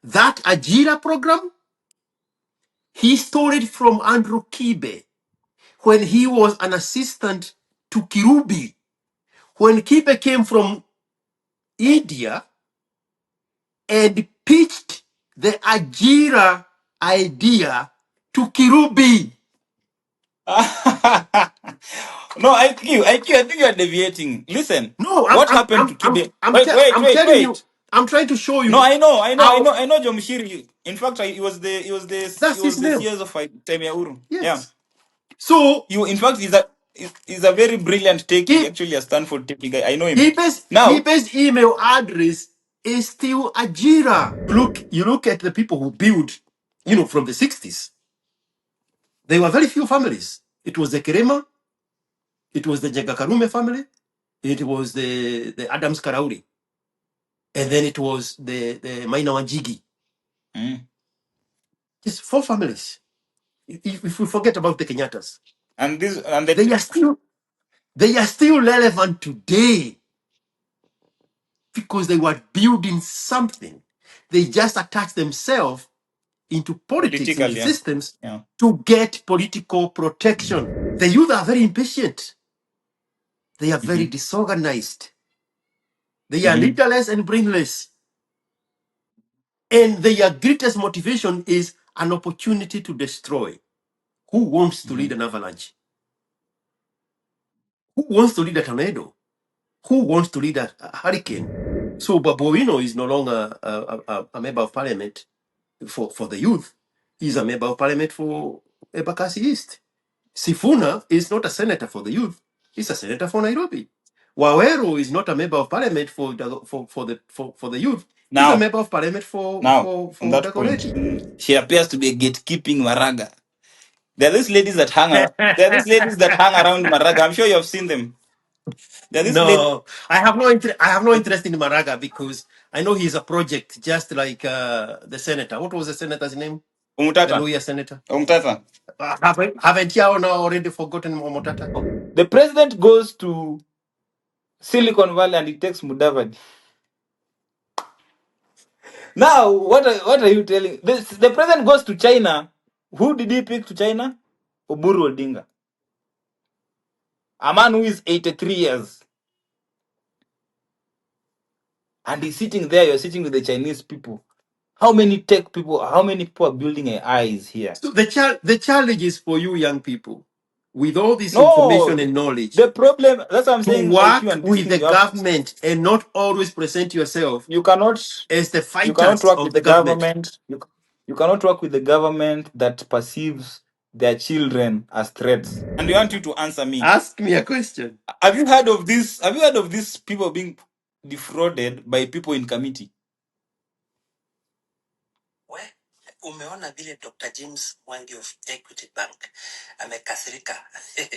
That Ajira program, he stole it from Andrew Kibe when he was an assistant to Kirubi. When Kibe came from India and pitched the Ajira idea to Kirubi. No, I think you are deviating. Listen, No, what happened to Kibe? I'm telling you, Wait. I'm trying to show No, you how I know Jomshiri. In fact, he that's his was the name. CS of Temia Uru. Yeah. Yes. So In fact, he's a very brilliant techie, actually a Stanford techie guy. I know him. Now, Kibe's email address is still Ajira. You look at the people who build, from the 60s. There were very few families. It was the Kerema, it was the Jagakarume family, it was the Adams Karauri, and then it was the Maina Wajigi. Just 4 families. If we forget about the Kenyatas. They are still relevant today because they were building something. They just attached themselves into politics, into systems to get political protection. The youth are very impatient. They are very disorganized. They are leaderless and brainless. And their greatest motivation is an opportunity to destroy. Who wants to lead an avalanche? Who wants to lead a tornado? Who wants to lead a hurricane? So Babuino is no longer a member of parliament for the youth. He's a member of parliament for Embakasi East. Sifuna is not a senator for the youth. He's a senator for Nairobi. Wawero is not a member of parliament for the youth. He's a member of parliament for on that point, she appears to be a gatekeeping Maraga. There are these ladies that hang around Maraga. I'm sure you have seen them. No, I have no interest in Maraga because I know he's a project, just like the senator. What was the senator's name? Umutata. The lawyer senator. Umutata. Haven't you now already forgotten Umutata? The president goes to Silicon Valley and he takes Mudavadi. Now, what are you telling? The president goes to China. Who did he pick to China? Oburu Odinga. A man who is 83 years. And he's sitting there, you're sitting with the Chinese people. How many people are building eyes here? So the challenge is for you young people, with all this information and knowledge, the problem, that's what I'm saying, to work with the government and not always present yourself as the fighters of the government. You cannot work with the government that perceives their children as threats. And we want you to answer me. Ask me a question. Have you heard of this? Have you heard of these people being defrauded by people in committee? Umeona vile Dr. James Mwangi of Equity Bank amekasirika.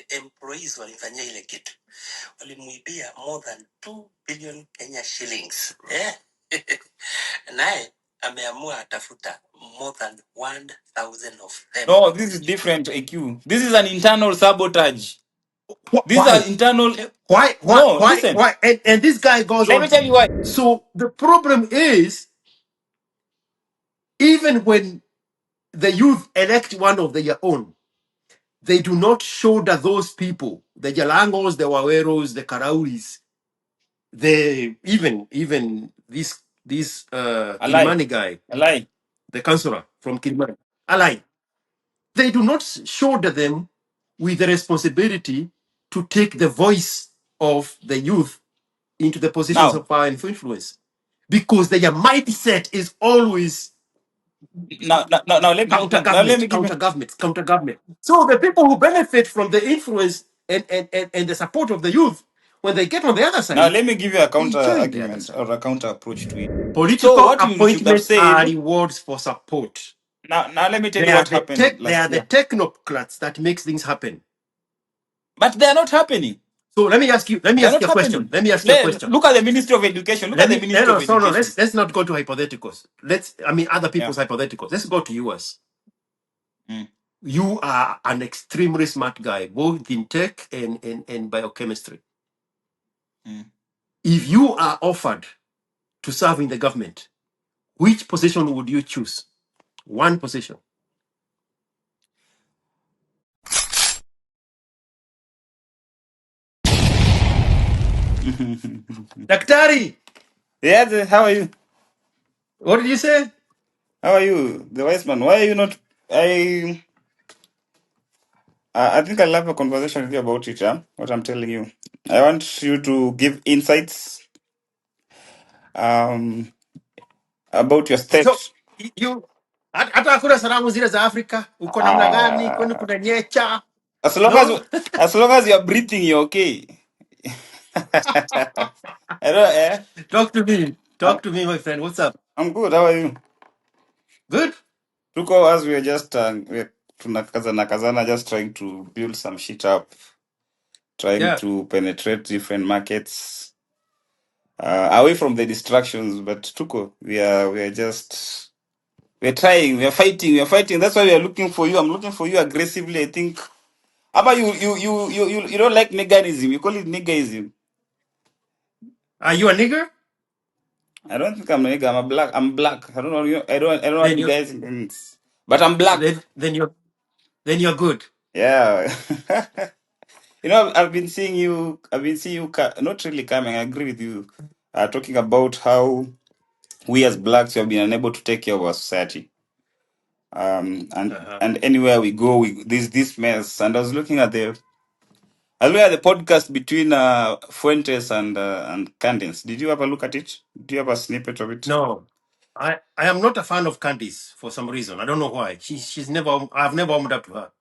Employees walifanyia ile kitu. Walimuibia more than 2 billion Kenya shillings. Naye ameamua atafuta more than 1,000 of them. No, this is different, AQ. This is an internal sabotage. These are internal. Why? Listen. Why? And this guy goes on. Let me tell you why. So the problem is, even when the youth elect one of their own, they do not shoulder those people, the Jalangos, the Waweros, the Karauris, even this Kilimani guy, the councillor from Kilimani, Alai. They do not shoulder them with the responsibility to take the voice of the youth into the positions of power and influence, because their mindset is always counter government. So the people who benefit from the influence and the support of the youth, when they get on the other side. Now let me give you a counter argument or a counter approach to it. Political appointments are rewards for support. Now let me tell you what happened. They are the technocrats that makes things happen. But they are not happening. So let me ask you a question. Look at the Ministry of Education. Let's not go to hypotheticals. Other people's hypotheticals. Let's go to yours. You are an extremely smart guy, both in tech and biochemistry. If you are offered to serve in the government, which position would you choose? One position. Daktari, Yeah, how are you? what did you say? How are you, the wise man? Why are you not? I think I'll have a conversation with you about it. Huh? What I'm telling you, I want you to give insights um about your So state. you hata hakuna salamu zile za Afrika, uko namna gani? Kwani Uh, kuna nyecha? as long No? as long as you're breathing, you're okay. I don't. Talk to me. I'm, Talk to me, my friend. What's up? I'm good. How are you? Good? Tuko as we're just we're tunakazana kazana, just trying to build some shit up, trying Yeah. to penetrate different markets away from the distractions. But Tuko, we are just we're trying, we're fighting. That's why we are looking for you. I'm looking for you aggressively. I think. Aba, you don't like niggerism. You call it niggerism. Are you a nigger? I don't think I'm a nigger. I'm a black. I'm black. I don't know. I don't know what Then you niggerism means. But I'm black. then you're good. Yeah. I've been seeing you. I've been seeing you. Not really coming. I agree with you. Talking about how we as blacks have been unable to take care of our society. And Uh-huh. and anywhere we go, this mess. And I was looking at the podcast between Fuentes and Candice. Did you ever look at it? Do you have a snippet of it? No. I am not a fan of Candice for some reason. I don't know why. She's never I've never warmed up to her.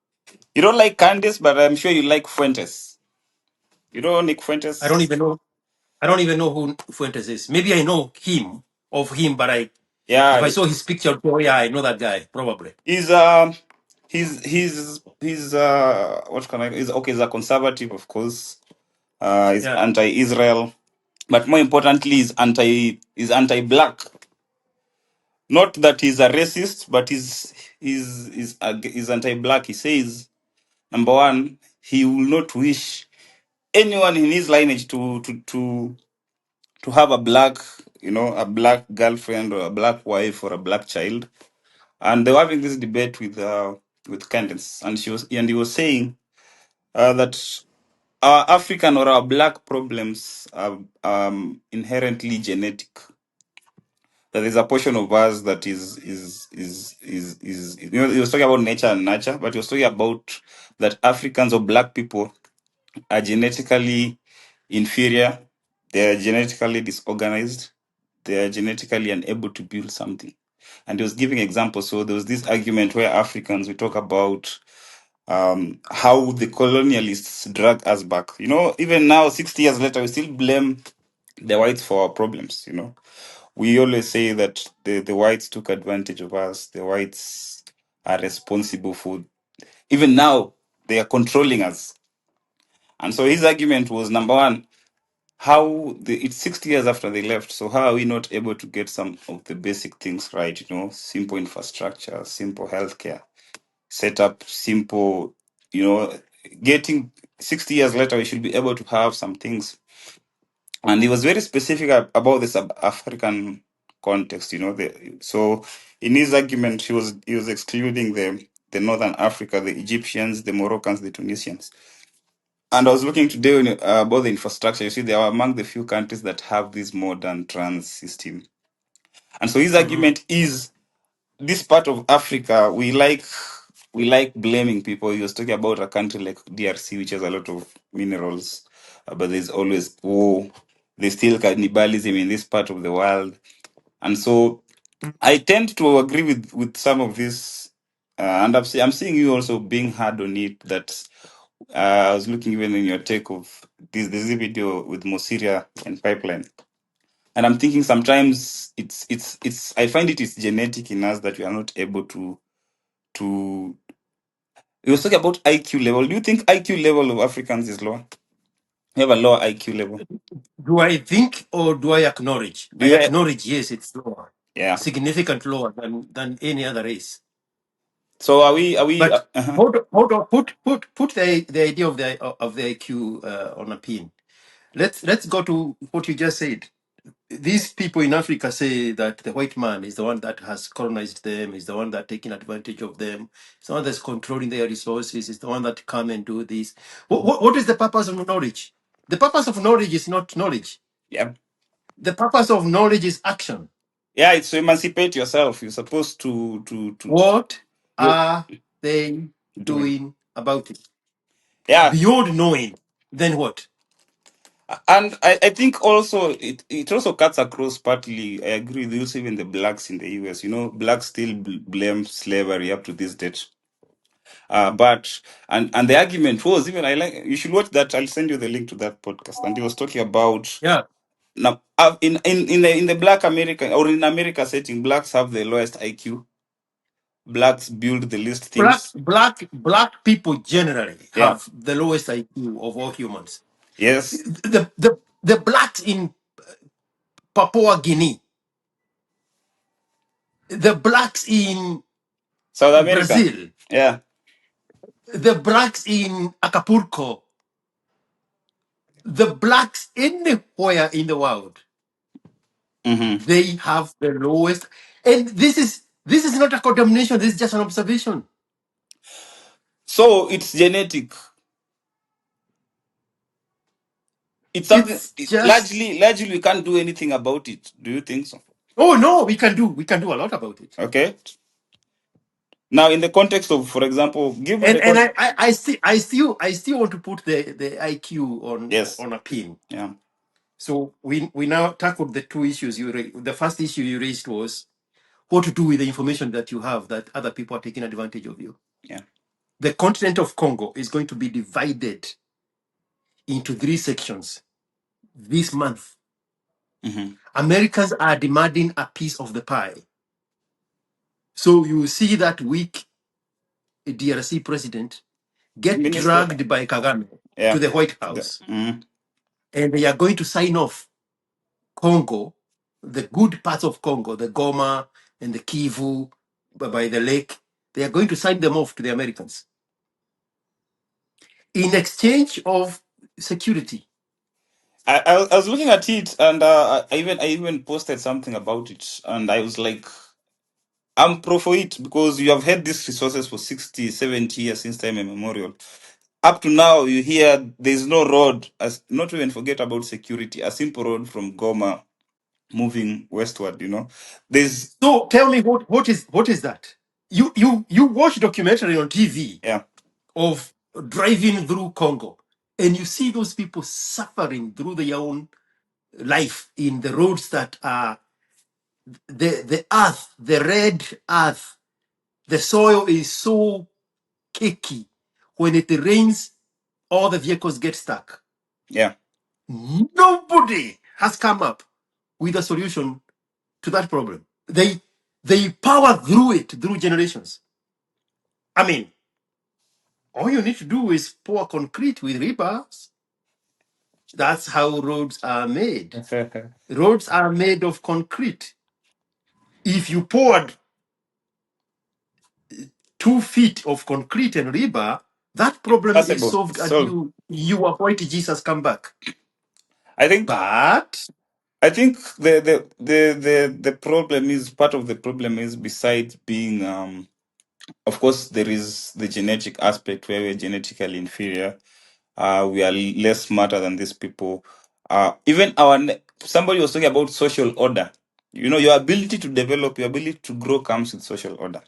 You don't like Candice, but I'm sure you like Fuentes. You know Nick I don't Fuentes? even know I don't even know who Fuentes is. Maybe I know him, but if Yeah, I saw his picture, oh yeah, I know that guy, probably. he's what can I? He's okay. He's a conservative, of course. He's Yeah. anti-Israel, but more importantly, he's anti-black. Not that he's a racist, but he's anti-black. He says, number one, he will not wish anyone in his lineage to have a black, a black girlfriend or a black wife or a black child. And they were having this debate with Candace, and he was saying that our African or our black problems are inherently genetic. That there's a portion of us that he was talking about nature and nurture, but he was talking about that Africans or black people are genetically inferior, they are genetically disorganized, they are genetically unable to build something. And he was giving examples. So there was this argument where Africans, we talk about how the colonialists drag us back. Even now, 60 years later, we still blame the whites for our problems. We always say that the whites took advantage of us. The whites are responsible for, even now, they are controlling us. And so his argument was, number one, it's 60 years after they left. So how are we not able to get some of the basic things right? Simple infrastructure, simple healthcare, set up simple, getting 60 years later, we should be able to have some things. And he was very specific about the sub-African context. So in his argument, he was excluding the Northern Africa, the Egyptians, the Moroccans, the Tunisians. And I was looking today about the infrastructure. You see, they are among the few countries that have this modern trans system. And so his Hmm. argument is, this part of Africa, we like blaming people. He was talking about a country like DRC, which has a lot of minerals, but there's always war. There's still cannibalism in this part of the world. And so I tend to agree with some of this. And I'm seeing you also being hard on it. That I was looking even in your take of this video with Mosiria and Pipeline. And I'm thinking sometimes it's I find it is genetic in us that we are not able to we was talking about IQ level. Do you think IQ level of Africans is lower? We have a lower IQ level. Do I think or do I acknowledge? Do I you acknowledge, yes, it's lower, yeah. significant lower than any other race. So are we But hold on, put the idea of the IQ on a pin. Let's go to what you just said. these people in Africa say that the white man is the one that has colonized them, is the one that taking advantage of them, is the one that's controlling their resources, is the one that come and do this. What is the purpose of knowledge? The purpose of knowledge is not knowledge. Yeah. The purpose of knowledge is action. Yeah, it's to emancipate yourself. You're supposed to What you are they doing. doing about it? Yeah. Beyond knowing, then what? And I think also it also cuts across partly. I agree with you, also even the blacks in the US. Blacks still blame slavery up to this date. But and the argument was, even I like, you should watch that. I'll send you the link to that podcast. And he was talking about, Yeah. now in the black American, or in America setting, blacks have the lowest IQ. Blacks build the least things. Black people generally Yeah. have the lowest IQ of all humans. Yes. The blacks in Papua Guinea, the blacks in South America. Brazil, Yeah. the blacks in Acapulco, the blacks anywhere in the world, Hmm. they have the lowest. And this is not a condemnation. This is just an observation. So it's genetic. It's something, It's just, largely we can't do anything about it. Do you think so? oh no, we can do a lot about it. Okay. Now, in the context of, for example, give me And the and I still want to put the IQ yes. on a pin. Yeah. So we now tackled the two issues the first issue you raised was what to do with the information that you have that other people are taking advantage of you. Yeah. The continent of Congo is going to be divided into three sections this month. Hmm. Americans are demanding a piece of the pie. So you see that week DRC president get Minister. dragged by Kagame to Yeah. the White House, Mhm. and they are going to sign off Congo, the good parts of Congo, the Goma and the Kivu by the lake. They are going to sign them off to the Americans in exchange of security. I was looking at it, and I even posted something about it, and I was like, I'm pro for it, because you have had these resources for 60, 70 years since time immemorial. Up to now, you hear there's no road, as not to even forget about security, a simple road from Goma moving westward. There's, So tell me what is that? You watch documentary on TV yeah, of driving through Congo, and you see those people suffering through their own life in the roads that are the earth, the red earth, the soil is so cakey. When it rains, all the vehicles get stuck. yeah. Nobody has come up with a solution to that problem. They power through it through generations. I mean, all you need to do is pour concrete with rebars. That's how roads are made. Roads are made of concrete. If you poured 2 feet of concrete and rebar, that problem is Possible. solved and So you avoid Jesus come back. I think But I think the problem is, part of the problem is, besides being, of course, there is the genetic aspect where we're genetically inferior. We are less smarter than these people. Even somebody was talking about social order. Your ability to develop, your ability to grow comes with social order.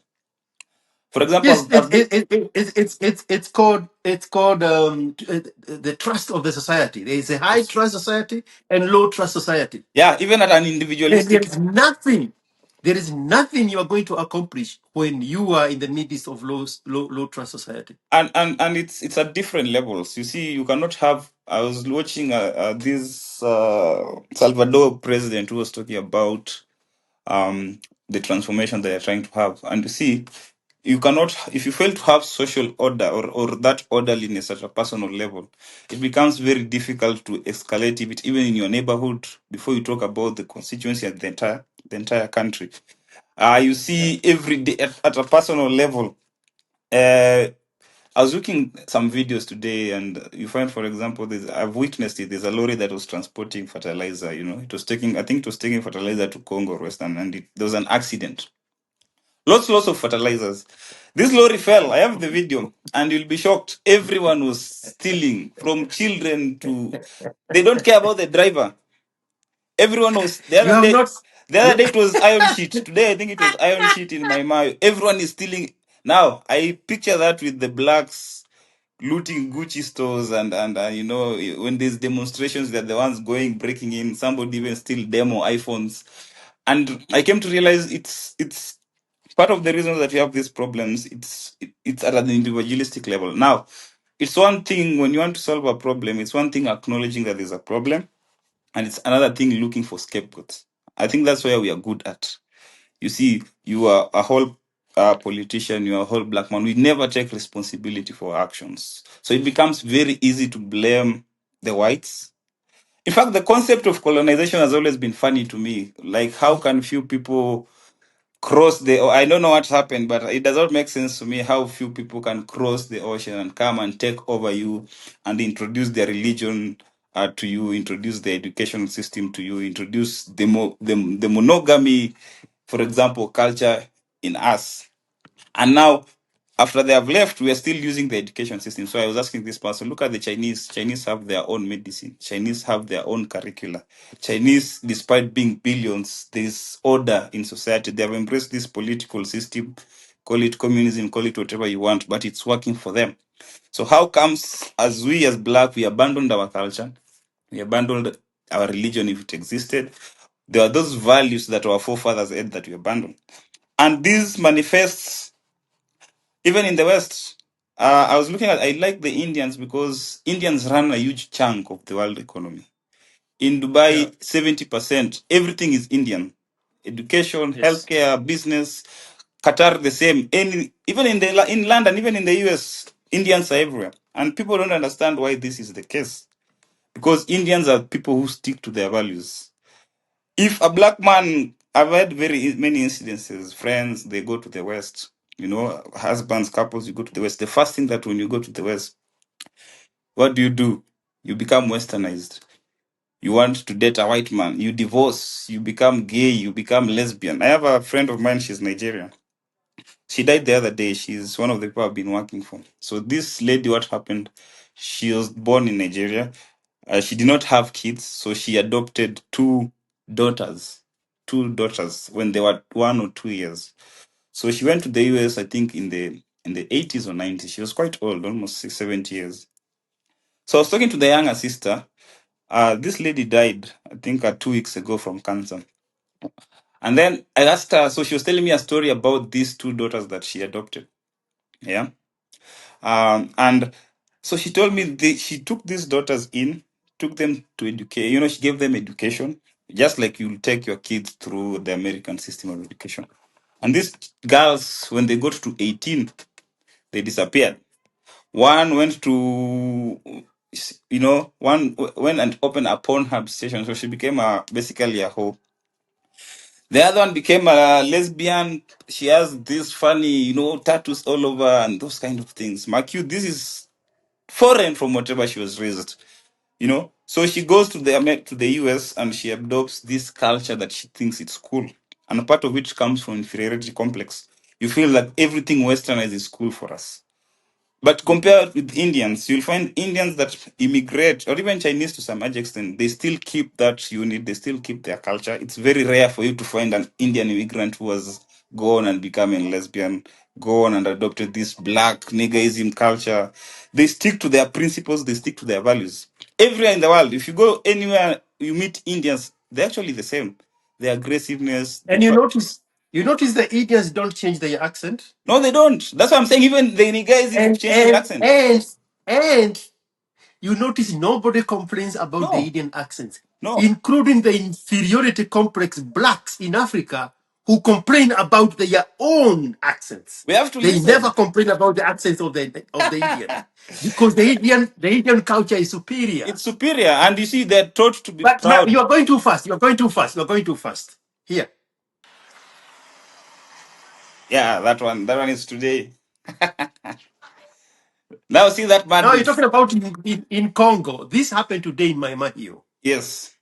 For yes, example, it, it, it, it, it's called the trust of the society. There is a high trust society and low trust society. yeah, even at an And individualistic, there is nothing you are going to accomplish when you are in the midst of low trust society. and it's at different levels. You see, you cannot have. I was watching this Salvador president who was talking about the transformation they are trying to have, and you see, you cannot, if you fail to have social order, or that orderliness at a personal level, it becomes very difficult to escalate it even in your neighborhood, before you talk about the constituency and the entire country. You Yeah. see, every day at a personal level, uh, I was looking some videos today, and you find, for example, I've witnessed it. There's a lorry that was transporting fertilizer. It was taking, I think, it was taking fertilizer to Congo or Western, and there was an accident. Lots of fertilizers. This lorry fell. I have the video, and you'll be shocked. Everyone was stealing, from children to. They don't care about the driver. Everyone was the You other have day. not. The You, other day it was iron sheet. Today I think it was iron sheet in my Mayo. Everyone is stealing. Now I picture that with the blacks looting Gucci stores, and when there's demonstrations, they're the ones going breaking in. Somebody even steal demo iPhones, and I came to realize it's part of the reason that we have these problems. It's at an individualistic level. Now, it's one thing when you want to solve a problem. It's one thing acknowledging that there's a problem, and it's another thing looking for scapegoats. I think that's where we are good at. You see, you are a whole politician, you are a whole black man. We never take responsibility for our actions. So it becomes very easy to blame the whites. In fact, the concept of colonization has always been funny to me. Like, how can few people cross I don't know what happened, but it does not make sense to me how few people can cross the ocean and come and take over you and introduce their religion to you, introduce the education system to you, introduce the monogamy, for example, culture in us. And now, after they have left, we are still using the education system. So I was asking this person, look at the Chinese. Chinese have their own medicine. Chinese have their own curricula. Chinese, despite being billions, there's order in society. They have embraced this political system, call it communism, call it whatever you want, but it's working for them. So how comes as we as black, we abandoned our culture, we abandoned our religion if it existed? There are those values that our forefathers had that we abandoned. And this manifests even in the West. I was looking at, I like the Indians because Indians run a huge chunk of the world economy. In yeah. Dubai, 70%, everything is Indian. Education, Yes. healthcare, business. Qatar, the same. Even in London, even in the US, Indians are everywhere. And people don't understand why this is the case. Because Indians are people who stick to their values. If a black man, I've had very many incidences, friends, they go to the West, husbands, couples, you go to the West. The first thing that when you go to the West, what do? You become westernized. You want to date a white man, you divorce, you become gay, you become lesbian. I have a friend of mine, she's Nigerian. She died the other day. She's one of the people I've been working for. So this lady, what happened? She was born in Nigeria. She did not have kids, so she adopted daughters, two daughters when they were 1 or 2 years. So she went to the US, I think in the 80s or 90s. She was quite old, almost 70 years. So I was talking to the younger sister. This lady died, I think, 2 weeks ago from cancer. And then I asked her, so she was telling me a story about these two daughters that she adopted. Yeah. And so she told me she took these daughters in, took them to educate. She gave them education, just like you take your kids through the American system of education. And these girls, when they got to 18, they disappeared. One went to, one went and opened a Pornhub station, so she became basically a hoe. The other one became a lesbian. She has this funny, tattoos all over and those kind of things. Mark you, this is foreign from whatever she was raised. So she goes to the US and she adopts this culture that she thinks it's cool, and a part of which comes from inferiority complex. You feel that everything westernized is cool for us. But compared with Indians, you'll find Indians that immigrate, or even Chinese to some extent, they still keep that unit, they still keep their culture. It's very rare for you to find an Indian immigrant who has gone and become a lesbian, gone and adopted this black niggerism culture. They stick to their principles, they stick to their values. Everywhere in the world, if you go anywhere, you meet Indians, they're actually the same. Their aggressiveness, And you notice the Indians don't change their accent. no, they don't. That's what I'm saying. Even the niggerism of And changing and accent. and and you notice nobody complains about the No, Indian accents, no. including the inferiority complex blacks in Africa who complain about their own accents. We have to They never listen. complain about the accents of the Indian because the Indian culture is superior. It's superior, and you see, they're taught to be But proud. you are going too fast. You are going too fast. You are going too fast. Here, Yeah, that one. That one is today. Now see that Now you're madness. talking about in Congo. This happened today in Maimahio. Yes.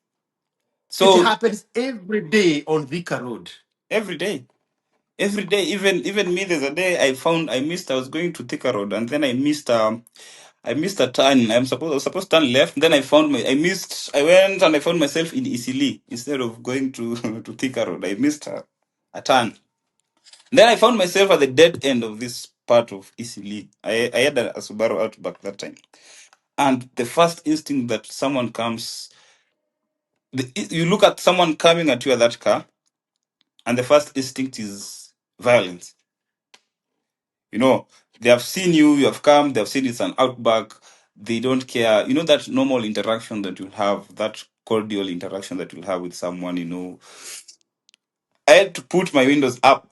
It So happens every day on Vika Road. every day. Every day, even me, there's a day I missed. I was going to Thika Road, and then I missed a turn. I was supposed to turn left. Then I missed. I went and I found myself in Isili instead of going to to Thika Road. I missed a turn. Then I found myself at the dead end of this part of Isili. I had a Subaru Outback that time, and the first instinct that someone comes, you look at someone coming at you at that car, and the first instinct is violence. You know, they have seen you, you have come, they have seen it's an outback, they don't care. You know, that normal interaction that you have, that cordial interaction that you'll have with someone, you know. I had to put my windows up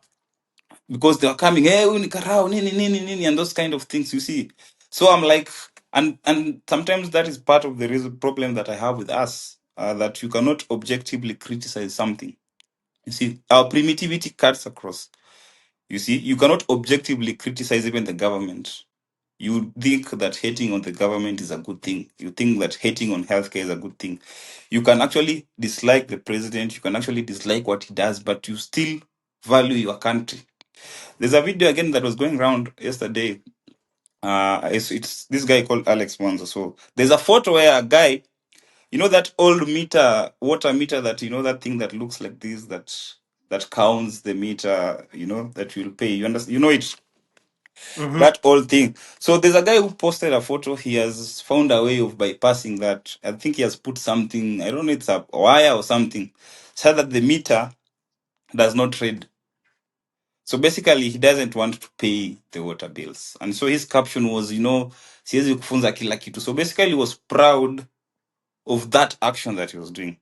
because they were coming, hey, unikarao, nini, nini, nini, and those kind of things, you see. So I'm like, and sometimes that is part of the reason problem that I have with us, that you cannot objectively criticize something. You see, our primitivity cuts across. You see, you cannot objectively criticize even the government. You think that hating on the government is a good thing. You think that hating on healthcare is a good thing. You can actually dislike the president. You can actually dislike what he does, but you still value your country. There's a video again that was going around yesterday. It's this guy called Alex Wanza. So there's a photo where a guy, you know, that old water meter, that, you know, that thing that looks like this, that counts the meter, you know, that you'll pay. You understand? You know it, Mm-hmm. that whole thing. So there's a guy who posted a photo. He has found a way of bypassing that. I think he has put something, I don't know, it's a wire or something, so that the meter does not read. So basically, he doesn't want to pay the water bills. And so his caption was, you know, siwezi kufunza kila kitu. So basically, he was proud of that action that he was doing.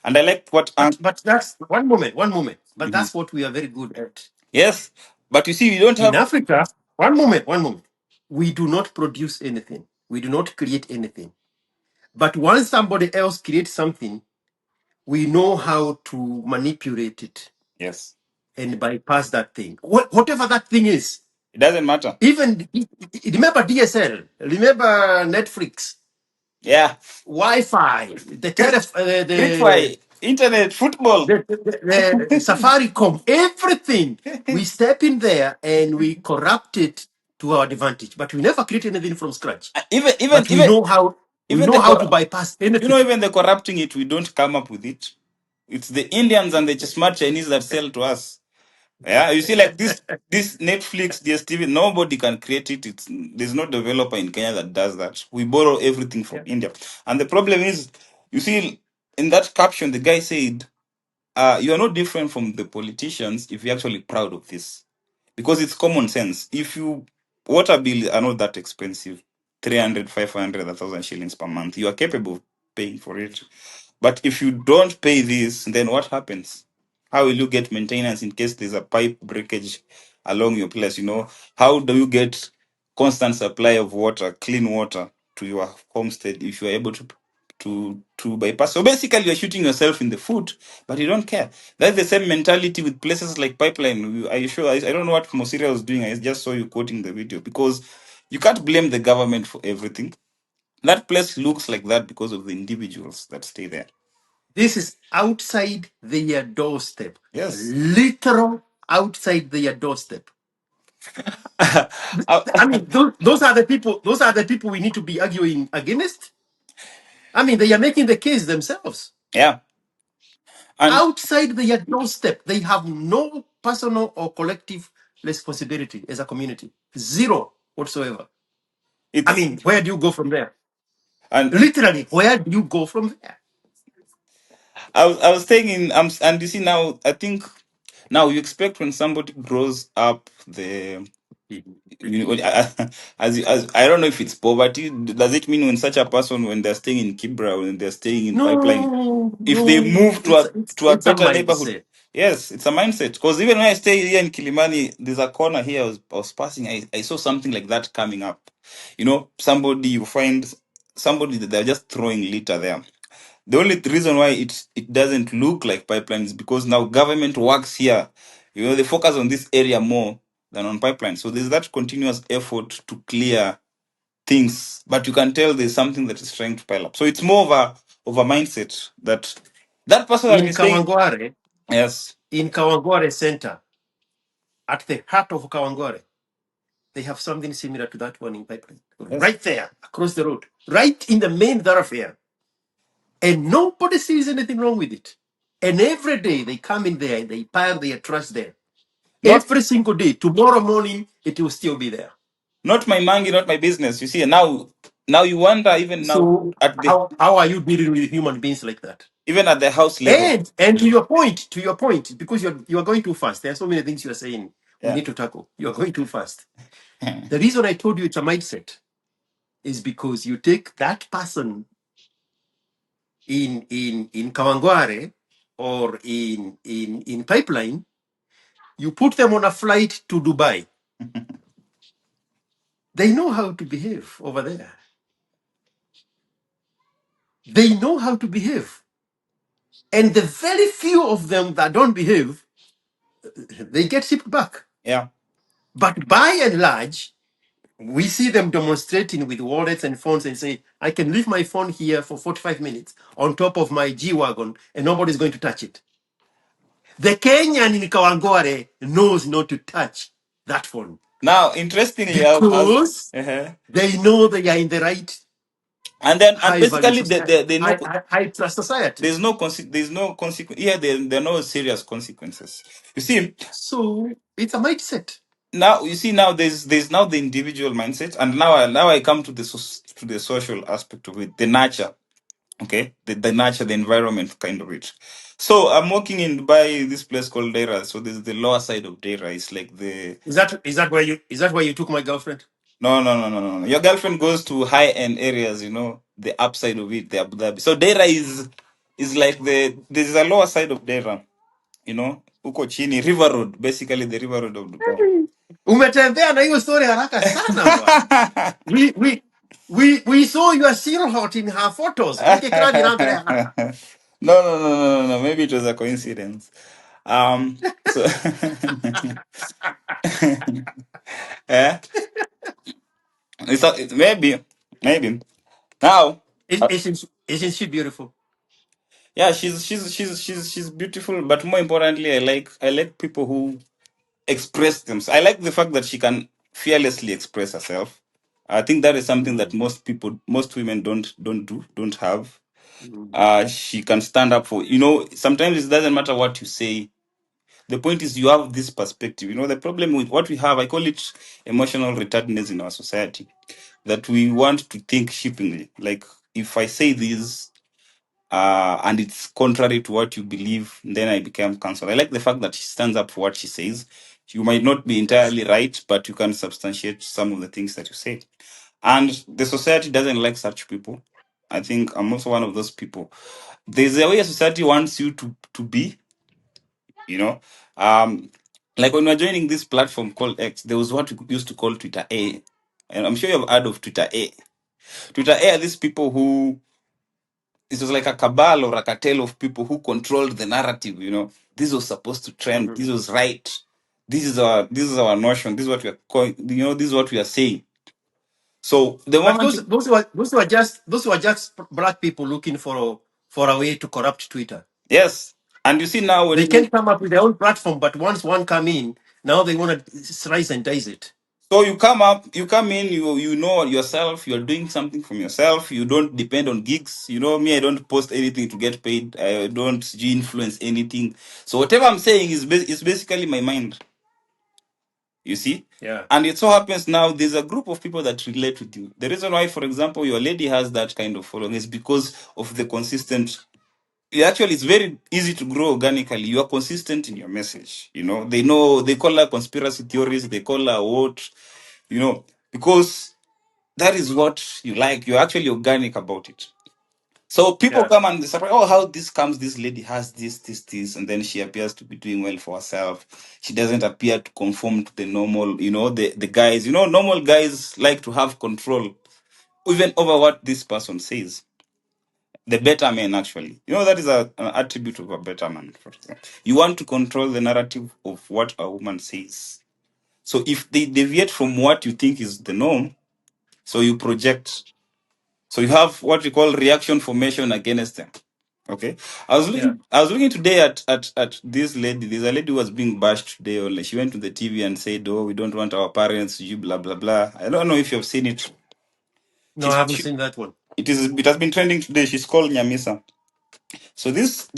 And I like what. But that's one moment. But Mhm. that's what we are very good at. Yes, but you see, we don't In have. Africa, one moment. We do not produce anything. We do not create anything. But once somebody else creates something, we know how to manipulate it Yes, and bypass that thing. Whatever that thing is. it doesn't matter. Even remember DSL, remember Netflix, Yeah, Wi-Fi, the Greek internet, football. the Safaricom, everything. We step in there and we corrupt it to our advantage. But we never create anything from scratch. even even But even we even know how to bypass you know, anything. even the corrupting it, we don't come up with it. It's the Indians and the smart Chinese that sell to us. Yeah, you see, like this Netflix, DSTV, nobody can create it. There's no developer in Kenya that does that. We borrow everything from Yeah. India, and the problem is, you see, in that caption, the guy said, "You are no different from the politicians if you're actually proud of this." Because it's common sense. If you water bill are not that expensive, 300, 500, 1,000 shillings per month, you are capable of paying for it. But if you don't pay this, then what happens? How will you get maintenance in case there's a pipe breakage along your place? You know, how do you get constant supply of water, clean water to your homestead if you are able to bypass? So basically, you're shooting yourself in the foot, but you don't care. That's the same mentality with places like Pipeline. I don't know what Mosiria was doing. I just saw you quoting the video, because you can't blame the government for everything. That place looks like that because of the individuals that stay there. This is outside their doorstep. Yes. Literal outside their doorstep. Uh, I mean, those are the people. Those are the people we need to be arguing against. I mean, they are making the case themselves. yeah. And Outside their doorstep, they have no personal or collective responsibility as a community. Zero whatsoever. I it's mean, where do you go from there? and Literally, where do you go from there? I was saying and you see now, I think now you expect when somebody grows up as I don't know if it's poverty. Does it mean when such a person, when they're staying in Kibra, when they're staying in Pipeline, No, if they no, move to a it's a better neighborhood? mindset. Yes, it's a mindset. Because even when I stay here in Kilimani, there's a corner here I was passing. I saw something like that coming up. You know, you find somebody that they're just throwing litter there. The only reason why it doesn't look like pipeline is because now government works here. You know, they focus on this area more than on pipeline. So there's that continuous effort to clear things, but you can tell there's something that is trying to pile up. So it's more of a mindset that person that In is saying Kawangware, yes. in Kawangware Center, at the heart of Kawangware, they have something similar to that one in Pipeline. Yes. Right there, across the road, right in the main thoroughfare. And nobody sees anything wrong with it. And every day they come in there and they pile their trash there. Not Every single day. Tomorrow morning, it will still be there. not my mangi, not my business. You see, and now you wonder even now So at the how are you dealing with human beings like that? even at the house level. And to your point, because you are going too fast. There are so many things you are saying we Yeah. need to tackle. You are going too fast. The reason I told you it's a mindset is because you take that person in Kawangware or in Pipeline, you put them on a flight to Dubai. They know how to behave over there. They know how to behave. And the very few of them that don't behave, they get shipped back. Yeah. But by and large, we see them demonstrating with wallets and phones and say, I can leave my phone here for 45 minutes on top of my G Wagon and nobody's going to touch it. The Kenyan in Kawangware knows not to touch that phone Now, interestingly, as because uh they know they are in the right and high value basically society, they know high trust society. there's no consequence. Yeah, there are no serious consequences. You see, So it's a mindset. now there's now the individual mindset, and now I come to to the social aspect of it, the nurture. Okay, the nurture, the environment kind of it. So I'm working in Dubai, this place called Deira. So there's the lower side of Deira. It's like the Is that where you took my girlfriend? no, no, no, no, no, no. Your girlfriend goes to high end areas, the upside of it, the Abu Dhabi. So Deira is like there's a lower side of Deira, Uko chini, River Road, basically the River Road of Dubai. Umetembea na hiyo story haraka sana bwana. We saw you are still hot in her photos. Weke kradi na mbele haraka. No, no, no, no, no, no. Maybe it was a coincidence. So yeah, maybe now. Isn't she beautiful? Yeah, she's beautiful, but more importantly, I like people who express themselves. I like the fact that she can fearlessly express herself. I think that is something that most women don't have. She can stand up for. Sometimes it doesn't matter what you say. The point is you have this perspective. The problem with what we have, I call it emotional retardedness in our society. That we want to think shippingly. Like if I say this, and it's contrary to what you believe, then I become cancelled. I like the fact that she stands up for what she says. You might not be entirely right, but you can substantiate some of the things that you say. And the society doesn't like such people. I think I'm also one of those people. There's a way a society wants you to be, you know. Um, like when we're joining this platform called X, there was what we used to call Twitter A. And I'm sure you've heard of Twitter A. Twitter A are these people who it was like a cabal or a cartel of people who controlled the narrative. This was supposed to trend. Mhm. This was right. This is our notion. This is what we are calling. This is what we are saying. So the But moment you those were just black people looking for a way to corrupt Twitter. yes, and you see now They can come up with their own platform, but once one come in, now they want to slice and dice it. so you come in, you know yourself. You're doing something from yourself. You don't depend on gigs. Me, I don't post anything to get paid. I don't influence anything. So whatever I'm saying is basically my mind. You see? Yeah. And it so happens now there's a group of people that relate with you. The reason why, for example, your lady has that kind of following is because of the consistent. Actually, it's very easy to grow organically. You are consistent in your message. They call her conspiracy theories, they call her what, because that is what you like. You're actually organic about it. So people Yeah. come and they say, oh, how this comes, this lady has this, and then she appears to be doing well for herself. She doesn't appear to conform to the normal, the guys. Normal guys like to have control, even over what this person says. The better man, actually. That is an attribute of a better man, for example. You want to control the narrative of what a woman says. So if they deviate from what you think is the norm, So you project. So you have what we call reaction formation against them. Okay. Yeah. I was looking today at this lady. There's a lady who was being bashed today only. She went to the TV and said, "Oh, we don't want our parents, you blah blah blah." I don't know if you've seen it. No, I haven't seen that one. It has been trending today. She's called Nyamisa. So this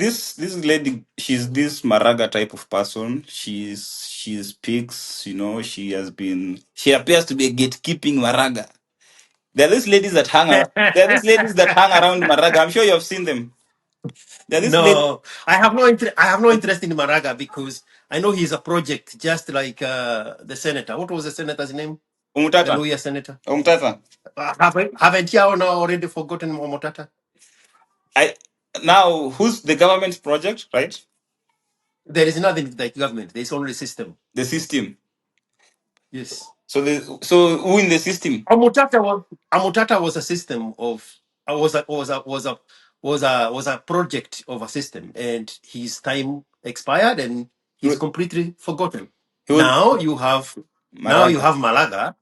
lady, she's this Maraga type of person. She speaks, she appears to be a gatekeeping Maraga. There are these ladies that hang around. There are these ladies that hang around Maraga. I'm sure you have seen them. There are these ladies. No, I have no interest. I have no interest in Maraga because I know he's a project, just like the senator. What was the senator's name? The Umutata. lawyer senator. Umutata. Haven't you now already forgotten Momotata? I Now who's the government's project, right? There is nothing like government. There is only system. The system. Yes. So who in the system? Amutata was a system of was a project of a system, and his time expired, and He he's was, completely forgotten. he was Now you have Maraga. Malaga,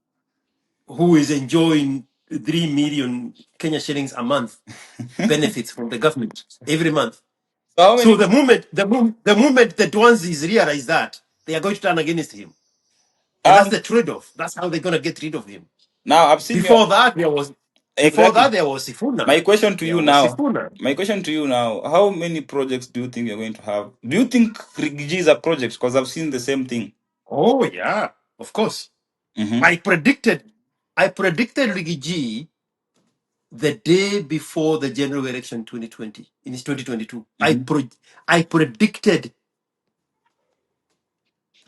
who is enjoying 3 million Kenya shillings a month benefits from the government every month. So how So many? the moment the Dwanzis realize that, they are going to turn against him, and that's Um. the trade-off. That's how they're going to get rid of him. Now I've seen your Before that, there was exactly. Sifuna. My question to There you was now. Sifuna. My question to you now. How many projects do you think you're going to have? Do you think Rigiji is a project? Because I've seen the same thing. Oh yeah, of course. Mm-hmm. I predicted Rigiji the day before the general election 2020 in 2022. Mm-hmm. I predicted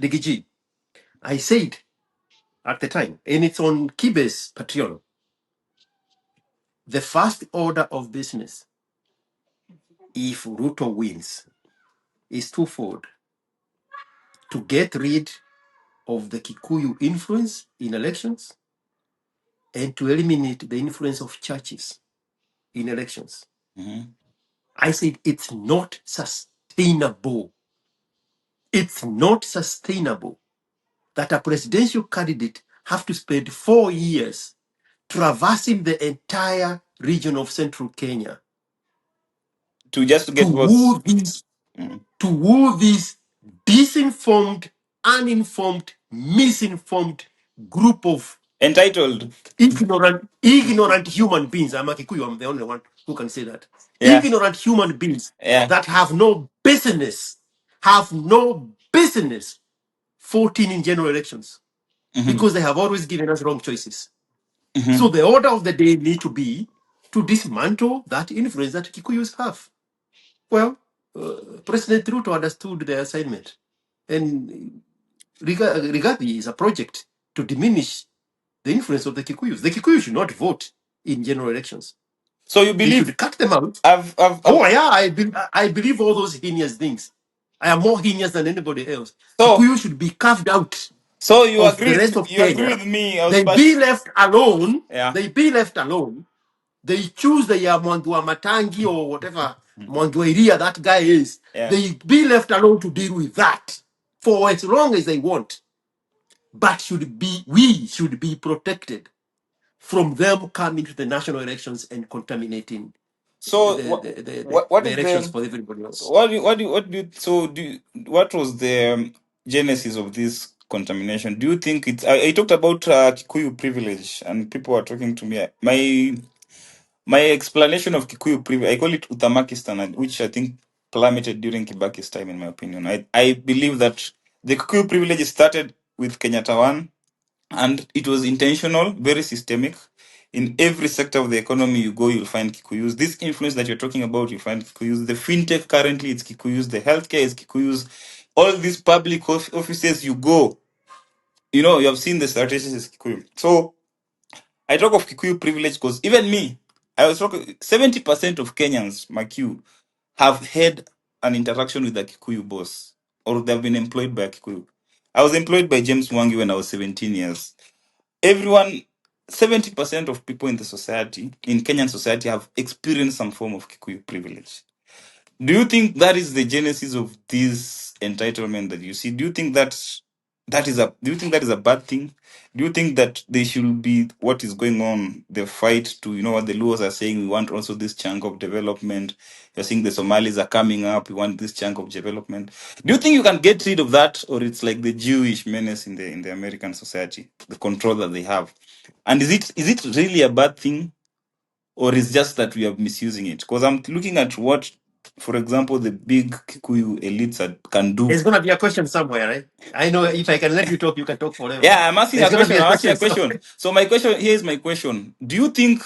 Rigiji. I said at the time, and it's on Kibe's Patreon, the first order of business if Ruto wins is twofold: to get rid of the Kikuyu influence in elections and to eliminate the influence of churches in elections. Mm-hmm. I said it's not sustainable. It's not sustainable that a presidential candidate have to spend 4 years traversing the entire region of central Kenya To just to to get votes. Mm. woo these disinformed, uninformed, misinformed group of Entitled. ignorant human beings. I'm a Kikuyu, I'm the only one who can say that. Yeah. Ignorant human beings Yeah. that have no business voting in general elections Mm-hmm. because they have always given us wrong choices. Mm-hmm. So the order of the day need to be to dismantle that influence that Kikuyus have. Well, President Ruto understood the assignment, and Rigathi is a project to diminish the influence of the Kikuyus. The Kikuyus should not vote in general elections. So you They believe should cut them out. I've Oh yeah, I believe all those heinous things. I am more heinous than anybody else. so Kikuyu should be carved out you of agree the with rest me, of you agree Kenya. with me. I was They be past left alone. yeah. They be left alone. They choose the Mwandua Matangi or whatever Mwandua that guy is. Yeah. They be left alone to deal with that for as long as they want. But we should be protected from them coming to the national elections and contaminating So what the is elections the for everybody else. what was the genesis of this contamination? Do you think it's I talked about Kikuyu privilege and people were talking to me. My explanation of Kikuyu privilege, I call it Utamakistan, which I think plummeted during Kibaki's time, in my opinion. I believe that the Kikuyu privilege started with Kenyatta 1, and it was intentional, very systemic. In every sector of the economy you go, you'll find Kikuyus. This influence that you're talking about, you find Kikuyus. The fintech currently, it's Kikuyus. The healthcare is Kikuyus. All these public offices you go, you have seen the statistics is Kikuyu. So I talk of Kikuyu privilege because even me, I was talking 70% of Kenyans, my Q, have had an interaction with a Kikuyu boss or they've been employed by a Kikuyu. I was employed by James Mwangi when I was 17 years. Everyone, 70% of people in the society, in Kenyan society, have experienced some form of Kikuyu privilege. Do you think that is the genesis of this entitlement that you see? Do you think that Do you think that is a bad thing? Do you think that they should be what is going on, the fight to, what the Luos are saying, we want also this chunk of development. You're saying the Somalis are coming up, we want this chunk of development. Do you think you can get rid of that, or it's like the Jewish menace in the American society, the control that they have? And is it really a bad thing, or is just that we are misusing it? Because I'm looking at what, for example, the big Kikuyu elites can do. There's gonna be a question somewhere, right? I know if I can let you talk, you can talk forever. Yeah, I'm asking There's a gonna question. be a I'm asking question. a question. So my question here is my question. Do you think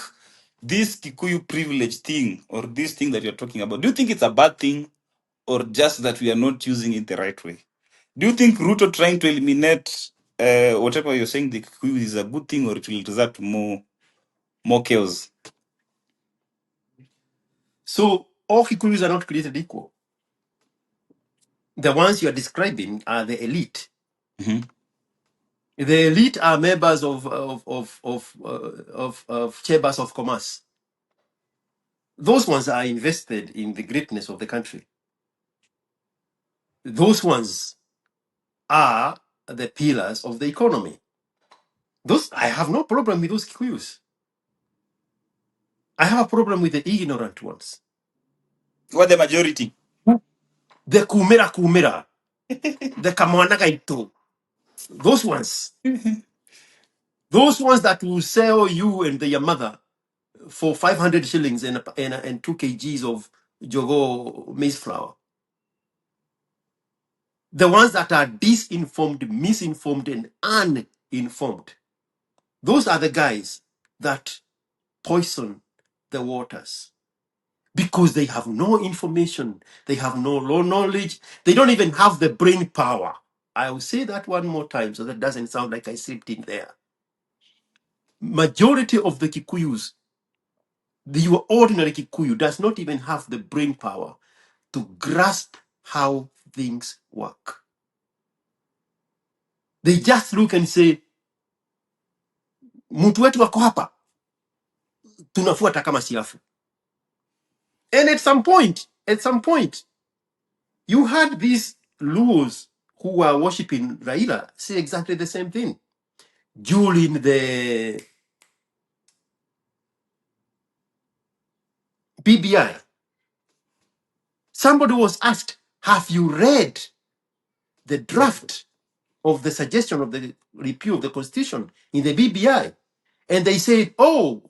this Kikuyu privilege thing, or this thing that you're talking about, do you think it's a bad thing, or just that we are not using it the right way? Do you think Ruto trying to eliminate whatever you're saying the Kikuyu is a good thing, or it will result to more chaos? So all Kikuyus are not created equal. The ones you are describing are the elite. Mhm. The elite are members of chambers of commerce. Those ones are invested in the greatness of the country. Those ones are the pillars of the economy. Those I have no problem with those Kikuyus. I have a problem with the ignorant ones. What the majority? The kumera, the kamwanagaito. Those ones. Those ones that will sell you and your mother for 500 shillings and 2 kgs of jogo maize flour. The ones that are disinformed, misinformed, and uninformed. Those are the guys that poison the waters because they have no information, they have no law knowledge, they don't even have the brain power. I will say that one more time so that doesn't sound like I slipped in there. Majority of the Kikuyus, the ordinary Kikuyu, does not even have the brain power to grasp how things work. They just look and say, mtu wetu wako hapa, tunafuata kama siafu. And at some point, you had these Luos who were worshipping Raila say exactly the same thing. During the BBI, somebody was asked, have you read the draft of the suggestion of the repeal of the constitution in the BBI? And they said, oh,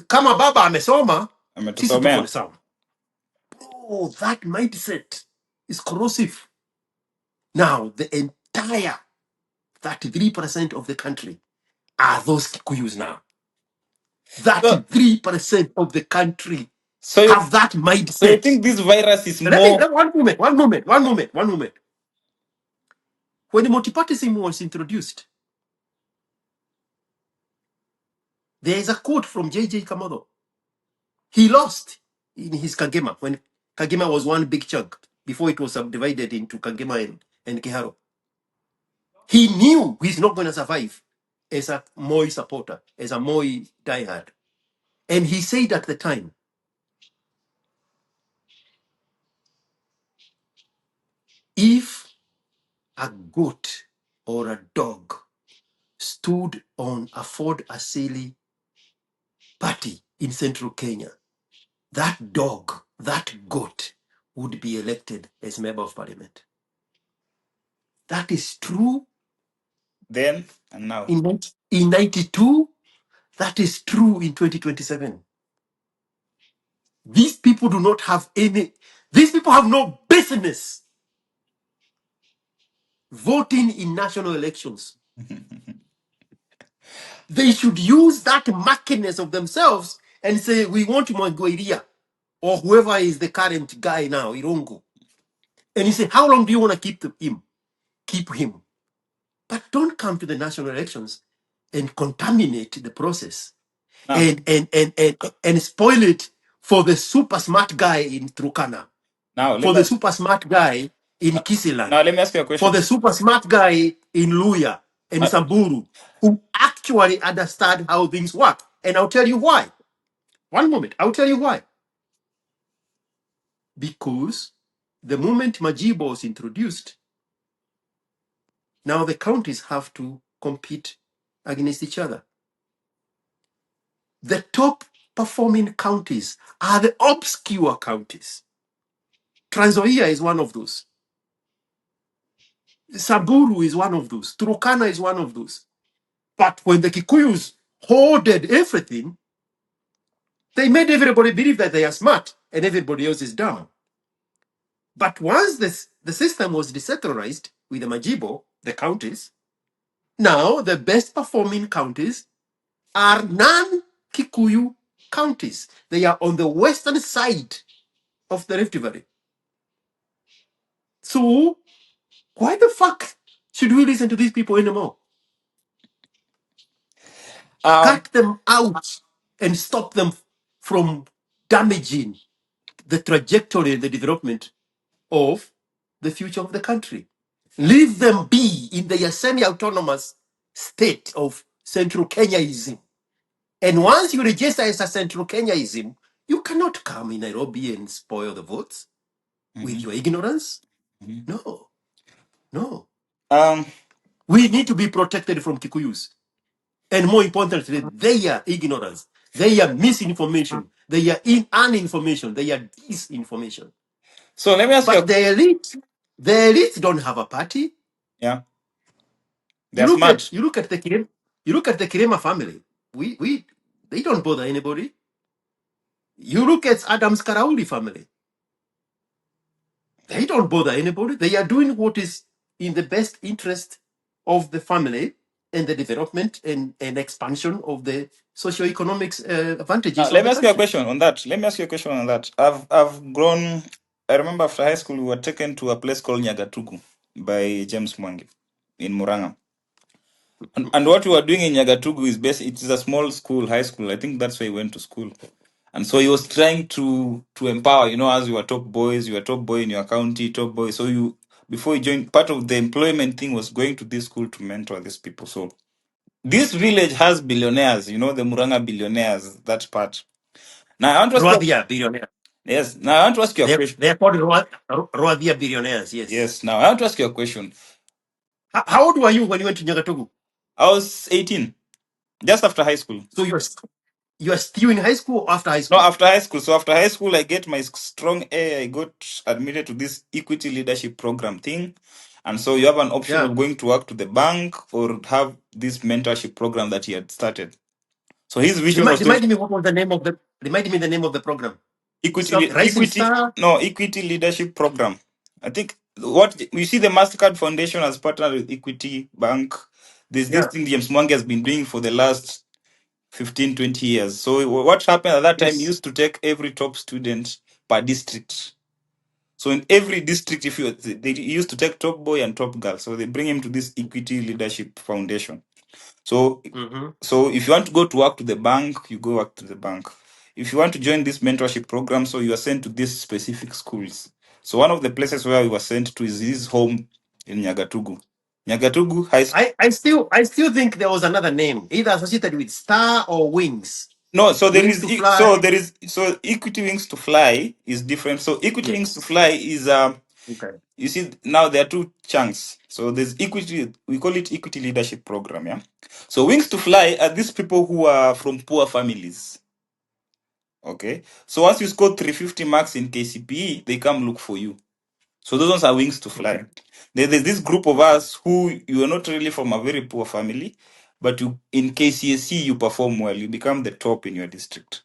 kama baba amesoma, sisi tuko Ametusomea. sawa. Oh, that mindset is corrosive. Now, the entire 33% of the country are those Kikuyus now. So, 33% of the country so you, have that so you mindset. think this virus is Let me, more? one moment. When the multipartyism was introduced, there is a quote from J.J. Kamado. He lost in his Kagema when Kagema was one big chunk before it was subdivided into Kagema and Keharo. He knew he's not going to survive as a Moi supporter, as a Moi diehard. And he said at the time, if a goat or a dog stood on a Ford Asili party in central Kenya, that dog, that goat would be elected as member of parliament. That is true Then and now. in 92. That is true in 2027. These people do not have these people have no business voting in national elections. They should use that markedness of themselves and say, we want Mwangoiria or whoever is the current guy now, Irongo. And you say, how long do you want to keep him? Keep him. But don't come to the national elections and contaminate the process Now, and spoil it for the super smart guy in Turkana, now let for me the super smart guy in Kisiland, now let me ask you a for question. the super smart guy in Luya and Uh, Samburu, who actually understand how things work. And I'll tell you why. One moment, I'll tell you why. Because the moment Majibo was introduced, Now the counties have to compete against each other. The top performing counties are the obscure counties. Trans Nzoia is one of those. Samburu is one of those. Turkana is one of those. But when the Kikuyus hoarded everything, they made everybody believe that they are smart and everybody else is dumb. But once the system was decentralized with the Majibo, the counties, now the best performing counties are non-Kikuyu counties. They are on the western side of the Rift Valley. So why the fuck should we listen to these people anymore? Cut them out and stop them from damaging the trajectory and the development of the future of the country. Leave them be in their semi-autonomous state of Central Kenyaism. And once you register as a Central Kenyaism, you cannot come in Nairobi and spoil the votes with your ignorance. No, no. Um, We need to be protected from Kikuyus. And more importantly, their ignorance, their misinformation, their uninformation, their disinformation. so let me ask But you. the elite don't have a party. Yeah, You they're look at smart. the Kirema family. They don't bother anybody. You look at Adam's Karauli family. They don't bother anybody. They are doing what is in the best interest of the family and the development and expansion of the socio-economic Now, advantages of let the me ask you a country. question on that. Let me ask you a question on that. I've grown. I remember after high school, we were taken to a place called Nyagatugu by James Mwangi in Muranga. And what we were doing in Nyagatugu is it is a small school, high school. I think that's where he went to school. And so he was trying to empower, as you were top boys, you were top boy in your county, top boy. So before you joined, part of the employment thing was going to this school to mentor these people. So this village has billionaires, the Muranga billionaires, that part. Now I want to ask you, Roadia billionaires. yes. Now I want to ask you a question. They are called Roadia billionaires, yes. Yes. Now I want to ask you a question. How old were you when you went to Nyagatogu? I was 18, just after high school. So you are still in high school or after high No, school? after high school. So after high school, I get my strong A. I got admitted to this equity leadership program thing. And so you have an option Yeah. of going to work to the bank or have this mentorship program that he had started. So his vision was to Remind me what was the name of the remind me the name of the program. Rising equity, Star. no, equity leadership program. I think what you see, the Mastercard Foundation has partnered with Equity Bank. There's this Yeah. thing James Mwangi has been doing for the last 15, 20 years. So what happened at that time, he Yes. used to take every top student per district. So in every district, they used to take top boy and top girl. So they bring him to this Equity Leadership Foundation. So Mm-hmm. so if you want to go to work to the bank, you go work to the bank. If you want to join this mentorship program, so you are sent to these specific schools. So one of the places where we were sent to is his home in Nyagatugu. Nyagatugu High School. I still think there was another name, either associated with Star or Wings. No, so Wings to fly. so Equity Wings to Fly is different. So Equity Wings to Yes. Fly is Okay. you see now there are two chunks. So there's equity, we call it equity leadership program, yeah. So Wings to Fly are these people who are from poor families. Okay. So once you score 350 marks in KCPE, they come look for you. So those ones are Wings to Okay. Fly. There's this group of us who you are not really from a very poor family, but you in KCSE you perform well, you become the top in your district.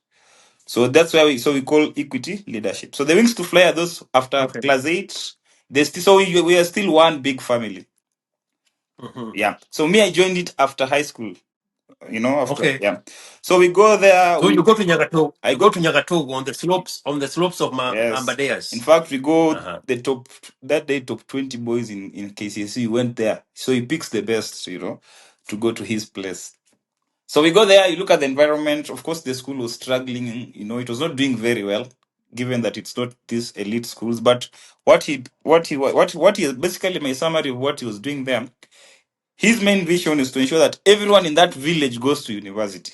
So that's why we call equity leadership. So the Wings to Fly are those after Okay. class 8. We are still one big family. Mm-hmm. Yeah. So me, I joined it after high school. After, Okay. yeah. So we go there. So you go to Nyagato. I You go got to Nyagato on the slopes of Yes. In Ambadeas. fact, we go Uh-huh. the top that day, top 20 boys in KCC went there. So he picks the best, to go to his place. So we go there, you look at the environment. Of course, the school was struggling, it was not doing very well, given that it's not these elite schools. But what he basically, my summary of what he was doing there, his main vision is to ensure that everyone in that village goes to university.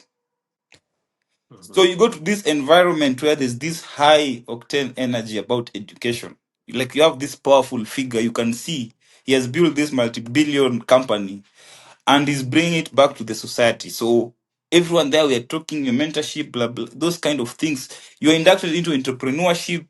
So Mm-hmm. you go to this environment where there's this high octane energy about education. Like you have this powerful figure, you can see he has built this multi-billion company and he's bringing it back to the society. So everyone there, we are talking your mentorship, blah blah, those kind of things. You're inducted into entrepreneurship.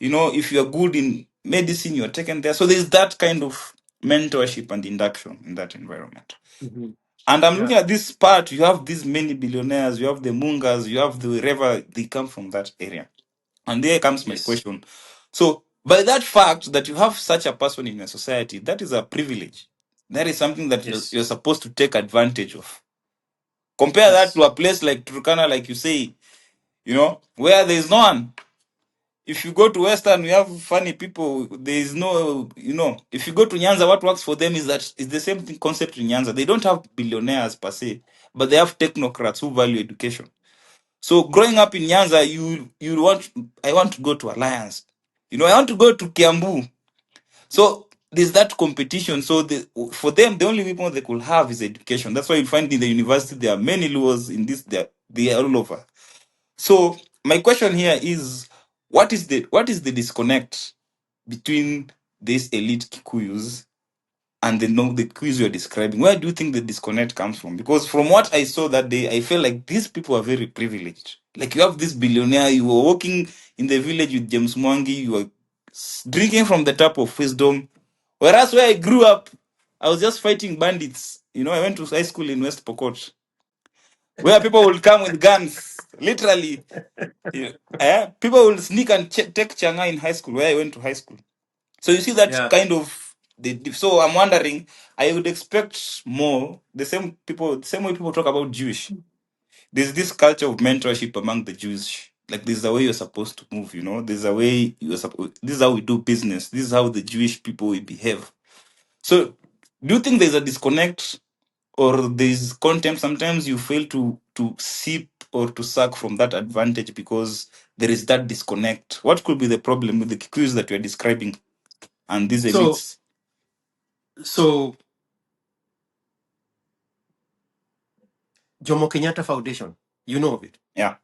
You know, if you are good in medicine, you're taken there. So there's that kind of mentorship and induction in that environment. Mhm. And I'm Yeah. looking at this part, you have these many billionaires, you have the Mungas, you have the wherever they come from that area. And there comes my Yes. question. So, by that fact that you have such a person in your society, that is a privilege. That is something that Yes. you're supposed to take advantage of. Compare that Yes. to a place like Turkana, like you say, you know, where there is no one. If you go to Western, we have funny people. There is no, you know, if you go to Nyanza, what works for them is that it's the same thing concept in Nyanza. They don't have billionaires per se, but they have technocrats who value education. So growing up in Nyanza, you want, I want to go to Alliance. You know, I want to go to Kiambu. So there's that competition. So for them, the only weapon they could have is education. That's why you find in the university there are many laws in this. They are all over. So my question here is, what is the disconnect between these elite Kikuyus and the quiz you're describing? Where do you think the disconnect comes from? Because from what I saw that day, I feel like these people are very privileged. Like you have this billionaire, you were walking in the village with James Mwangi, you were drinking from the tap of wisdom. Whereas where I grew up, I was just fighting bandits. You know, I went to high school in West Pokot, where people will come with guns, literally. People will sneak and take changa in high school, where I went to high school. So you see that Yeah. kind of so I'm wondering, I would expect more the same way people talk about Jewish. There's this culture of mentorship among the Jews. Like there's a way you're supposed to move, you know. There's a way this is how we do business. This is how the Jewish people will behave. So do you think there's a disconnect or there's contempt? Sometimes you fail to sip or to suck from that advantage because there is that disconnect. What could be the problem with the Kikuyus that you're describing and these So elites? so Jomo Kenyatta Foundation, you know of it. Yeah,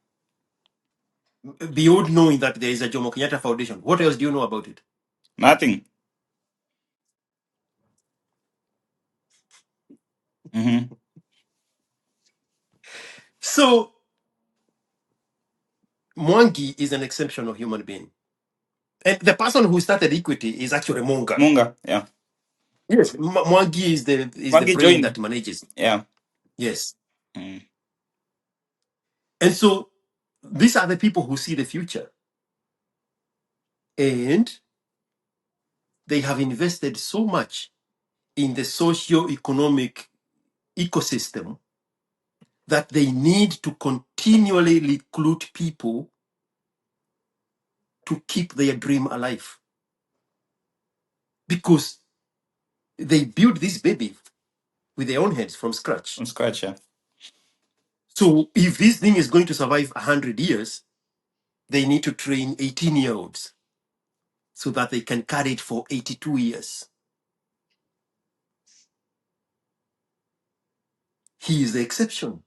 Beyond knowing that there is a Jomo Kenyatta Foundation, what else do you know about it? nothing. Mm-hmm. So Mwangi is an exceptional human being. And the person who started Equity is actually Monga. Munga, yeah. Yes. Mwangi is the Mwangi brain joined. that manages. Yeah. Yes. Mm. And so these are the people who see the future. And they have invested so much in the socio-economic ecosystem that they need to continually recruit people to keep their dream alive. Because they built this baby with their own hands from scratch. From scratch, yeah. So if this thing is going to survive 100 years, they need to train 18-year-olds so that they can carry it for 82 years. He is the exception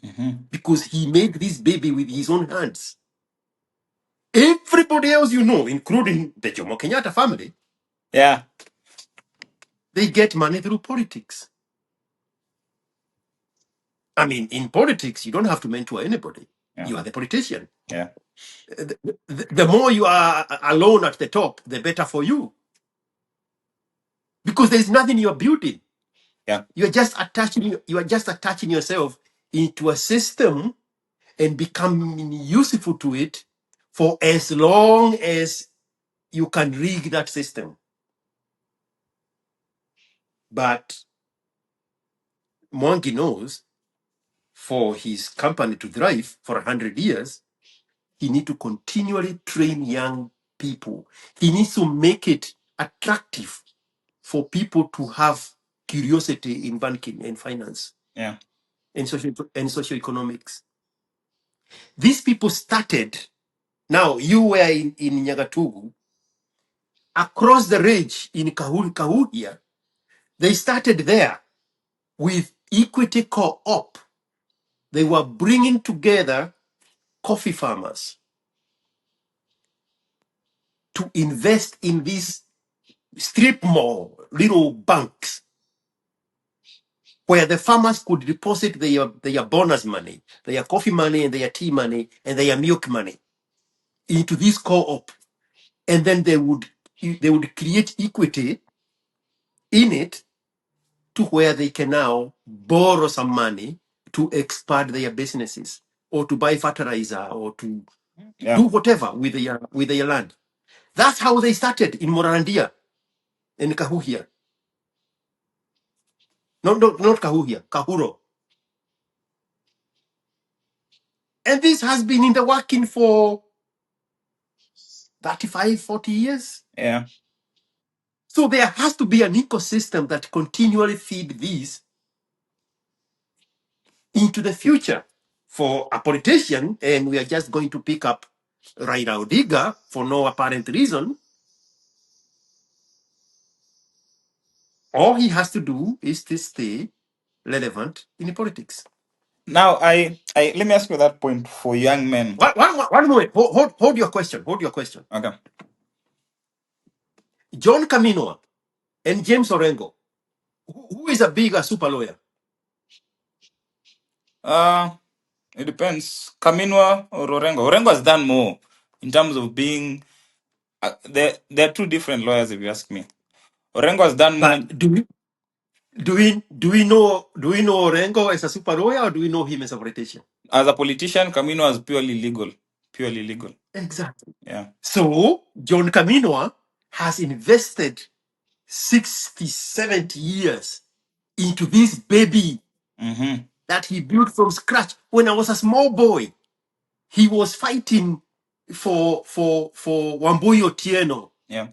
Mm-hmm. because he made this baby with his own hands. Everybody else you know, including the Jomo Kenyatta family, Yeah. they get money through politics. I mean, in politics, you don't have to mentor anybody. Yeah. You are the politician. Yeah. The more you are alone at the top, the better for you. Because there's nothing you're building. Yeah. You are just attaching yourself into a system and becoming useful to it for as long as you can rig that system. But Mwangi knows for his company to thrive for 100 years, he needs to continually train young people. He needs to make it attractive for people to have curiosity in banking and finance Yeah. and socioeconomics. These people started. Now, you were in Nyagatugu, across the range in Kahuria, they started there with Equity Co-op. They were bringing together coffee farmers to invest in this strip mall, little banks, where the farmers could deposit their bonus money, their coffee money and their tea money and their milk money into this co-op. And then they would create equity in it to where they can now borrow some money to expand their businesses or to buy fertilizer or to Yeah. do whatever with their land. That's how they started in Morandia and Kahuhia. Not Kahuhia, Kahuro. And this has been in the working for 35, 40 years. Yeah. So there has to be an ecosystem that continually feed these into the future. For a politician, and we are just going to pick up Raila Odinga for no apparent reason, all he has to do is to stay relevant in politics. Now, I let me ask you that point for young men. One moment. Hold your question. Hold your question. Okay. John Kaminoa and James Orengo, who is a bigger super lawyer? It depends. Kaminwa or Orengo. Orengo has done more in terms of being. They're two different lawyers, if you ask me. Orengo has done more But do we know Orengo as a super lawyer, or do we know him as a politician? as a politician. Kaminwa is purely legal. Purely legal. Exactly. Yeah. So John Kaminoa has invested 60, 70 years into this baby Mm-hmm. that he built from scratch. When I was a small boy, he was fighting for Wambui Otieno. Yeah.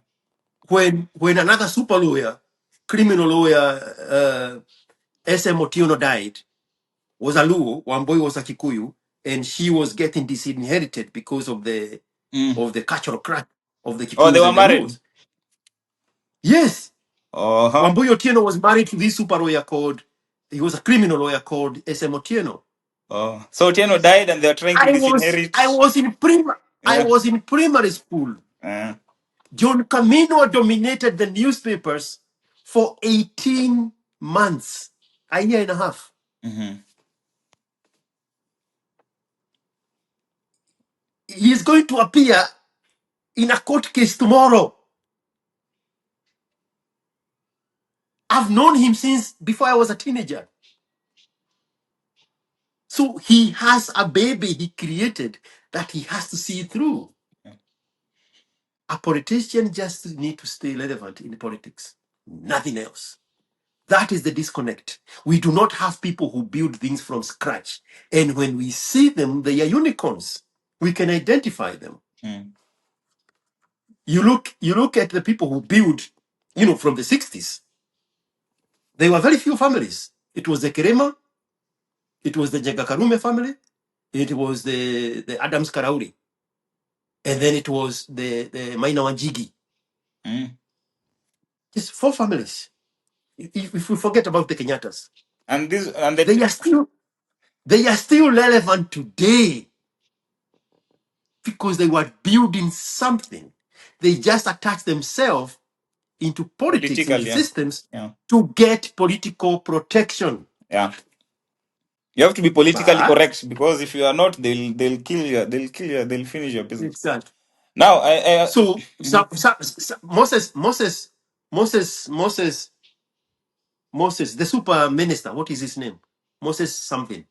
When another super lawyer, criminal lawyer, SM Otieno died, was a Luo, Wambui was a Kikuyu, and she was getting disinherited because of the cultural crack of the Oh, they Kikuyus were and the married. Luos. Yes, Uh-huh. Wambui Otieno was married to this super lawyer called, he was a criminal lawyer called SM Otieno. Oh. So Otieno died and they're trying to disinherit. I was in Yeah. primary school. Uh, John Camino dominated the newspapers for 18 months, a year and a half. mm-hmm. He is going to appear in a court case tomorrow. I've known him since before I was a teenager. So he has a baby he created that he has to see through. A politician just need to stay relevant in politics, nothing else. That is the disconnect. We do not have people who build things from scratch. And when we see them, they are unicorns. We can identify them. Mm. You look at the people who build, from the 60s. There were very few families. It was the Kerema, it was the Jagakarume family, it was the Adams Karauri, and then it was the Maina Wanjigi. Mm. Just 4 families. If we forget about the Kenyatas. And They are still relevant today because they were building something. They just attach themselves into politics, into politically, yeah. systems Yeah. to get political protection. Yeah. You have to be politically But correct because if you are not, they'll kill you. They'll kill you. They'll finish your business. exactly. Now, I So, Mhm. Moses, the super minister, what is his name? Moses something.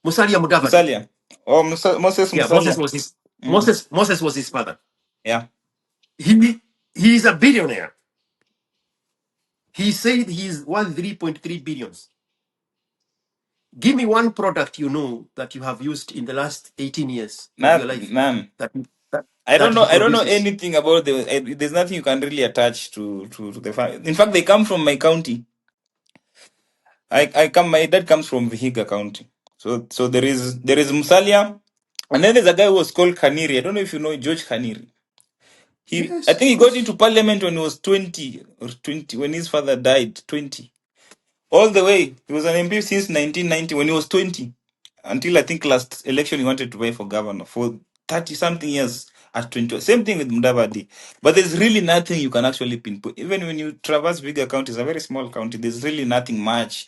Musalia Mudavadi. Musalia. Oh, Moses Yeah, Musalia. Mm. Moses was his father. Yeah. He is a billionaire. He said he's worth 3.3 billions. Give me one product that you have used in the last 18 years of your life None. that I don't know. he I don't know produces. anything about there's nothing you can really attach to the family. In fact, they come from my county. My dad comes from Vihiga County. So there is Musalia, and then there's a guy who was called Khaniri. I don't know if you know George Khaniri. I Yes, think of he got course. into parliament when he was 20 or 20 when his father died. 20. All the way. He was an MP since 1990 when he was 20. Until I think last election he wanted to vie for governor for 30 something years. at 20. Same thing with Mudavadi. But there's really nothing you can actually pinpoint. Even when you traverse bigger counties, a very small county, there's really nothing much.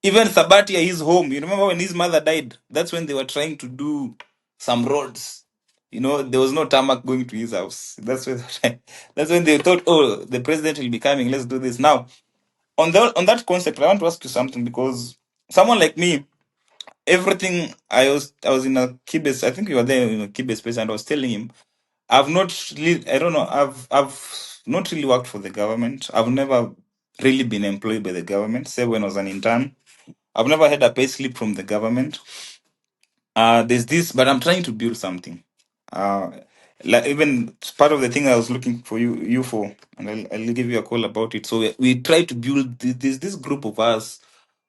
Even Sabatia, his home, you remember when his mother died? That's when they were trying to do some roads. There was no tarmac going to his house. That's when they thought, oh, the president will be coming. Let's do this now. On that concept, I want to ask you something, because someone like me, everything I was in a Kibe, I think you were there in a Kibe space, and I was telling him, I've not really, I don't know, I've not really worked for the government. I've never really been employed by the government, say when I was an intern. I've never had a pay slip from the government. There's this, but I'm trying to build something. Uh, like even part of the thing I was looking for you for, and I'll give you a call about it. So we try to build this group of us,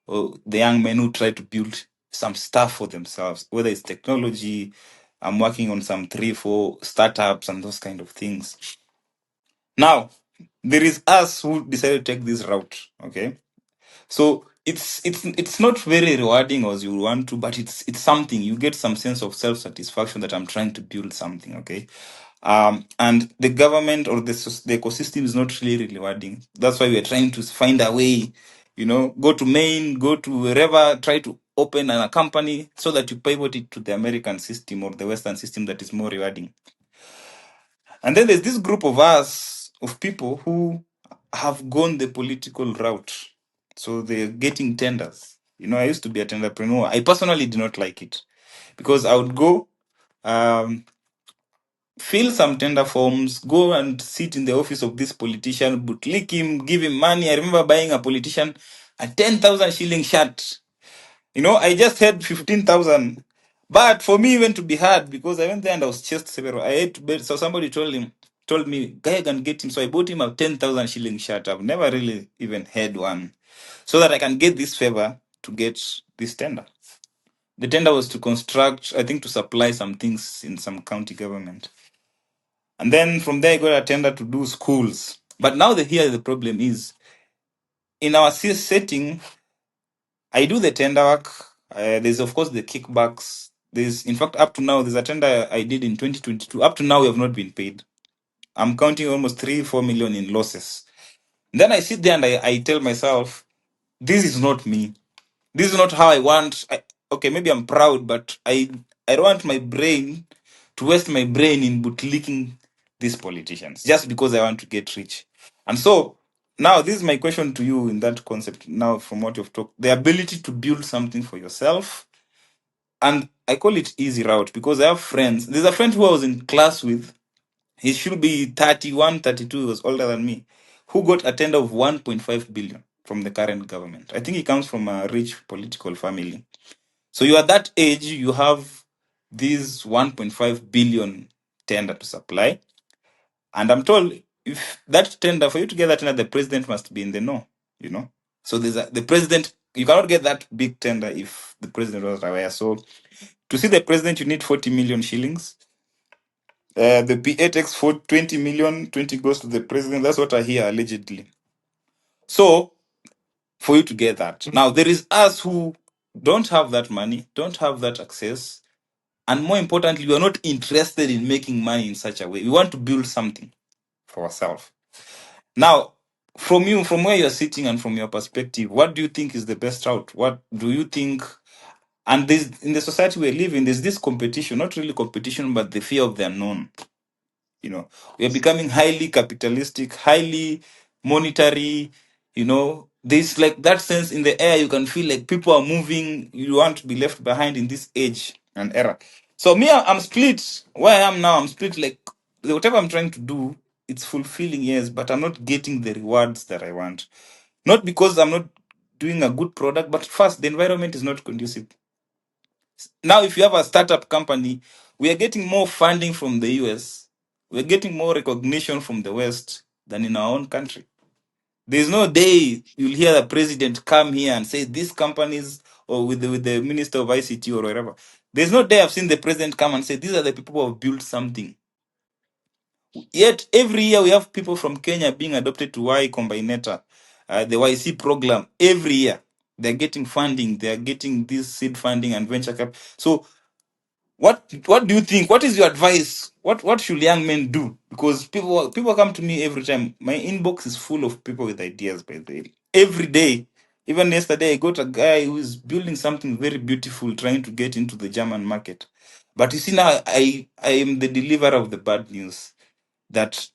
the young men who try to build some stuff for themselves, whether it's technology. I'm working on some 3-4 startups and those kind of things. Now, there is us who decided to take this route. Okay, so it's not very rewarding as you want to, but it's something. You get some sense of self satisfaction that I'm trying to build something. Okay, and the government or the ecosystem is not really rewarding. That's why we're trying to find a way. Go to Maine, go to wherever, try to open a company so that you pivot it to the American system or the Western system that is more rewarding. And then there's this group of us, of people who have gone the political route. So they're getting tenders. I used to be a tenderpreneur. I personally did not like it, because I would go, um, fill some tender forms, go and sit in the office of this politician, bootlick him, give him money. I remember buying a politician a 10,000 shilling shirt. I just had 15,000. But for me, it went to be hard, because I went there and I was chased several. I had to bet. So somebody told me, guy, I can get him. So I bought him a 10,000 shilling shirt. I've never really even had one, so that I can get this favor to get this tender. The tender was to construct, I think, to supply some things in some county government. And then from there, I got a tender to do schools. But now here the problem is, in our setting, I do the tender work. There's of course the kickbacks. In fact, up to now, there's a tender I did in 2022. Up to now, we have not been paid. I'm counting almost 3-4 million in losses. Then I sit there and I tell myself, this is not me. This is not how I want. Okay, maybe I'm proud, but I don't want my brain to waste my brain in bootlicking these politicians just because I want to get rich. And so now this is my question to you in that concept. Now, from what you've talked, the ability to build something for yourself, and I call it easy route, because I have friends. There's a friend who I was in class with. He should be 31, 32. He was older than me, who got a tender of 1.5 billion from the current government. I think he comes from a rich political family. So you are that age, you have this 1.5 billion tender to supply. And I'm told, if that tender, for you to get that tender, the president must be in the know. So the president, you cannot get that big tender if the president was aware. So to see the president, you need 40 million shillings. The PA takes for 20 million, 20 goes to the president. That's what I hear allegedly. So for you to get that, now there is us who don't have that money, don't have that access, and more importantly, we are not interested in making money in such a way. We want to build something for ourselves. Now, from where you're sitting and from your perspective, what do you think is the best route? What do you think? And in the society we live in, there's this competition, not really competition, but the fear of the unknown. We are becoming highly capitalistic, highly monetary. There's like that sense in the air. You can feel like people are moving. You want to be left behind in this age and era. So me, I'm split. Where I am now, I'm split. Like whatever I'm trying to do, it's fulfilling, yes, but I'm not getting the rewards that I want. Not because I'm not doing a good product, but first, the environment is not conducive. Now, if you have a startup company, we are getting more funding from the US. We're getting more recognition from the West than in our own country. There's no day you'll hear the president come here and say these companies, or with the minister of ICT or whatever. There's no day I've seen the president come and say these are the people who have built something. Yet every year we have people from Kenya being adopted to Y Combinator, the YC program. Every year they're getting funding. They're getting this seed funding and venture cap. So What do you think? What is your advice? What should young men do? Because people come to me every time. My inbox is full of people with ideas. By the way, every day. Even yesterday, I got a guy who is building something very beautiful, trying to get into the German market. But you see now, I am the deliverer of the bad news. That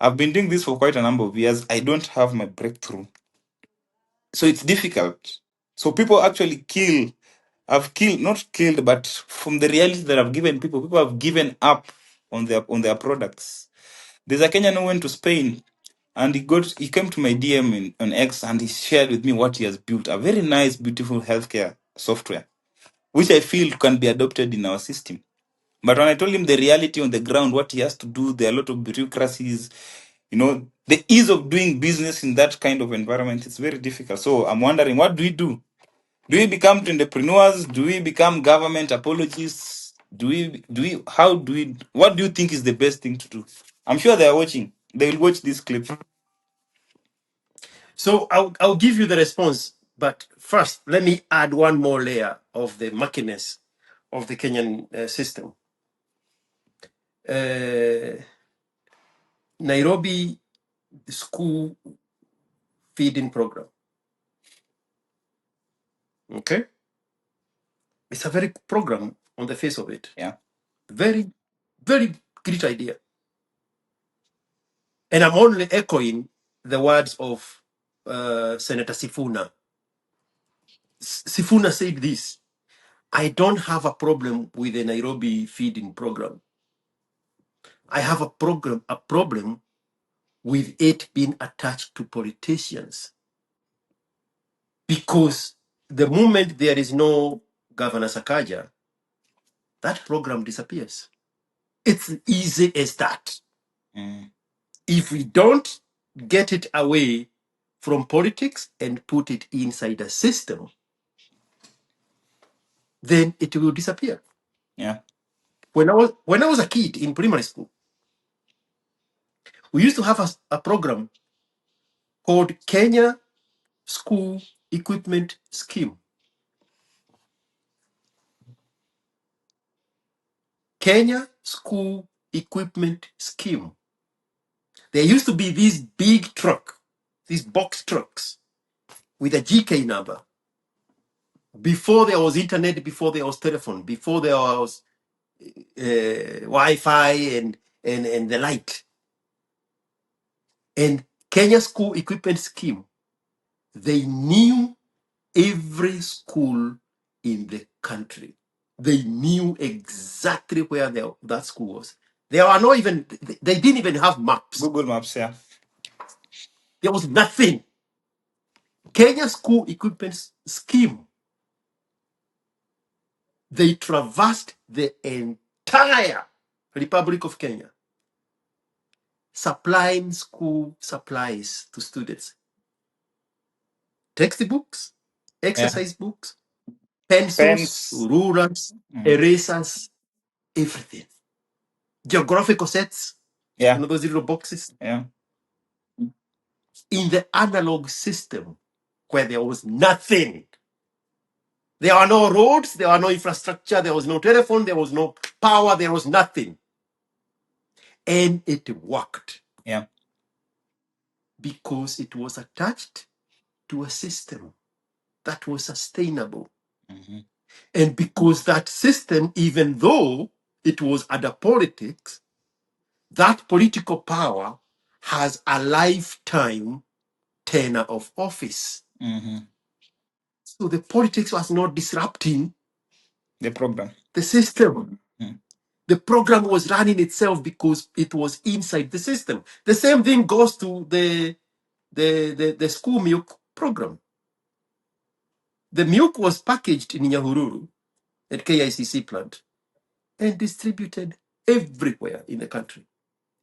I've been doing this for quite a number of years. I don't have my breakthrough, so it's difficult. So people actually kill. I've killed, not killed, but from the reality that I've given people, people have given up on their products. There's a Kenyan who went to Spain and he came to my DM on X and he shared with me what he has built. A very nice, beautiful healthcare software, which I feel can be adopted in our system. But when I told him the reality on the ground, what he has to do, there are a lot of bureaucracies, the ease of doing business in that kind of environment, it's very difficult. So I'm wondering, what do we do? Do we become entrepreneurs? Do we become government apologists? What do you think is the best thing to do? I'm sure they are watching. They will watch this clip. So I'll give you the response, but first let me add one more layer of the murkiness of the Kenyan system. Nairobi school feeding program. Okay, it's a very program on the face of it. Yeah. Very, very great idea. And I'm only echoing the words of Senator Sifuna. Sifuna said this: I don't have a problem with the Nairobi feeding program. I have a problem with it being attached to politicians. Because the moment there is no Governor Sakaja, that program disappears. It's easy as that. Mm. If we don't get it away from politics and put it inside a system, then it will disappear. Yeah. When I was a kid in primary school, we used to have a program called Kenya School Equipment Scheme. Kenya School Equipment Scheme. There used to be these big truck, these box trucks with a GK number. Before there was internet, before there was telephone, before there was Wi-Fi and the light. And Kenya School Equipment Scheme, they knew every school in the country. They knew exactly where that school was. There were not even, they didn't even have maps. Google Maps, yeah. There was nothing. Kenya School Equipment Scheme, they traversed the entire Republic of Kenya, supplying school supplies to students. Textbooks, Yeah. exercise books, pencils, Pens. rulers, erasers, everything. Geographical sets, Yeah. those little boxes. Yeah. In the analog system where there was nothing. There are no roads, there are no infrastructure, there was no telephone, there was no power, there was nothing. And it worked. Yeah. Because it was attached to a system that was sustainable. Mm-hmm. And because that system, even though it was under politics, that political power has a lifetime tenure of office. Mm-hmm. So the politics was not disrupting The program. the system. Mm. The program was running itself because it was inside the system. The same thing goes to the school milk program. The milk was packaged in Nyahururu at KICC plant and distributed everywhere in the country.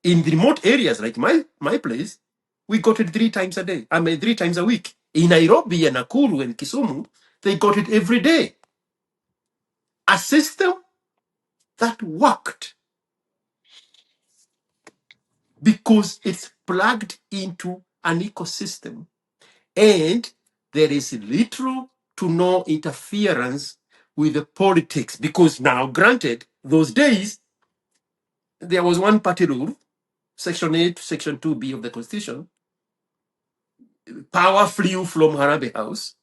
In the remote areas like my place, we got it 3 times a day. 3 times a week. In Nairobi and Nakuru and Kisumu, they got it every day. A system that worked because it's plugged into an ecosystem and there is little to no interference with the politics, because now, granted, those days, there was one party rule, Section 8, Section 2B of the Constitution. Power flew from Harambee House.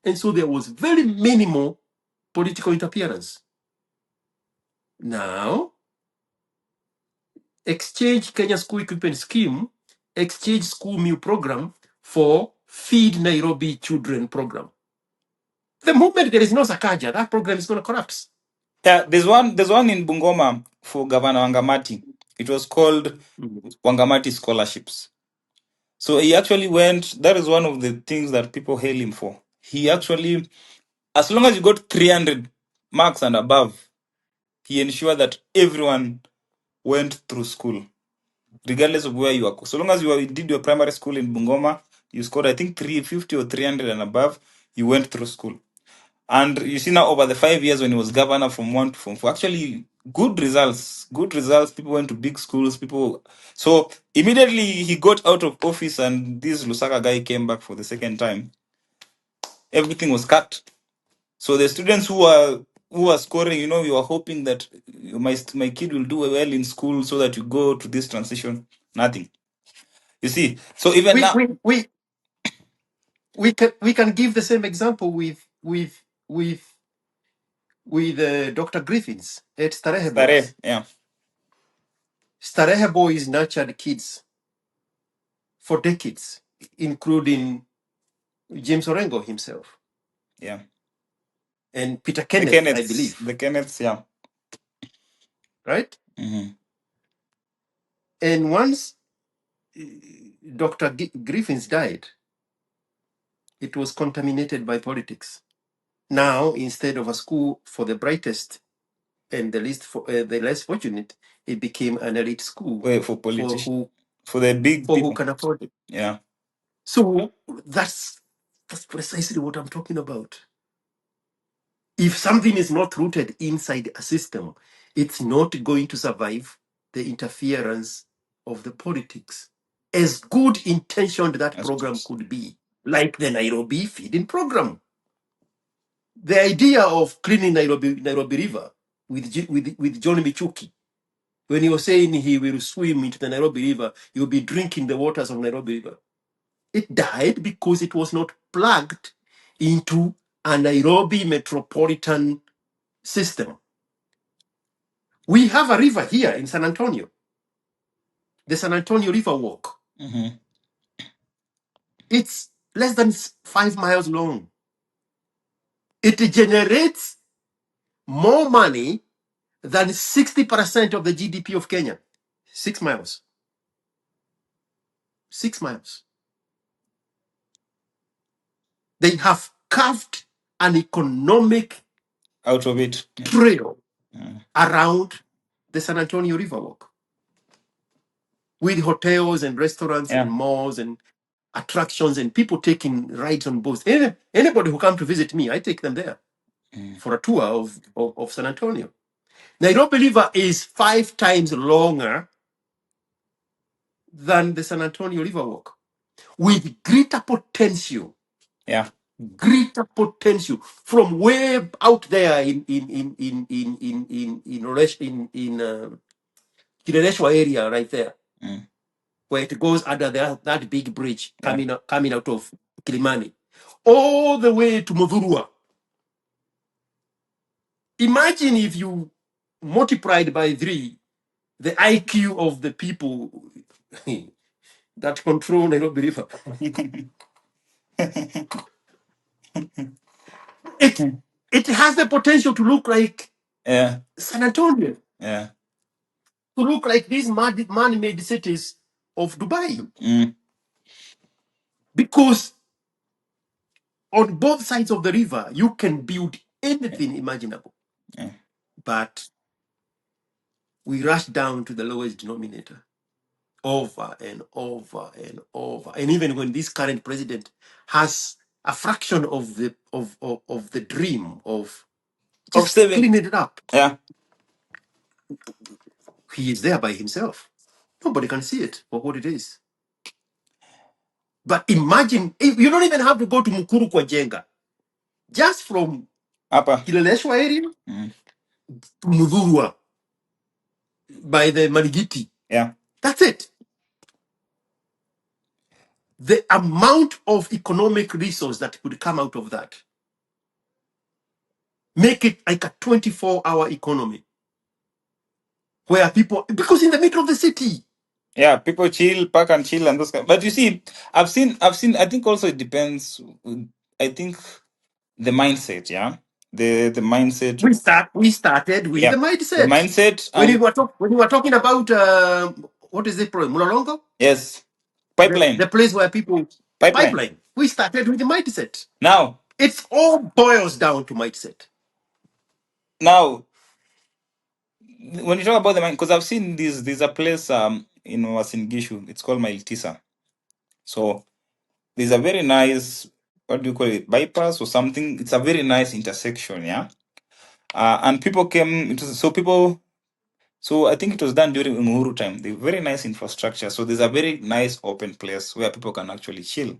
And so there was very minimal political interference. Now, exchange Kenya School Equipment Scheme, exchange school meal program for Feed Nairobi Children program. The moment there is no Sakaja, that program is going to collapse. Yeah, there's one in Bungoma for Governor Wangamati. It was called Wangamati Scholarships. So he actually went, that is one of the things that people hail him for. He actually, as long as you got 300 marks and above, he ensured that everyone went through school, regardless of where you are. So long as did your primary school in Bungoma, you scored, I think, 350 or 300 and above, you went through school. And you see now over the 5 years when he was governor from 1 to Form 4, actually good results. Good results. People went to big schools. So immediately he got out of office and this Lusaka guy came back for the second time. Everything was cut. So the students who are scoring, we were hoping that my kid will do well in school so that you go to this transition. Nothing. You see. So even We now, we we we can give the same example with Dr. Griffiths at Starehe Boys. yeah, Starehe Boys nurtured kids for decades, including James Orengo himself yeah. and Peter The Kenneth, I Kenneths, believe, the Kenneths, yeah. right? Mm-hmm. And once Dr. Griffiths died, it was contaminated by politics. Now, instead of a school for the brightest and the less fortunate, it became an elite school Wait, for for politicians, for the big who people. can afford it. Yeah. So that's precisely what I'm talking about. If something is not rooted inside a system, it's not going to survive the interference of the politics. As good intentioned that program could be, like the Nairobi feeding program. The idea of cleaning Nairobi River with John Michuki, when he was saying he will swim into the Nairobi River, he will be drinking the waters of Nairobi River. It died because it was not plugged into a Nairobi metropolitan system. We have a river here in San Antonio, the San Antonio River Walk. Mm-hmm. It's less than 5 miles long. It generates more money than 60% of the GDP of Kenya. 6 miles. 6 miles. They have carved an economic Out of it. trail Yeah. around the San Antonio River Walk with hotels and restaurants Yeah. and malls and attractions and people taking rides on boats. Anybody who come to visit me, I take them there for a tour of San Antonio. Nairobi River is 5 times longer than the San Antonio River Walk, with greater potential. Yeah. Greater potential from way out there in Kirereshwa area right there, where it goes under that big bridge coming out of Kilimani, all the way to Mudhurwa. Imagine if you multiplied by 3 the IQ of the people that control Nairobi River. It has the potential to look like San Antonio, Yeah. to look like these man-made cities of Dubai. Because on both sides of the river, you can build anything imaginable. But we rush down to the lowest denominator over and over and over. And even when this current president has a fraction of the dream of just cleaning it up, he is there by himself. Nobody can see it for what it is. But imagine, you don't even have to go to Mukuru kwa Jenga. Just from Apa. Kileleshwa area to Mudhurwa by the Marigiti. Yeah. That's it. The amount of economic resource that could come out of that, make it like a 24-hour economy where people, because in the middle of the city. Yeah, people chill, park and chill and those kind. But you see, I think also it depends. I think the mindset, yeah, the mindset. We started with Yeah, the the mindset. mindset When and we were talking about what is it, Mulolongo? yes, pipeline, The place where people pipeline. pipeline. We started with the mindset. Now, It's all boils down to mindset. now, when you talk about the mind, because I've seen this, there's a place in Wasingishu. It's called Mailtisa. So there's a very nice, what do you call it, bypass or something. It's a very nice intersection, yeah. And people came. It was, so people. So I think it was done during Uhuru time. The very nice infrastructure. So there's a very nice open place where people can actually chill.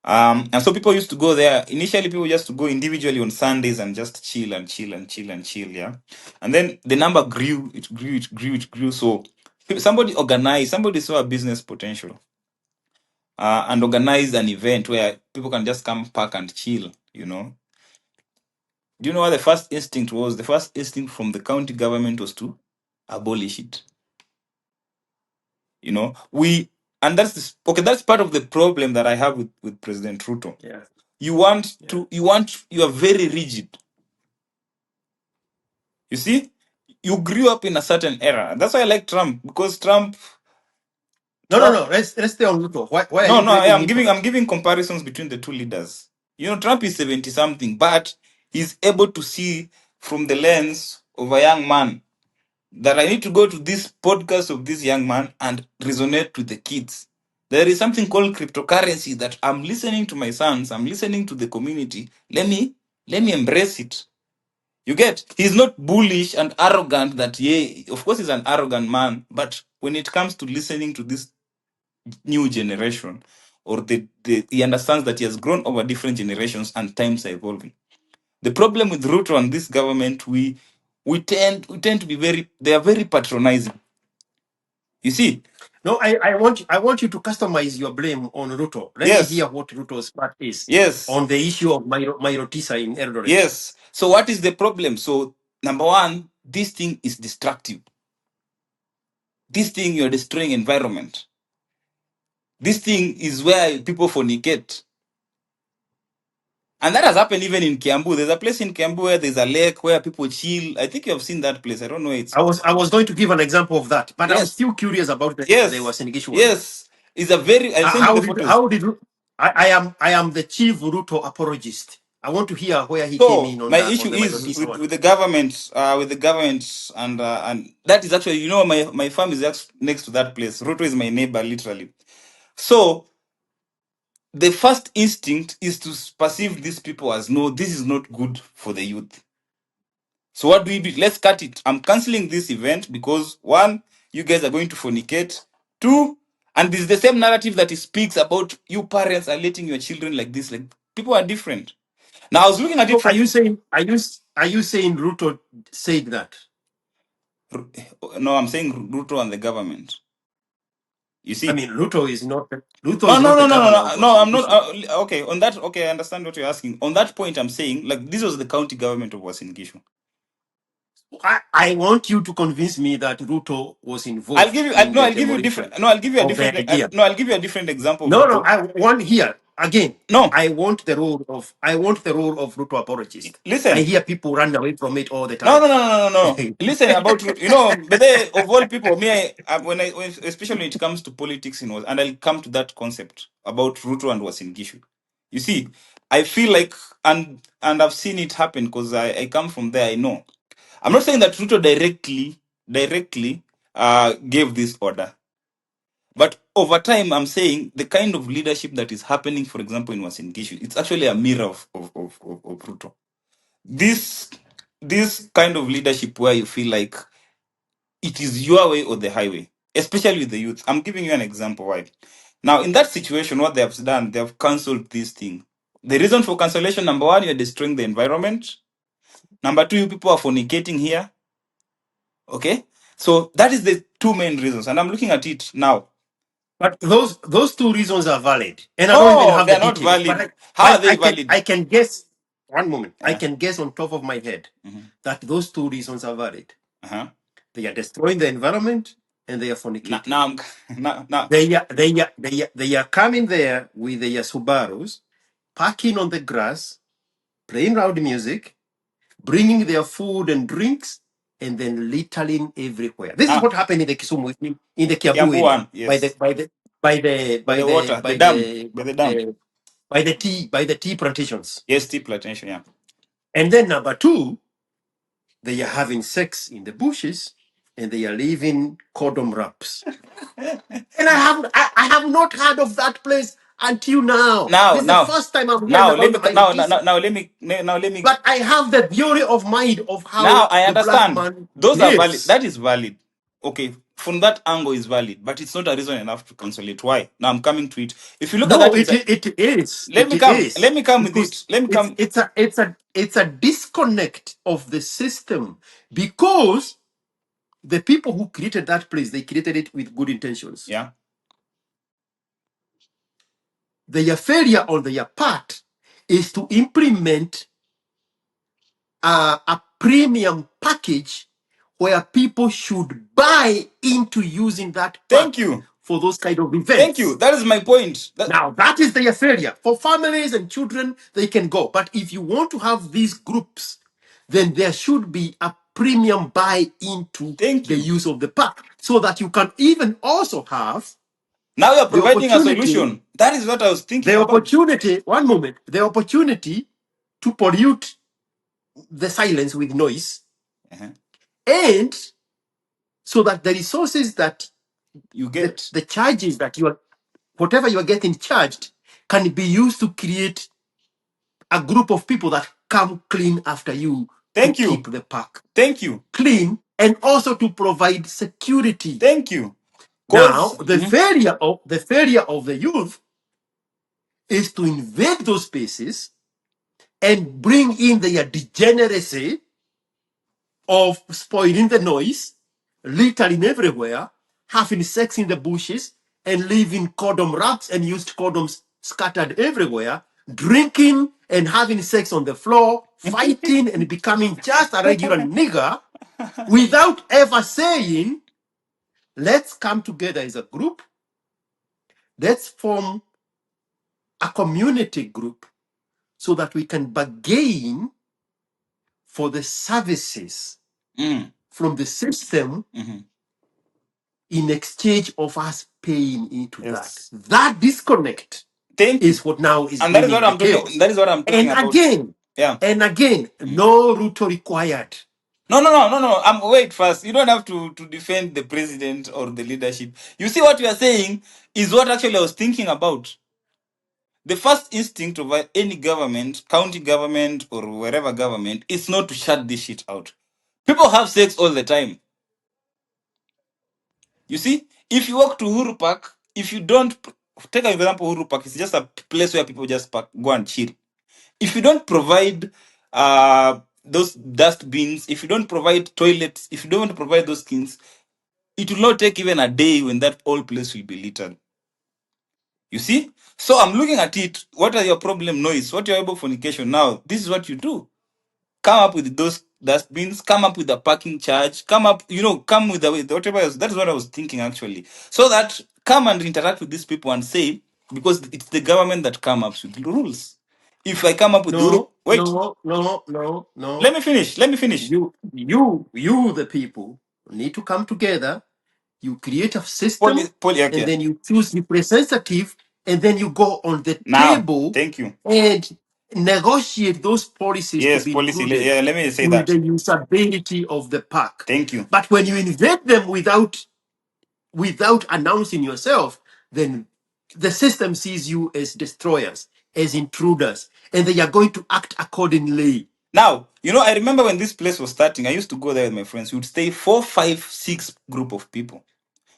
And so people used to go there. Initially, people used to go individually on Sundays and just chill and chill and chill and chill. Yeah, and then the number grew. It grew. It grew. It grew. So somebody organized. Somebody saw a business potential. And organized an event where people can just come park and chill. You know. Do you know what the first instinct was? The first instinct from the county government was to abolish it. You know, and okay. That's part of the problem that I have with President Ruto. Yeah. You are very rigid. You see, you grew up in a certain era. That's why I like Trump, because No. Let's stay on Ruto. Why are No, you no. Yeah, dragging I'm into giving that? I'm giving comparisons between the two leaders. You know, Trump is 70 something, but he's able to see from the lens of a young man, that I need to go to this podcast of this young man and resonate with the kids. There is something called cryptocurrency that I'm listening to my sons, I'm listening to the community. Let me embrace it. You get? He's not bullish and arrogant that, yeah, of course he's an arrogant man, but when it comes to listening to this new generation, or he understands that he has grown over different generations and times are evolving. The problem with Ruto and this government, we tend to be they are very patronizing. You see? No, I want you to customize your blame on Ruto. Let me Yes. hear what Ruto's part is Yes. on the issue of Mairotisa in Eldoret. Yes. So what is the problem? So number one, this thing is destructive. This thing, you're destroying environment. This thing is where people fornicate. And that has happened even in Kiambu. There's a place in Kiambu where there's a lake where people chill. I think you have seen that place. I don't know. I was going to give an example of that, but I'm Yes. still curious about the Yes. Wasinigishu one. Yes. It's a very. I'll send you the photos. How did I am the chief Ruto apologist. I want to hear where he came So in my on issue the is Mairotisa one. with the government, and that is actually, my farm is next to that place. Ruto is my neighbor, literally. So the first instinct is to perceive these people as, no, this is not good for the youth. So what do we do? Let's cut it. I'm canceling this event because, one, you guys are going to fornicate. Two, and this is the same narrative that he speaks about, you parents are letting your children like this. Like, people are different. Now I was looking at it So from are you saying Ruto said that? no, I'm saying Ruto and the government. You I see? mean, Ruto No, is no, not the no, no, no, governor of no, no. I'm not. Wasinigishu. Okay, on that. Okay, I understand what you're asking. On that point, I'm saying, like, this was the county government of Wasingishu. I want you to convince me that Ruto was I'll involved give you. in No, the I'll give you different. demolition No, I'll give you a of the different. idea. No, I'll give you a different example of No, no, Ruto. I want here again. No, I want the role of Ruto apologist. I listen. hear people run away from it all the No, time. no, no, no, no, no, no. Listen about Ruto. But of all people, me, especially when it comes to politics, and I'll come to that concept about Ruto and Wasingishu. You see, I feel like, and I've seen it happen because I come from there. I know. I'm not saying that Ruto directly gave this order, but over time, I'm saying the kind of leadership that is happening, for example, in Wasingishu, it's actually a mirror of Ruto. This this kind of leadership where you feel like it is your way or the highway, especially with the youth. I'm giving you an example why. Now, in that situation, what they have done, they have cancelled this thing. The reason for cancellation, number one, you're destroying the environment. Number two, you people are fornicating here. Okay, so that is the two main reasons, and I'm looking at it now. But those two reasons are valid, and I don't even No, have the they're not details. valid. How are they valid? I can guess. One moment, I Yeah. can guess on top of my head that those two reasons are valid. Uh-huh. They are destroying the environment and they are fornicating. Now, now. They are coming there with their Subarus, parking on the grass, playing loud music, bringing their food and drinks, and then littering everywhere. This is what happened in the Kisumu, in the Kiambu Kiambu area, one, yes. By the water, the dam, by the dam. by the tea plantations. Yes, tea plantation, yeah. And then number two, they are having sex in the bushes and they are leaving condom wraps. And I have not heard of that place until now. This is the first time I'm hearing about the IDPs. Now let me. But I have the theory of mind of Now how I the black understand. man Those are valid. lives. That is valid. Okay, from that angle is valid, but it's not a reason enough to cancel it. Why? Now I'm coming to it. If you look at No, that, it is. let It me come. Let is. me come with Because it. Let me come. it's a disconnect of the system, because the people who created that place, they created it with good intentions. Yeah. Their failure on their part is to implement a premium package where people should buy into using that Thank park you. for those kind of Thank you. events. That is my point. Now, that is their failure. For families and children, they can go. But if you want to have these groups, then there should be a premium buy into Thank the you. use of the park, so that you can even also have Now you're the providing a opportunity, solution. That is what I was thinking about. one moment, the opportunity to pollute the silence with noise, and so that the resources that You get. the charges that whatever you are getting charged can be used to create a group of people that come clean after you to Thank you. keep the park Thank you. clean, and also to provide security. Thank you. Now, Cause the failure of the youth is to invade those spaces and bring in their degeneracy of spoiling the noise, littering everywhere, having sex in the bushes, and leaving condom wraps and used condoms scattered everywhere, drinking and having sex on the floor, fighting and becoming just a regular nigger, without ever saying, let's come together as a group, let's form a community group so that we can bargain for the services from the system in exchange of us paying into yes. that. That disconnect Thank you. is what now is And that is what bringing the I'm talking. chaos. That is what I'm talking And about. again, Yeah. no route required. No. Wait first. You don't have to defend the president or the leadership. You see what you are saying is what actually I was thinking about. The first instinct of any government, county government or wherever government, is not to shut this shit out. People have sex all the time. You see, if you walk to Uhuru Park, if you don't take an example, Uhuru Park is just a place where people just park, go and chill. If you don't provide those dustbins, if you don't provide toilets, if you don't provide those things, it will not take even a day when that whole place will be littered. You see? So I'm looking at it. What are your problem noise? What your able fornication? Now, this is what you do. Come up with those dustbins, come up with a parking charge, come up, come with the whatever else. That's what I was thinking actually. So that come and interact with these people and say, because it's the government that come up with the rules. If I come up with the rule, No, wait, no. Let me finish. You, the people, need to come together. You create a system, and Okay. then you choose representative, and then you go on the Now, table thank you. and negotiate those policies to Yes, be policy. included Yeah, let me say with that. the usability of the park. Thank you. But when you invade them without announcing yourself, then the system sees you as destroyers, as intruders, and they are going to act accordingly. Now, I remember when this place was starting, I used to go there with my friends. We would stay 4, 5, 6 group of people.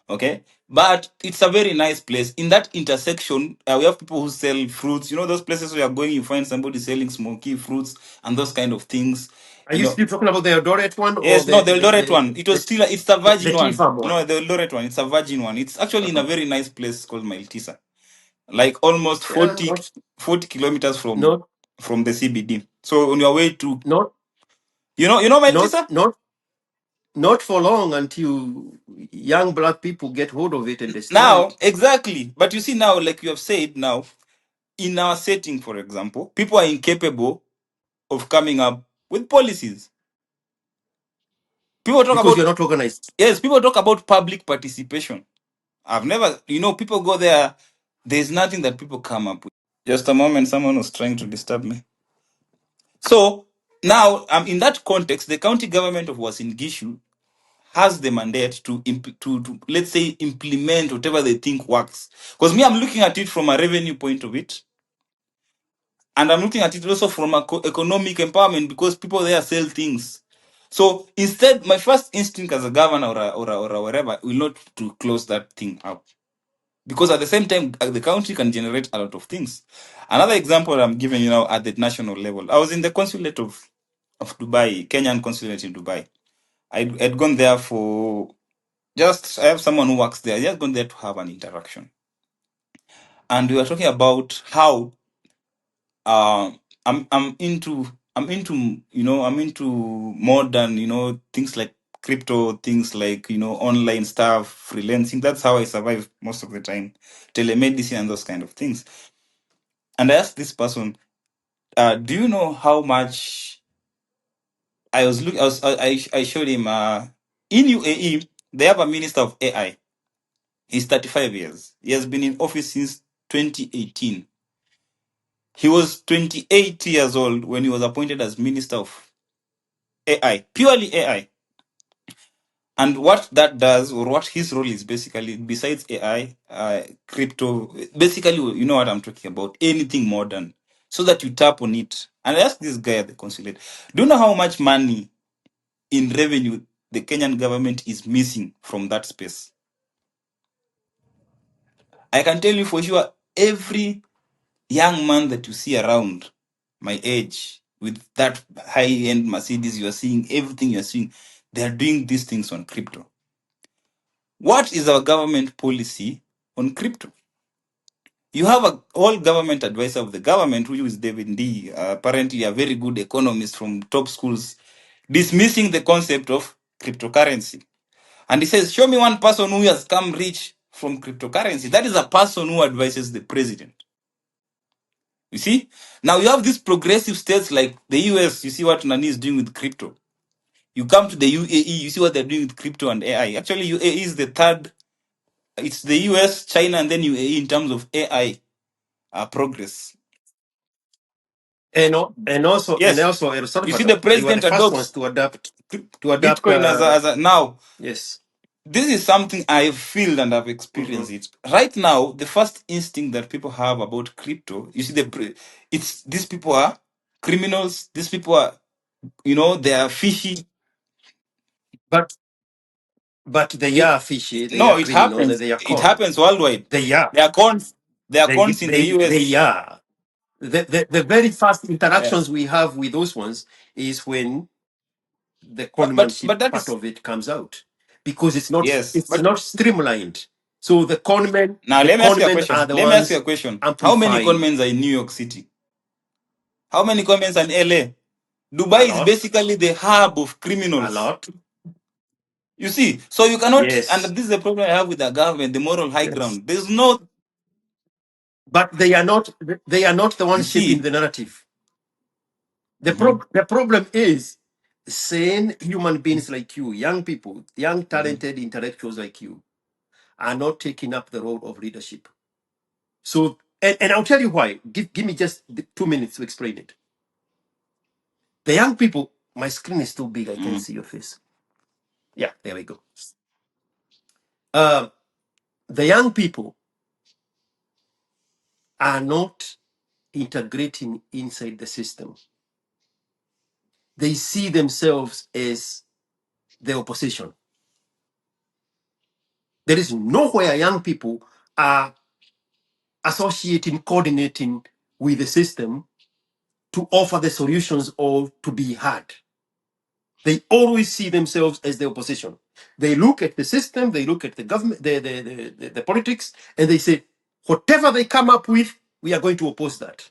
Okay, but it's a very nice place. In that intersection, we have people who sell fruits. Those places where you're going, you find somebody selling smoky fruits and those kind of things. Are you still talking about the Eldoret one or Yes, no, the Eldoret one. It was still, it's the the virgin tea one. farm one? No, the Eldoret one. It's a virgin one. It's actually in a Uh-huh. very nice place called Mailtisa, like almost Yeah, 40 kilometers not from the CBD. So on your way to, not you know not Mailtisa? not not for long until young black people get hold of it and destroy Now, it. exactly. But you see now, like you have said now, in our setting, for example, people are incapable of coming up with policies. People talk Because about, you're not organized. yes, people talk about public participation. I've never, people go there, there's nothing that people come up with. Just a moment, someone was trying to disturb me. So now, in that context, the county government of Uasin Gishu has the mandate to let's say implement whatever they think works. Because me, I'm looking at it from a revenue point of it, and I'm looking at it also from a economic empowerment because people there sell things. So instead, my first instinct as a governor or whatever will not to close that thing up because at the same time the country can generate a lot of things. Another example I'm giving you now at the national level, I was in the consulate of Dubai, Kenyan consulate in Dubai. I'd gone there for just I have someone who works there. I just gone there to have an interaction, and we were talking about how uh, I'm into modern things like crypto, things like online stuff, freelancing. That's how I survive most of the time, telemedicine and those kind of things. And I asked this person, do you know how much I was looking? I showed him in UAE they have a minister of AI. He's 35 years. He has been in office since 2018. He was 28 years old when he was appointed as minister of AI, purely AI. And what that does, or what his role is basically, besides AI, crypto, basically, you know what I'm talking about, anything modern, so that you tap on it. And I asked this guy at the consulate, do you know how much money in revenue the Kenyan government is missing from that space? I can tell you for sure, every young man that you see around my age with that high-end Mercedes you are seeing, everything you are seeing, they are doing these things on crypto. What is our government policy on crypto? You have a whole government advisor of the government, who is David D, apparently a very good economist from top schools, dismissing the concept of cryptocurrency. And he says, show me one person who has come rich from cryptocurrency. That is a person who advises the president. You see? Now you have these progressive states like the US, you see what Nani is doing with crypto. You come to the UAE, you see what they're doing with crypto and AI. Actually, UAE is the third. It's the US, China, and then UAE in terms of AI progress. And Yes. also El You see, the Salvador, they were the president first ones adopts to adapt. Bitcoin as a now. Yes. This is something I feel and I've Hmm. experienced it. Right now, the first instinct that people have about crypto, you see, it's these people are criminals. These people are, they are fishy. But they It, are fishy. They no, are it criminals. happens. They are It con. happens worldwide. They are. They are cons. They are They cons in the they they US. are. The very first Yeah. interactions we have with those ones is when the But conmanship that part is, of it comes out, because it's not yes. it's But not streamlined. So now the let me ask you a conmen are question. the Let me ask you a ones question. How many amplifying conmens are in New York City? How many conmens are in LA? a Dubai is lot, basically the hub of a criminals. lot. You see, so you cannot, and Yes, this is the problem I have with the government, the moral high yes. ground. There's no, But they are not the you ones shaping see, the narrative. mhm, The problem is sane human beings like you, young people, young mhm. talented intellectuals like you, are not taking up the role of leadership. So, and I'll tell you why. Give me just 2 minutes to explain it. The young people, my screen is too big. I can Mm. see your face. Yeah, there we go. Uh, the young people are not integrating inside the system. They see themselves as the opposition. There is nowhere young people are associating, coordinating with the system to offer the solutions or to be heard. They always see themselves as the opposition. They look at the system, they look at the government, the politics, and they say, whatever they come up with, we are going to oppose that.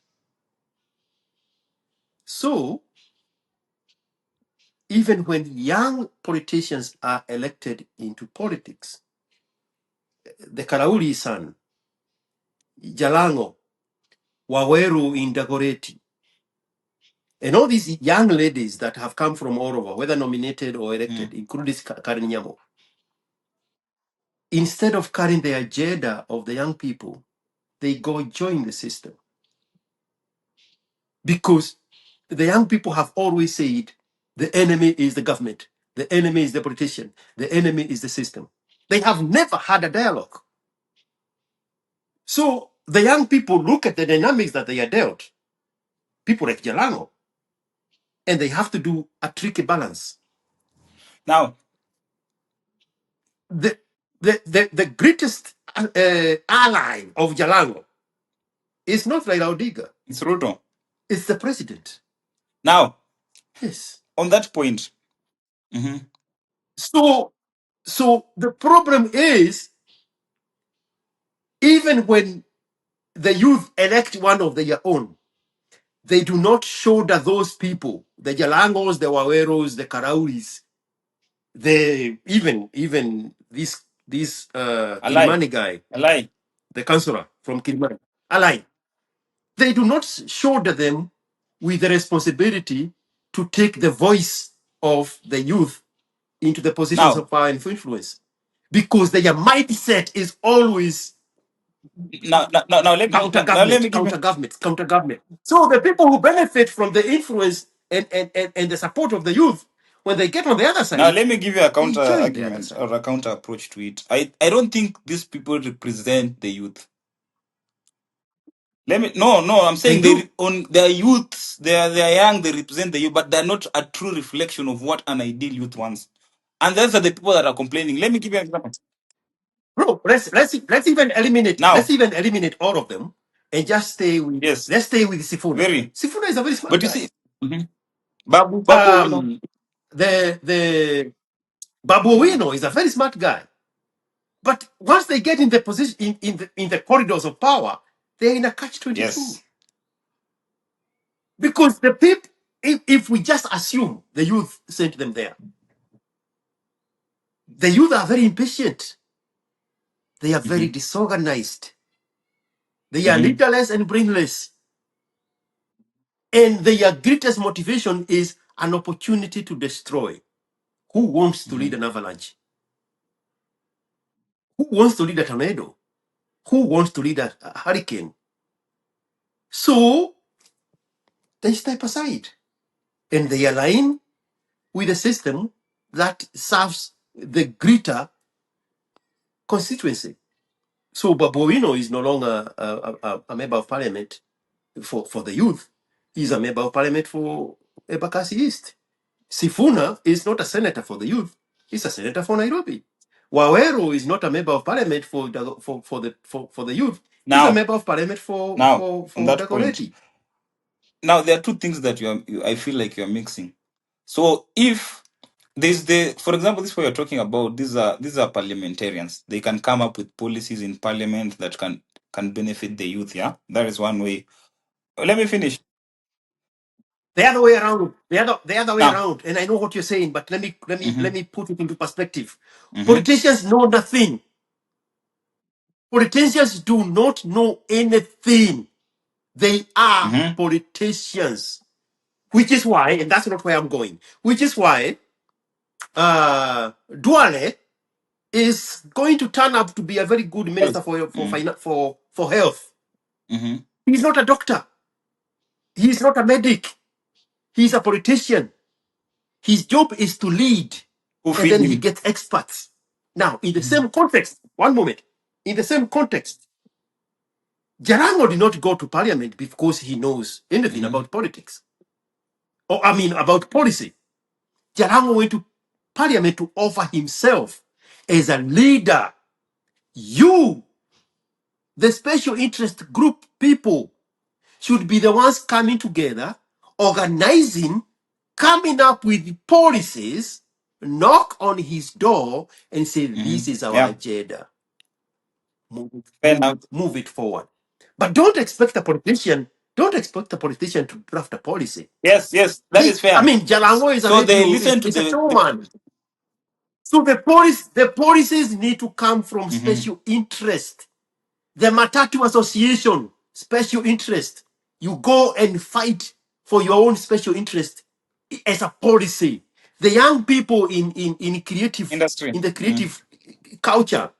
So, even when young politicians are elected into politics, the Karauli son, Jalango, Waweru in Dagoretti, and all these young ladies that have come from all over, whether nominated or elected, including Karen Nyamo, instead of carrying the agenda of the young people, they go join the system. Because the young people have always said the enemy is the government, the enemy is the politician, the enemy is the system. They have never had a dialogue. So the young people look at the dynamics that they are dealt, people like Jalango, and they have to do a tricky balance. Now, the greatest ally of Jalango is not Raila Odinga. it's Ruto. It's the president. Now, Yes. on that point, mhm, So the problem is, even when the youth elect one of their own, they do not shoulder those people, the Jalangos, the Waweros, the Karauris, the even this Alai, Kilimani guy, Alai. the councillor from Kilimani, Alai. They do not shoulder them with the responsibility to take the voice of the youth into the positions Now, of power and influence, because their mindset is always now, let me give you. counter government. So the people who benefit from the influence and the support of the youth, when they get on the other Now, side, let me give you a they counter join the other argument side. or a counter approach to it. I don't think these people represent the youth. I'm They saying do. on their youths, they are young, they represent the youth, but they're not a true reflection of what an ideal youth wants. And those are the people that are complaining. Let me give you an example. Bro, let's even Now, eliminate all of them and just yes, let's stay with Sifuna. very. Sifuna is a very smart But you guy. see, mhm, Babu, The Babu mhm, Owino is a very smart guy. But once they get in the position in the corridors of power, they're in a catch-22. yes, Because the people, if we just assume the youth sent them there, the youth are very impatient. They are very mhm, disorganized. They are mhm, leaderless and brainless. And their greatest motivation is an opportunity to destroy. Who wants to lead mhm. an avalanche? Who wants to lead a tornado? Who wants to lead a hurricane? So they step aside and they align with a system that serves the greater constituency. So Babuino is no longer a member of parliament for the youth. He's a member of parliament for Ebakasi East. Sifuna is not a senator for the youth. He's a senator for Nairobi. Waweru is not a member of parliament for the youth. He's a Now, member of parliament for now, for on for that point, Dagoretti. now there are two things that I feel like you're mixing. So if there's for example, this is what you're talking about. These are parliamentarians. They can come up with policies in parliament that can benefit the youth. Yeah, that is one way. Let me finish. The other way around. The other way Now, around. And I know what you're saying, but let mm-hmm, me put it into perspective. mm-hmm, Politicians know nothing. Politicians do not know anything. They are mm-hmm. politicians, which is why, and that's not where I'm going, which is why Duale is going to turn up to be a very good Yes. minister Mm-hmm, for health. mm-hmm. He's not a doctor. He's not a medic. He's a politician. His job is to lead, Who and feed then he him? gets experts. Now, in the Mhm, same context, one moment, in the same context, Jarango did not go to parliament because he knows anything mhm. about politics, or I mean, about policy. Jarango went to parliament to offer himself as a leader. You, the special interest group people, should be the ones coming together, organizing coming up with policies, knock on his door and say, Mm-hmm. this is our Yeah. agenda. Fair enough. Move it forward. But don't expect a politician to draft a policy. Yes, yes, that is I fair. mean, Jalango is a So they radio, listen to is a the showman. So the policies need to come from mm-hmm. special interest. The Matatu Association, special interest. You go and fight for your own special interest as a policy. The young people Industry. in the Mm-hmm. creative culture,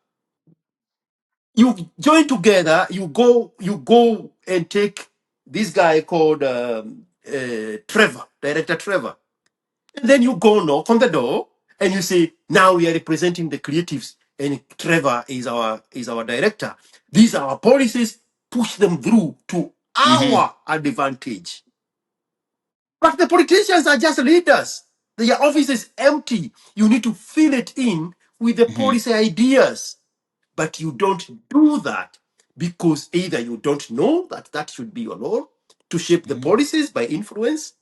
you join together, you go and take this guy called Trevor, director Trevor. And then you go knock on the door and you say, now we are representing the creatives and Trevor is our director. These are our policies, push them through to Mm-hmm. our advantage. But the politicians are just leaders. Their office is empty. You need to fill it in with the Mm-hmm. policy ideas. But you don't do that because either you don't know that that should be your role to shape the Mm-hmm. policies by influence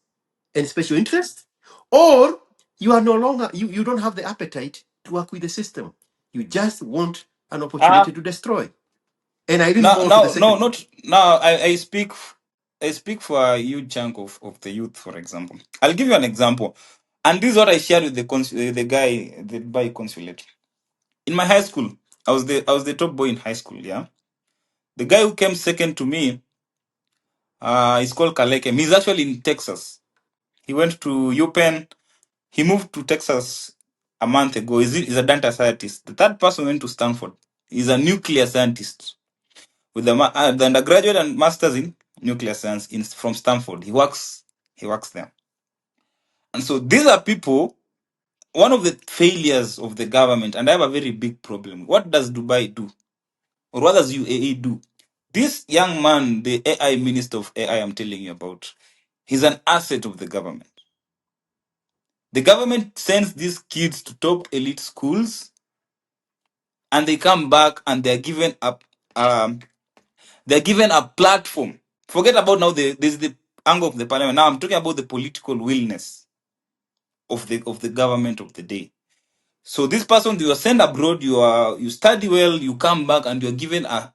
and special interest, or you are no longer you don't have the appetite to work with the system. You just want an opportunity to destroy. And I really Now, fall to the now, no, second one. not now. I speak for a huge chunk of the youth, for example. I'll give you an example, and this is what I shared with the guy, the by consulate. In my high school, I was the top boy in high school. Yeah, the guy who came second to me, is called Kaleke. He's actually in Texas. He went to UPenn. He moved to Texas a month ago. He's a data scientist. The third person went to Stanford. He's a nuclear scientist with the undergraduate and masters in nuclear science from Stanford. He works there. And so these are people. One of the failures of the government, and I have a very big problem. What does Dubai do, or what does UAE do? This young man, the AI minister of AI, I'm telling you about, he's an asset of the government. The government sends these kids to top elite schools, and they come back and um, they're given a platform. Forget about now there's the angle of the parliament. Now I'm talking about the political willness of the government of the day. So this person, you are sent abroad, you study well, you come back, and you're given a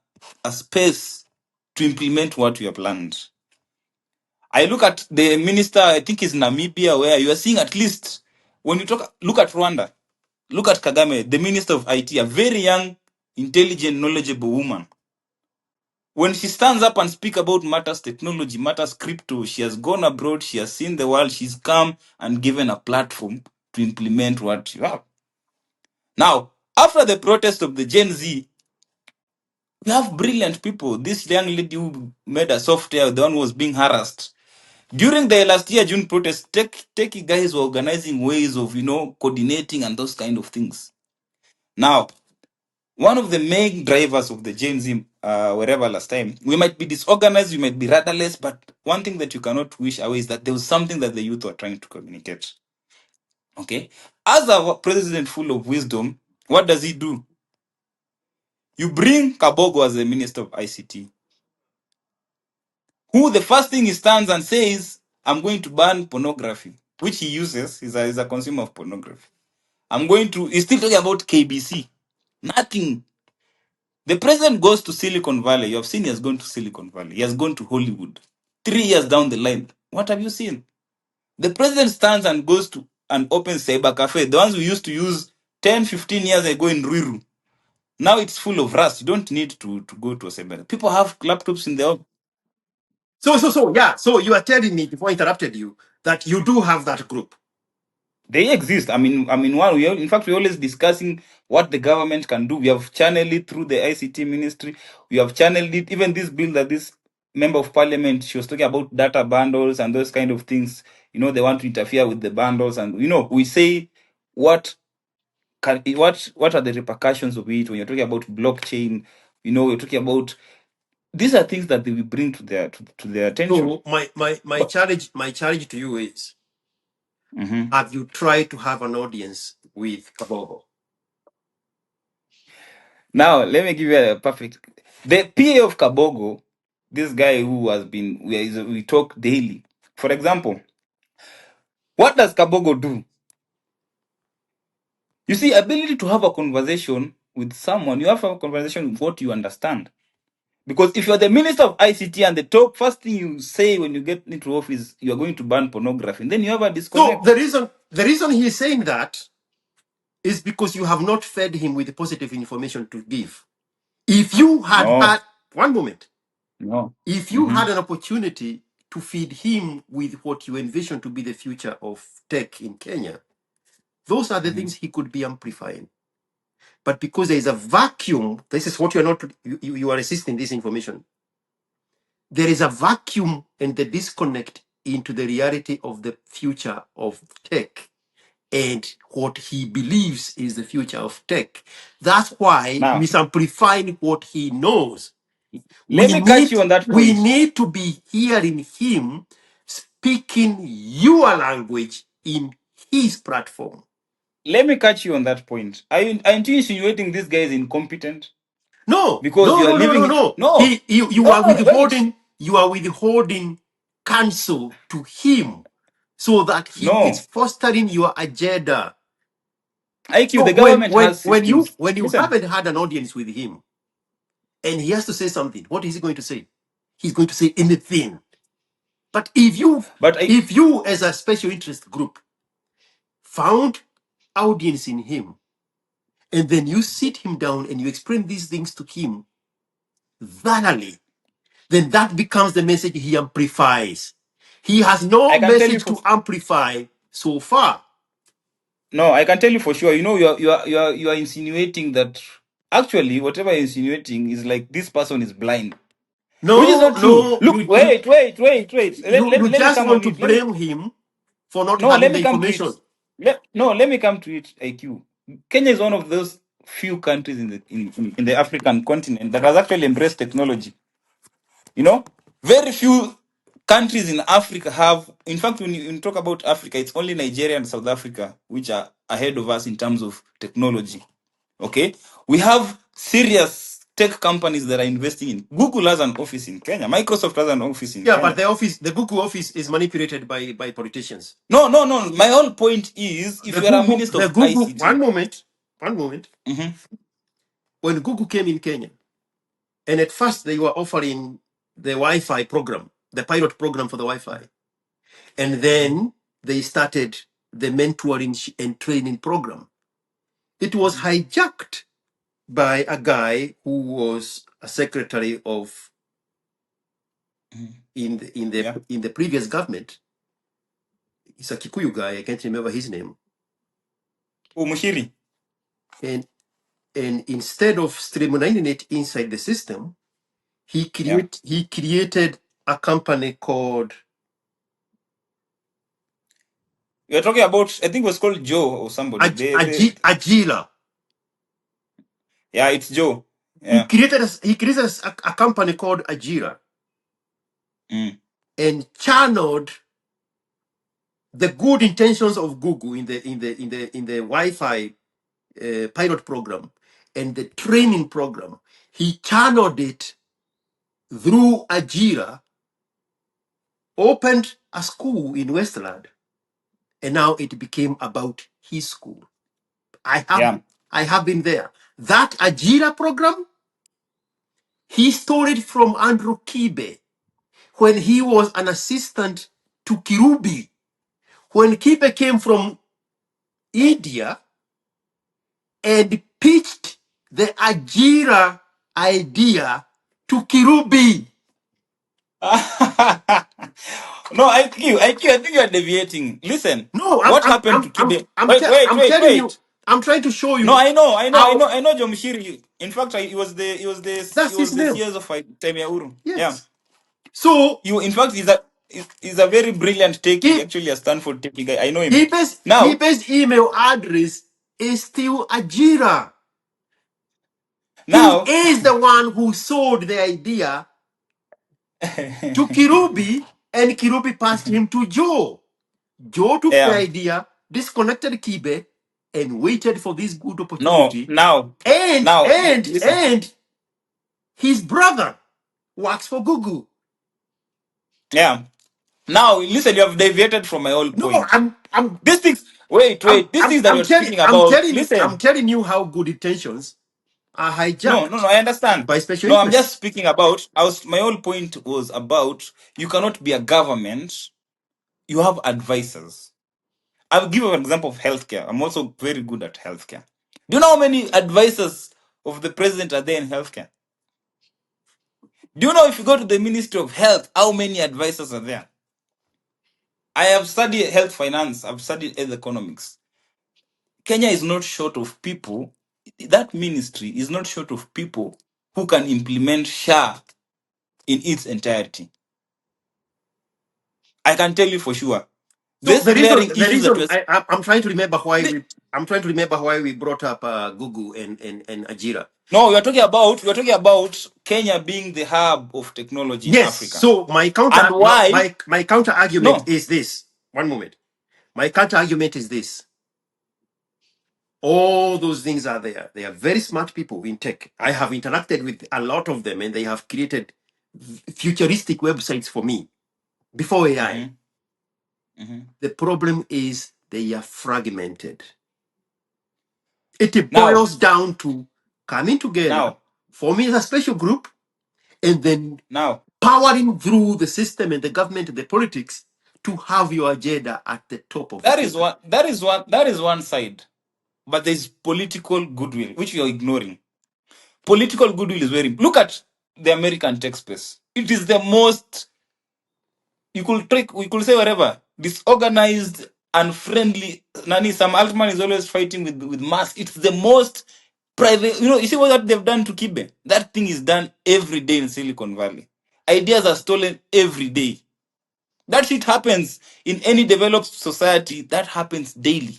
space to implement what you have planned. I look at the minister, I think is Namibia, where you are seeing at least when you look at Rwanda, look at Kagame, the minister of IT, a very young, intelligent, knowledgeable woman. When she stands up and speak about matters technology, matters crypto, she has gone abroad, she has seen the world, she's come and given a platform to implement what you have. Now, after the protest of the Gen Z, we have brilliant people. This young lady who made a software, the one who was being harassed. During the last year June protest, tech guys were organizing ways of, coordinating and those kind of things. Now, one of the main drivers of the Gen Z, wherever last time, we might be disorganized, we might be rudderless, but one thing that you cannot wish away is that there was something that the youth were trying to communicate. Okay? As a president full of wisdom, what does he do? You bring Kabogo as the minister of ICT, who the first thing he stands and says, I'm going to ban pornography, which he uses, he's a consumer of pornography. He's still talking about KBC. Nothing. The president goes to Silicon Valley. You have seen he has gone to Silicon Valley. He has gone to Hollywood. 3 years down the line, what have you seen? The president stands and goes to an open cyber cafe, the ones we used to use 10, 15 years ago in Ruiru. Now it's full of rust. You don't need to go to a cyber. People have laptops in their. Yeah. So you are telling me before I interrupted you that you do have that group. They exist. In fact, we're always discussing what the government can do. We have channeled it through the ICT ministry. We have channeled it. Even this bill that this member of parliament, she was talking about data bundles and those kind of things. They want to interfere with the bundles, and we say what are the repercussions of it when you're talking about blockchain. We're talking about these are things that they will bring to their attention. So my But challenge to you is: Mhm. have you tried to have an audience with Kabogo? Now, let me give you a perfect. The PA of Kabogo, this guy who has been, we talk daily. For example, What does Kabogo do? You see, ability to have a conversation with someone, you have to have a conversation with what you understand. Because if you're the minister of ICT and the top first thing you say when you get into office, you are going to ban pornography, and then you have a So disconnect. the reason he's saying that is because you have not fed him with positive information to give. If you had No, had one moment, no. if you Hmm. had an opportunity to feed him with what you envision to be the future of tech in Kenya, those are the Hmm. things he could be amplifying. But because there is a vacuum, this is what you're not, you are resisting this information. There is a vacuum and the disconnect into the reality of the future of tech and what he believes is the future of tech. That's why Now, misamplifying what he knows. let me catch you on that We point. need to be hearing him speaking your language in his platform. Let me catch you on that point. Aren't you insinuating this guy is incompetent? No, Because no, you are no, no, no, living. no. No, You no, are no, wait. withholding counsel to him so that he is No. fostering your agenda. IQ, So the government has systems. when you Listen, haven't had an audience with him and he has to say something, what is he going to say? He's going to say anything. But but if you as a special interest group found audience in him, and then you sit him down and you explain these things to him thoroughly, then that becomes the message he amplifies. He has I no can tell you message for to amplify so far. no, I can tell you for sure. You know, you are insinuating that actually whatever you're insinuating is like this person is blind, which is No, not true. no, Look, wait. you Let me just come on want to it. Let me blame him for not no, having let the me come to it. information. Let me come to it. IQ. Kenya is one of those few countries in the in the African continent that has actually embraced technology. You know, very few countries in Africa have. In fact, when you talk about Africa, it's only Nigeria and South Africa which are ahead of us in terms of technology. Okay, we have serious tech companies that are investing in. Google has an office in Kenya. Microsoft has an office in Yeah, but Kenya. the Google office is manipulated by politicians. No, no, no. My whole point is, if you are a minister The of Google, ICT, one moment. mhm, When Google came in Kenya, and at first they were offering the Wi-Fi program, the pilot program for the Wi-Fi. And then they started the mentoring and training program. It was hijacked by a guy who was a secretary of mhm, yeah. in the previous government. He's a Kikuyu guy. I can't remember his name. Oh, Mushiri. And instead of streamlining it inside the system, Yeah. he created a company called You're talking about, I think it was called Joe or somebody. Agila. Yeah, it's Joe. Yeah. He created a company called Agila Mm. and channeled the good intentions of Google in the Wi-Fi pilot program and the training program. He channeled it through Ajira, opened a school in Westland, and now it became about his school. Yeah. I have been there. That Ajira program, he stole it from Andrew Kibe when he was an assistant to Kirubi. When Kibe came from India and pitched the Ajira idea to Kirubi. No, I think you're deviating. Listen, No, what happened to Kibe? I'm telling you, Wait. I'm trying to show No, you how I know Joe Mushiri. In fact, he that's was his the name. CS of Time Uru. Yeah. Yes. So In fact, he's a very brilliant techie, he actually a Stanford techie guy. I know him. Now, Kibe's email address is still Ajira. He now, is the one who sold the idea to Kirubi, and Kirubi passed him to Joe. Joe took the yeah. idea, disconnected Kibe, and waited for this good No, opportunity. now, listen. And his brother works for Google. Yeah. Now, listen, you have deviated from my whole No, point. I'm These things, wait, these things that you're speaking about, I'm listen. telling you how good intentions are No, hijacked I understand. by special No, I'm interests. just speaking about, my whole point was about, you cannot be a government, you have advisors. I'll give you an example of healthcare. I'm also very good at healthcare. Do you know how many advisors of the president are there in healthcare? Do you know if you go to the Ministry of Health, how many advisors are there? I have studied health finance, I've studied health economics. Kenya is not short of people. That ministry is not short of people who can implement SHA in its entirety. I can tell you for sure. So These glaring issues that was I'm trying to remember why we brought up Google and Ajira. no, we are talking about Kenya being the hub of technology in Yes. Africa. So And why? my counter argument No. is this. One moment. My counter argument is this. All those things are there. They are very smart people in tech. I have interacted with a lot of them, and they have created futuristic websites for me before AI. The problem is they are fragmented. It Now, boils down to coming together, now, forming a special group, and then now, powering through the system and the government and the politics to have your agenda at the top of the that is field. one that is one side. But there's political goodwill, which you're ignoring. Political goodwill is very. Look at the American tech space. It is the most, we could say whatever, disorganized, unfriendly. Nani, Sam Altman is always fighting with Musk. It's the most private. You see what they've done to Kibe? That thing is done every day in Silicon Valley. Ideas are stolen every day. That shit happens in any developed society. That happens daily.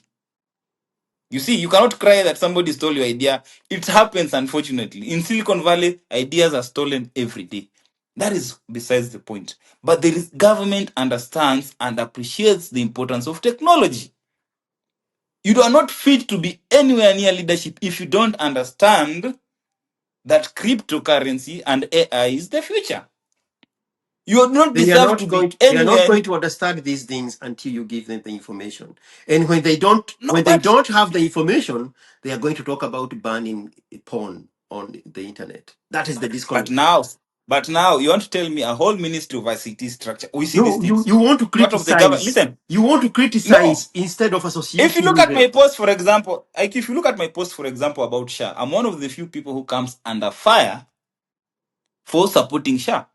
You see, you cannot cry that somebody stole your idea. It happens, unfortunately. In Silicon Valley, ideas are stolen every day. That is besides the point. But the government understands and appreciates the importance of technology. You are not fit to be anywhere near leadership if you don't understand that cryptocurrency and AI is the future. You do not deserve to be They are not anywhere. going to understand these things until you give them the information. And No, when they but don't have the information, they are going to talk about banning porn on the internet. That is the but disconnect. now, but now you want to tell me a whole ministry of ICT structure. We see these No, things. you want to Part of the government. criticize. Listen, You want to no. criticize instead of If you associating look with at my them. post, for example, if you look at my post, for example, about Shah, I'm one of the few people who comes under fire for supporting Shah.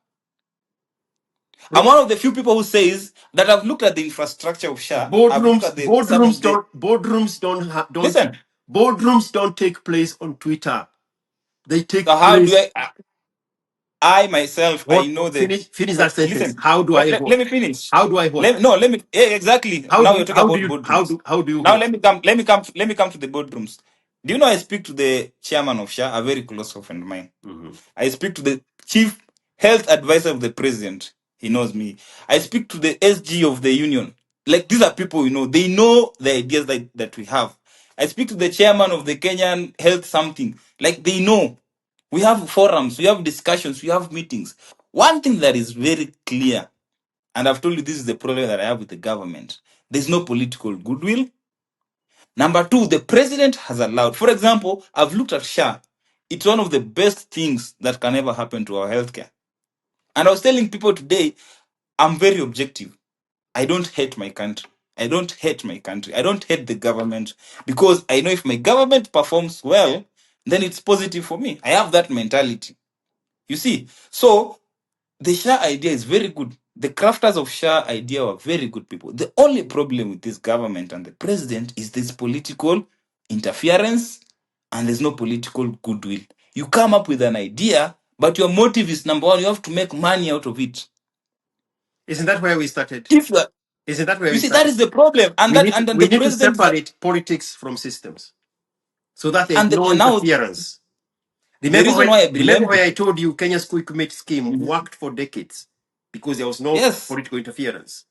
I'm Bro, one of the few people who says that I've looked at the infrastructure of Shah. I've looked at some of the. Listen, boardrooms don't take place on Twitter. They so take how do place. I myself, I What? know the. Finish that sentence. Listen, How do I let vote? me finish. How do I vote? Let me, exactly. Now you're talking about boardrooms. How do you Now vote? let me come to the boardrooms. Do you know I speak to the chairman of Shah, a very close friend of mine. Mhm. I speak to the chief health advisor of the president. He knows me. I speak to the SG of the union. Like, these are people, they know the ideas that we have. I speak to the chairman of the Kenyan health something. Like, they know. We have forums, we have discussions, we have meetings. One thing that is very clear, and I've told you this is the problem that I have with the government. There's no political goodwill. Number two, the president has allowed. For example, I've looked at SHA. It's one of the best things that can ever happen to our healthcare. And I was telling people today, I'm very objective. I don't hate my country. I don't hate my country. I don't hate the government, because I know if my government performs well, then it's positive for me. I have that mentality. You see? So the SHA idea is very good. The crafters of SHA idea were very good people. The only problem with this government and the president is this political interference, and there's no political goodwill. You come up with an idea, but your motive is, number one, you have to make money out of it. Isn't that where we started? If you are- Isn't that where you we see, that started? is the problem, and then We the need to president is separate politics from systems so that there's no and now interference. the reason why I Remember blame where the I told you Kenya's quick mate scheme Mhm. worked for decades because there was no Yes. political interference.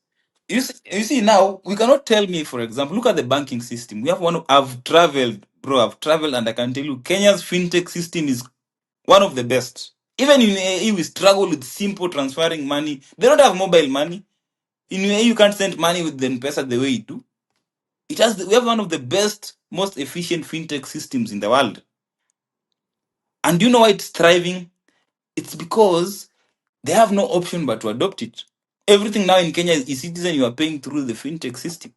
You see, now we cannot tell me, for example, look at the banking system. We have I've traveled, bro. I've traveled, and I can tell you, Kenya's fintech system is one of the best. Even in AE, we struggle with simple transferring money. They don't have mobile money. In UAE, you can't send money with the M-Pesa the way you do. We have one of the best, most efficient fintech systems in the world. And do you know why it's thriving? It's because they have no option but to adopt it. Everything now in Kenya is citizen you are paying through the fintech system.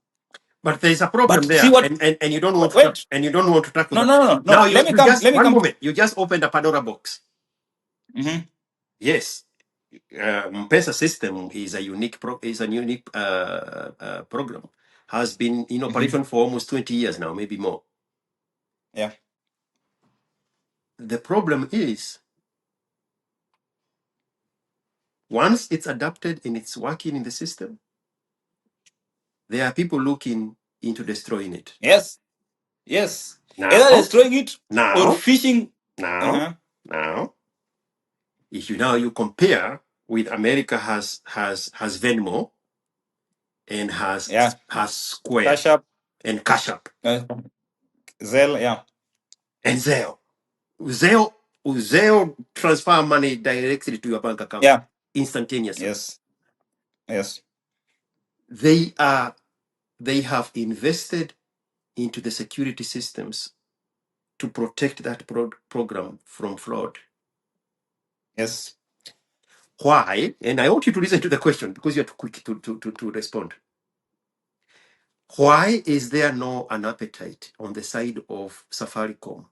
But there is a But problem see there, what? and you don't want to Wait, and you don't want to tackle no, that. no, no, no. Now Let me you come. just Let me one come. moment. You just opened a Pandora box. Mhm. Yes, M-Pesa system is a unique program. Has been in Mhm. operation for almost 20 years now, maybe more. Yeah. The problem is once it's adapted and it's working in the system, there are people looking into destroying it. Yes. Yes. Either Now, destroying it or now, fishing. now, Uh-huh. now, if you compare with America has Venmo and Yeah. has Square Cash up. and Cash App Uh, Zelle. Yeah. and Zelle. Zelle transfer money directly to your bank account Yeah. instantaneously. Yes. Yes. They have invested into the security systems to protect that program from fraud. Yes. Why? And I want you to listen to the question because you're too quick to respond. Why is there no an appetite on the side of Safaricom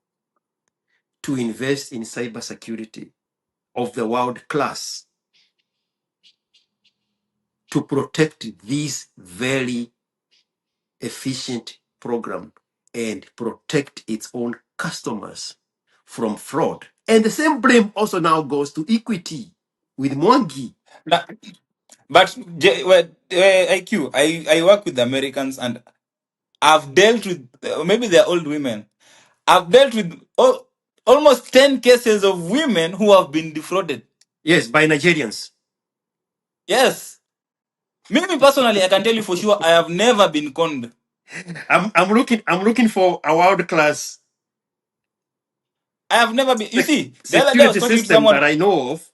to invest in cybersecurity of the world class to protect this very efficient program and protect its own customers from fraud? And the same blame also now goes to Equity with Mwondi. Now, but IQ, I work with Americans and I've dealt with maybe they're old women. I've dealt with almost 10 cases of women who have been defrauded. Yes, by Nigerians. Yes. Me personally, I can tell you for sure, I have never been conned. I'm looking for a world class I have never been. You see, the other day I was security talking to system that someone. I know of.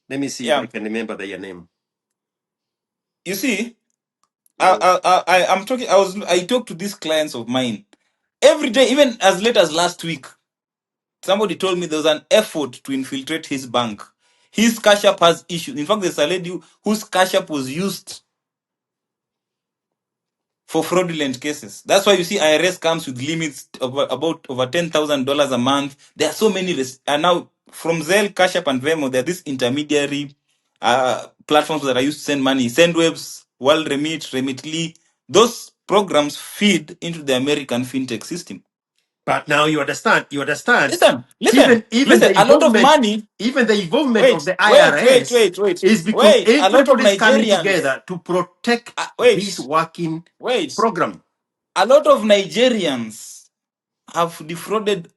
Let me see if I Yeah. can remember their name. You see, Mm. I'm talking. I talk to these clients of mine every day, even as late as last week. Somebody told me there was an effort to infiltrate his bank. His cash app has issues. In fact, there's a lady whose cash app was used for fraudulent cases. That's why you see IRS comes with limits of about over $10,000 a month. There are so many. And now from Zelle, Cash App, and Venmo, there are these intermediary platforms that are used to send money. SendWebs, World Remit, Remitly. Those programs feed into the American fintech system. But now you understand. You understand. Listen, listen, Even listen. the A lot of involvement, money. even the involvement of Wait, the wait, wait, IRS wait, wait, is because wait. A lot of everybody is coming Nigerians. together to protect this Wait, working wait. program. A lot of Nigerians have defrauded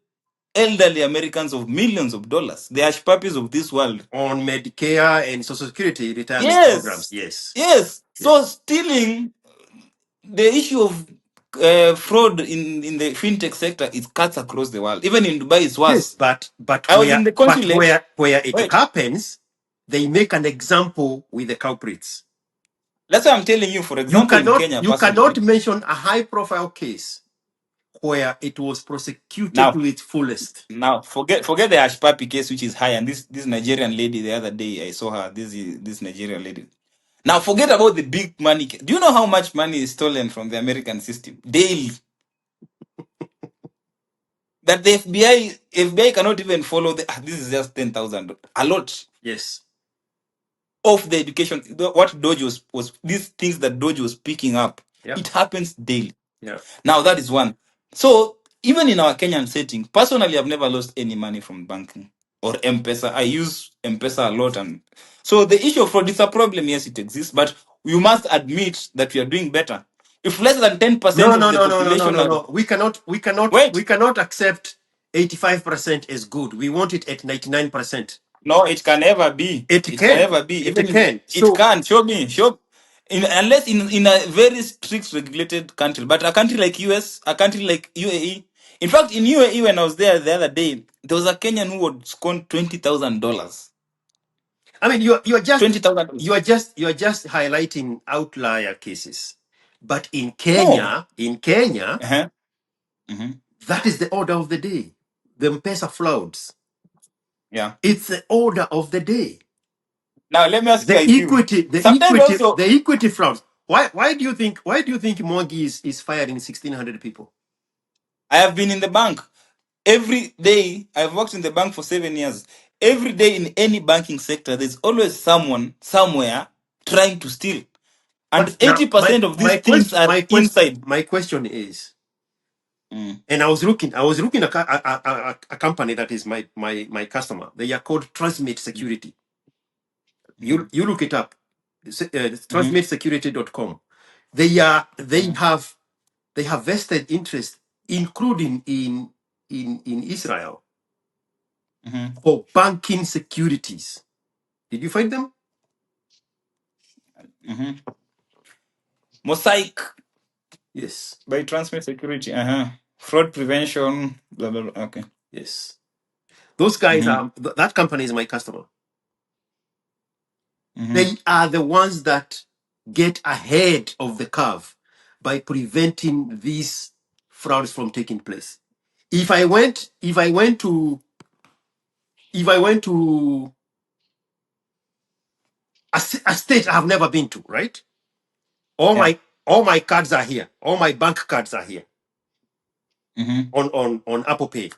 elderly Americans of millions of dollars. The ash puppies of this world. On Medicare and Social Security retirement programs. Yes, Yes. yes. So Yes. stealing, the issue of fraud in the fintech sector, it cuts across the world. Even in Dubai, it's Yes. worse. But I was in the consulate. where it Wait, happens, they make an example with the culprits. that's why I'm telling you. For example, in Kenya, You cannot personally, mention a high profile case where it was prosecuted now, to its fullest. now forget the ash puppy case, which is high, and this Nigerian lady the other day I saw her. This Nigerian lady. Now forget about the big money. Do you know how much money is stolen from the American system daily? That the FBI cannot even follow this is just 10,000. A lot Yes. of the education. What Doge was these things that Doge was picking up. Yeah. It happens daily. Yeah. Now that is one. So even in our Kenyan setting, personally, I've never lost any money from banking or M-Pesa. I use M-Pesa a lot, and so the issue of fraud is a problem. Yes, it exists, but we must admit that we are doing better. If less than 10% No, of no, the no, no, no, no, population no, are no. We wait, cannot accept 85% as good. We want it at 99%. no, it can never be. It It can can. never be. It Even can. it So can show me show. Unless in a very strict regulated country, but a country like US, a country like UAE. In fact, in UAE, when I was there the other day, there was a Kenyan who was scorned $20,000. I mean, you're just 20,000. you're just highlighting outlier cases, but No. in Kenya, Uh-huh. Hmm. that is the order of the day. The M-Pesa floods. Yeah. It's the order of the day. Now let me ask you, The IQ. equity, Sometimes also, the equity frauds. Why do you think Mwondi is firing 1,600 people? I have been in the bank. Every day, I've worked in the bank for 7 years. Every day in any banking sector, there's always someone somewhere trying to steal. And But now 80% of these things are inside. my question is, Mm, and I was looking at a company that is my customer. They are called Transmit mm, Security. mhm, You look it up. It's, mhm, transmitsecurity.com. They are mhm, they have vested interest, including in Israel, mhm, for banking securities. Did you find them? mhm. Mosaic Yes. by Transmit Security. Uh-huh. Fraud prevention, blah, blah, blah. Okay. Yes. Those guys Mm-hmm. are that company is my customer. Mm-hmm. They are the ones that get ahead of the curve by preventing these frauds from taking place. If I went to a state I have never been to, right? All Yeah. my cards are here. All my bank cards are here Mm-hmm. on Apple Pay,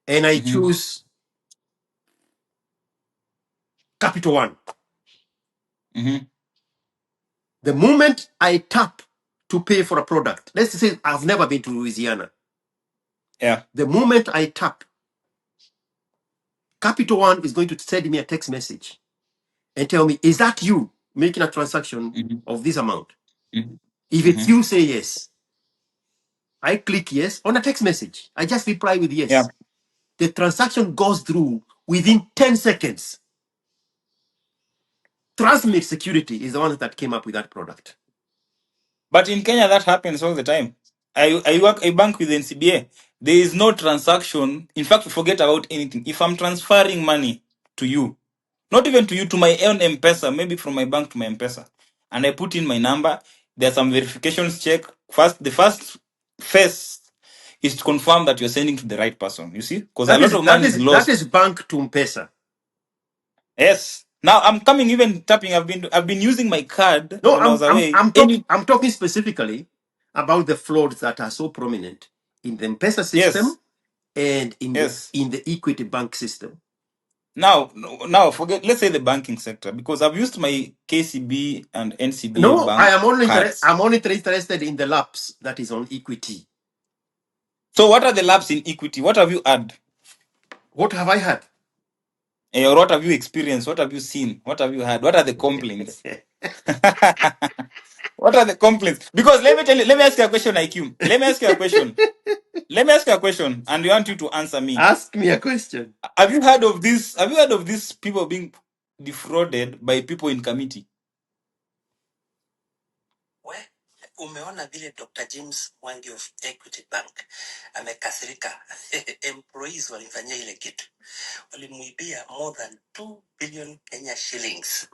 and I Mm-hmm. choose Capital 1. Mm-hmm. The moment I tap to pay for a product, let's say I've never been to Louisiana. Yeah. The moment I tap, Capital 1 is going to send me a text message and tell me, is that you making a transaction Mm-hmm. of this amount? Mm-hmm. If it's Mm-hmm. you, say yes. I click yes on a text message. I just reply with Yeah. yes. The transaction goes through within 10 seconds. Transmit Security is the one that came up with that product. But in Kenya, that happens all the time. I bank with NCBA. There is no transaction. In fact, forget about anything. If I'm transferring money to you, not even to you, to my own M-Pesa, maybe from my bank to my M-Pesa, and I put in my number, there's some verifications check. The first phase is to confirm that you're sending to the right person. You see? Because a lot of money is That lost. is bank to M-Pesa. Yes. Now I'm coming even tapping. I've been using my card No, when I was away. Any I'm talking specifically about the frauds that are so prominent in the M-Pesa yes. system and Yes. in the Equity Bank system. Now forget. Let's say the banking sector because I've used my KCB and NCBA No, bank cards. I'm only interested in the lapse that is on Equity. So what are the labs in equity? What have you had? What have I had? Or what have you experienced? What have you seen? What have you had? What are the complaints? What are the complaints? Because let me tell you. Let me ask you a question, IQ. Let me ask you a question. Let me ask you a question, and I want you to answer me. Ask me a question. Have you heard of this? Have you heard of these people being defrauded by people in committee? We umeona vile Dr. James Mwangi of Equity Bank amekasirika. Employees walifanyia ile kitu, walimuibia more than 2 billion Kenya shillings.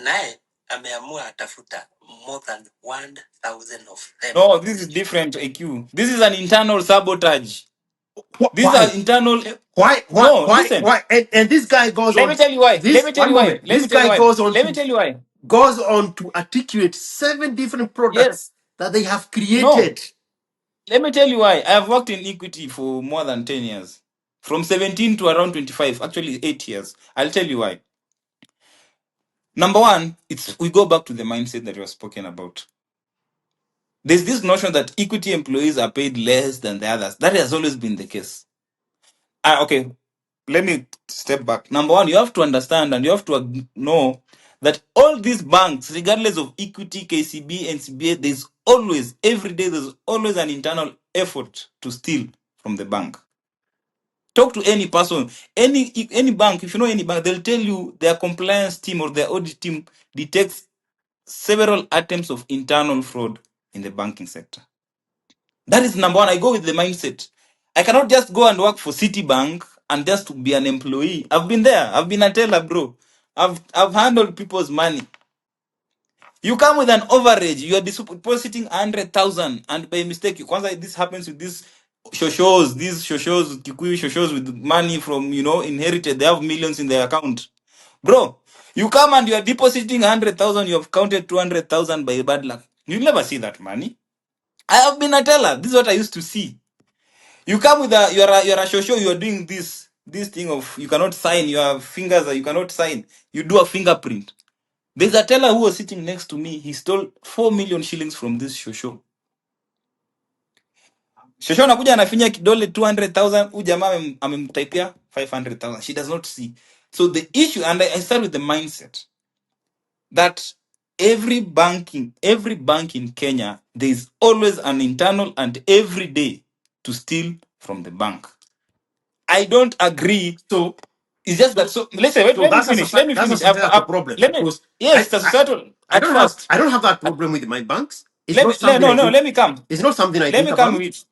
Naye ameamua atafuta more than 1,000 of them. No, this is different, AQ. This is an internal sabotage. These are Why? internal. No, listen. Why? And this guy goes Let on me tell you why. Let this me tell one you why. moment. Let This me tell you guy why. Let me tell you why. goes on to articulate 7 different products Yes. that they have No. created. Let me tell you why. I have worked in equity for more than 10 years. From 17 to around 25, actually 8 years. I'll tell you why. Number one, it's we go back to the mindset that you were spoken about. There's this notion that equity employees are paid less than the others. That has always been the case. Okay, let me step back. Number one, you have to understand and you have to know that all these banks, regardless of equity, KCB, NCBA, there's always, every day, there's always an internal effort to steal from the bank. Talk to any person, any bank. If you know any bank, they'll tell you their compliance team or their audit team detects several attempts of internal fraud in the banking sector. That is number one. I go with the mindset. I cannot just go and work for Citibank and just to be an employee. I've been there. I've been a teller, bro. I've handled people's money. You come with an overage. You are depositing 100,000, and by mistake, kwanza this happens with these shoshos, Kikuyu shoshos with money from inherited. They have millions in their account, bro. You come and you are depositing 100,000. You have counted 200,000 by bad luck. You never see that money. I have been a teller. This is what I used to see. You come with you're a shosho. You are doing this thing of you cannot sign. Your fingers you cannot sign. You do a fingerprint. There's a teller who was sitting next to me. He stole 4 million shillings from this shosho. Shosho anakuja anafinya kidole 200,000. Huyu jamaa amemtypea 500,000. She does not see. So the issue, and I start with the mindset that every bank in Kenya, there is always an internal and every day to steal from the bank. I don't agree. So it's just that. So listen, wait, so let me finish. Let me that's a finish. societal problem, Let me. because Yes, the societal. I At don't have first, I don't have that problem with my banks. It's let not me. Let, something no, I no. think. Let me come. It's not something I Let think me come about. with.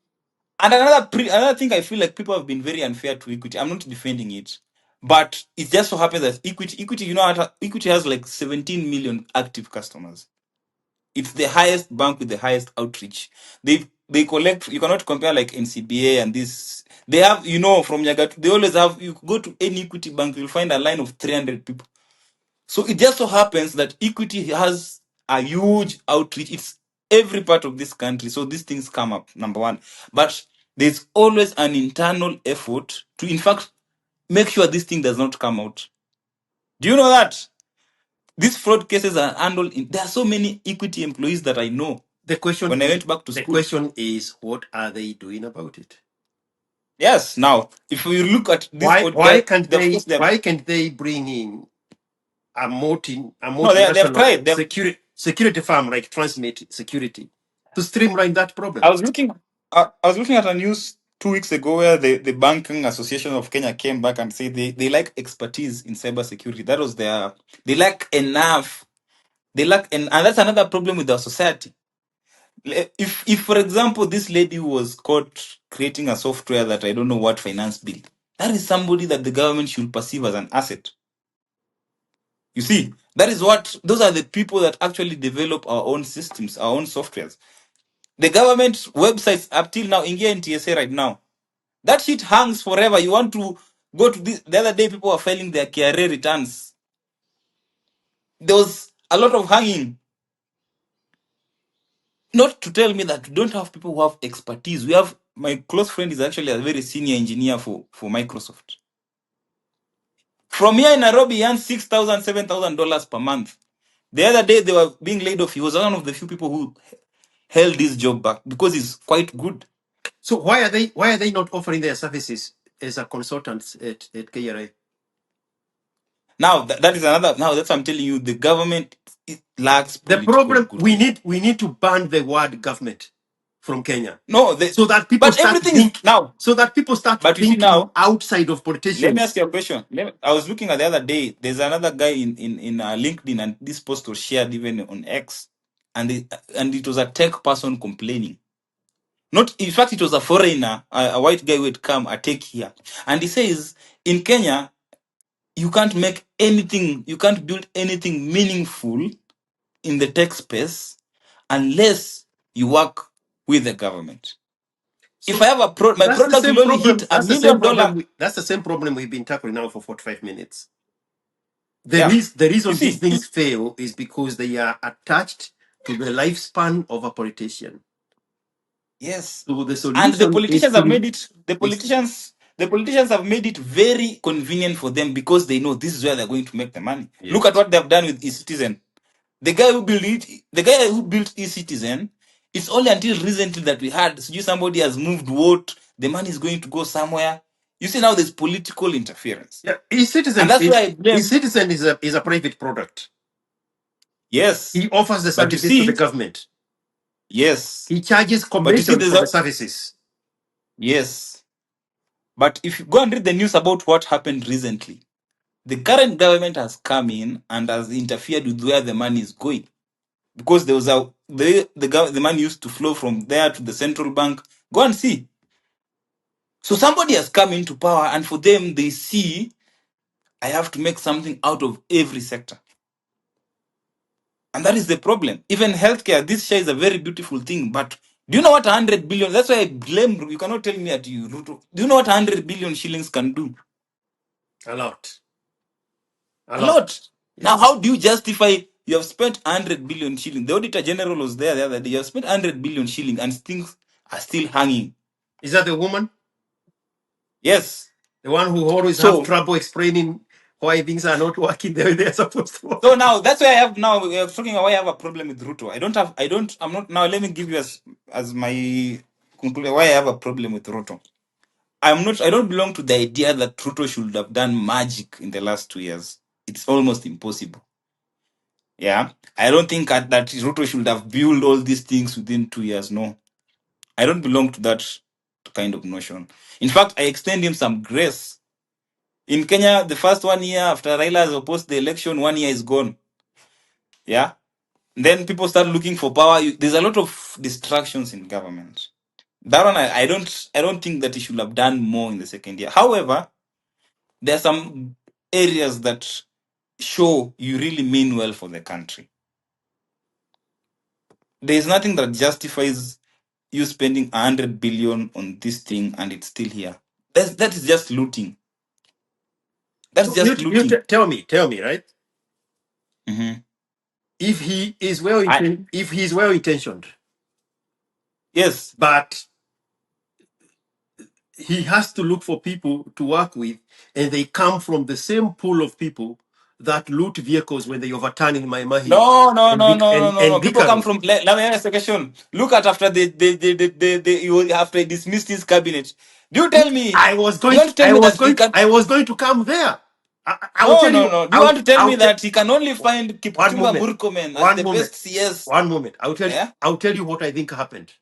And another thing, I feel like people have been very unfair to Equity. I'm not defending it, but it just so happens that Equity, Equity has like 17 million active customers. It's the highest bank with the highest outreach. They collect. You cannot compare like NCBA and this. They have, from Yagatu. They always have. You go to any Equity bank, you'll find a line of 300 people. So it just so happens that Equity has a huge outreach. It's every part of this country. So these things come up, number one. But there's always an internal effort to, in fact, make sure this thing does not come out. Do you know that? These fraud cases are handled there are so many Equity employees that I know. The question When I went back to the school. question is, what are they doing about it? Yes. Now, if we look at this, Why can't of they course, they have, why can't they bring in a no, they have multinational tried. security firm like Transmit Security to streamline that problem? I was looking. I was looking at a news 2 weeks ago where the Banking Association of Kenya came back and said they lack expertise in cybersecurity. That was their. They lack enough. And that's another problem with our society. If for example this lady was caught creating a software that I don't know what finance bill, that is somebody that the government should perceive as an asset. You see, those are the people that actually develop our own systems, our own softwares. The government websites up till now, India and TSA right now, that shit hangs forever. You want to go to this. The other day, people were filing their KRA returns. There was a lot of hanging. Not to tell me that we don't have people who have expertise. We have, my close friend is actually a very senior engineer for Microsoft. From here in Nairobi, he earns $6,000, $7,000 per month. The other day, they were being laid off. He was one of the few people who held this job back because he's quite good. So why are they not offering their services as a consultant at KRA? Now that is another. Now that's what I'm telling you. The government lacks The political problem, we goodwill. need to ban the word government from Kenya, No, so that people but start everything is think now. so that people start But you see thinking now, outside of let me ask politicians. you a question. I was looking at the other day. There's another guy in LinkedIn, and this post was shared even on X, and it was a tech person complaining. Not, in fact, it was a foreigner, a white guy who had come, a tech here, and he says in Kenya you can't make anything, you can't build anything meaningful in the tech space unless you work with the government. If So I have my that's the product same will only hit problem. $1 million. That's the same problem we've been tackling now for 45 minutes. Yeah. The You reason these see, things fail is because they are attached to the lifespan of a politician. yes. So the And the solution is politicians have to made it, the politicians have made it very convenient for them because they know this is where they're going to make the money. Look at yes. what they've done with eCitizen. The guy who built eCitizen, it's only until recently that we had somebody has moved vote, the money is going to go somewhere. You see, now there's political interference. Yeah, And that's why I blame. e-citizen is a private product. Yes. He offers the But you services to the see, government. yes. He charges But you see, commission there's for the a services. yes. But if you go and read the news about what happened recently, the current government has come in and has interfered with where the money is going. Because there was the money used to flow from there to the central bank. Go and see. So somebody has come into power, and for them, they see I have to make something out of every sector. And that is the problem. Even healthcare, this share is a very beautiful thing. But do you know what 100 billion? That's why I blame. You cannot tell me that you. Do you know what 100 billion shillings can do? A lot. A A lot. lot. Now, Yes. how do you justify you have spent 100 billion shillings? The Auditor General was there the other day. You have spent 100 billion shillings and things are still hanging. Is that the woman? Yes. The one who always have So, trouble explaining why things are not working the way they're supposed to so work? now that's why I have now we are talking about why I have a problem with Ruto. I'm not now. Let me give you as my conclusion why I have a problem with Ruto. I don't belong to the idea that Ruto should have done magic in the last 2 years. It's almost impossible. Yeah. I don't think that Ruto should have built all these things within 2 years. No. I don't belong to that kind of notion. In fact, I extend him some grace. In Kenya, the first 1 year after Raila has opposed the election, 1 year is gone. Yeah. Then people start looking for power. There's a lot of distractions in government. That one, I don't think that he should have done more in the second year. However, there are some areas that show you really mean well for the country. There is nothing that justifies you spending 100 billion on this thing and it's still here. That is just looting. That's So just looting. tell me, right? Mhm. If he is I if he is well intentioned, Yes. but he has to look for people to work with, and they come from the same pool of people that loot vehicles when they overturn in Maimahiu No, no, no, no, no, no, and no. People come Bikaru. from. Let me ask a question. Look at after after dismissed his cabinet. Do you tell me? You want to tell me that he can? I was going to come there. I will No, tell no, you. no. Do you want to tell me that he can only find One Kipchumba moment, Murkomen as one the moment, best CS? one moment. Yeah, I'll tell you what I think happened.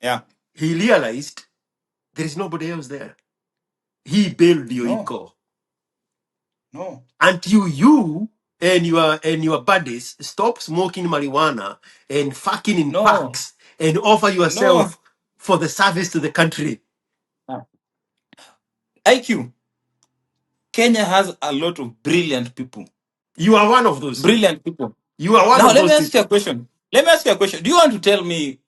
yeah. He realized there is nobody else there. He bailed your No, ego no, until you and your buddies stop smoking marijuana and fucking in no, parks and offer no. yourself for the service to the country. Ah. IQ. Kenya has a lot of brilliant people. You are one of those people. Brilliant people. You are one Now of let me those ask you a people. question. Let me ask you a question. Do you want to tell me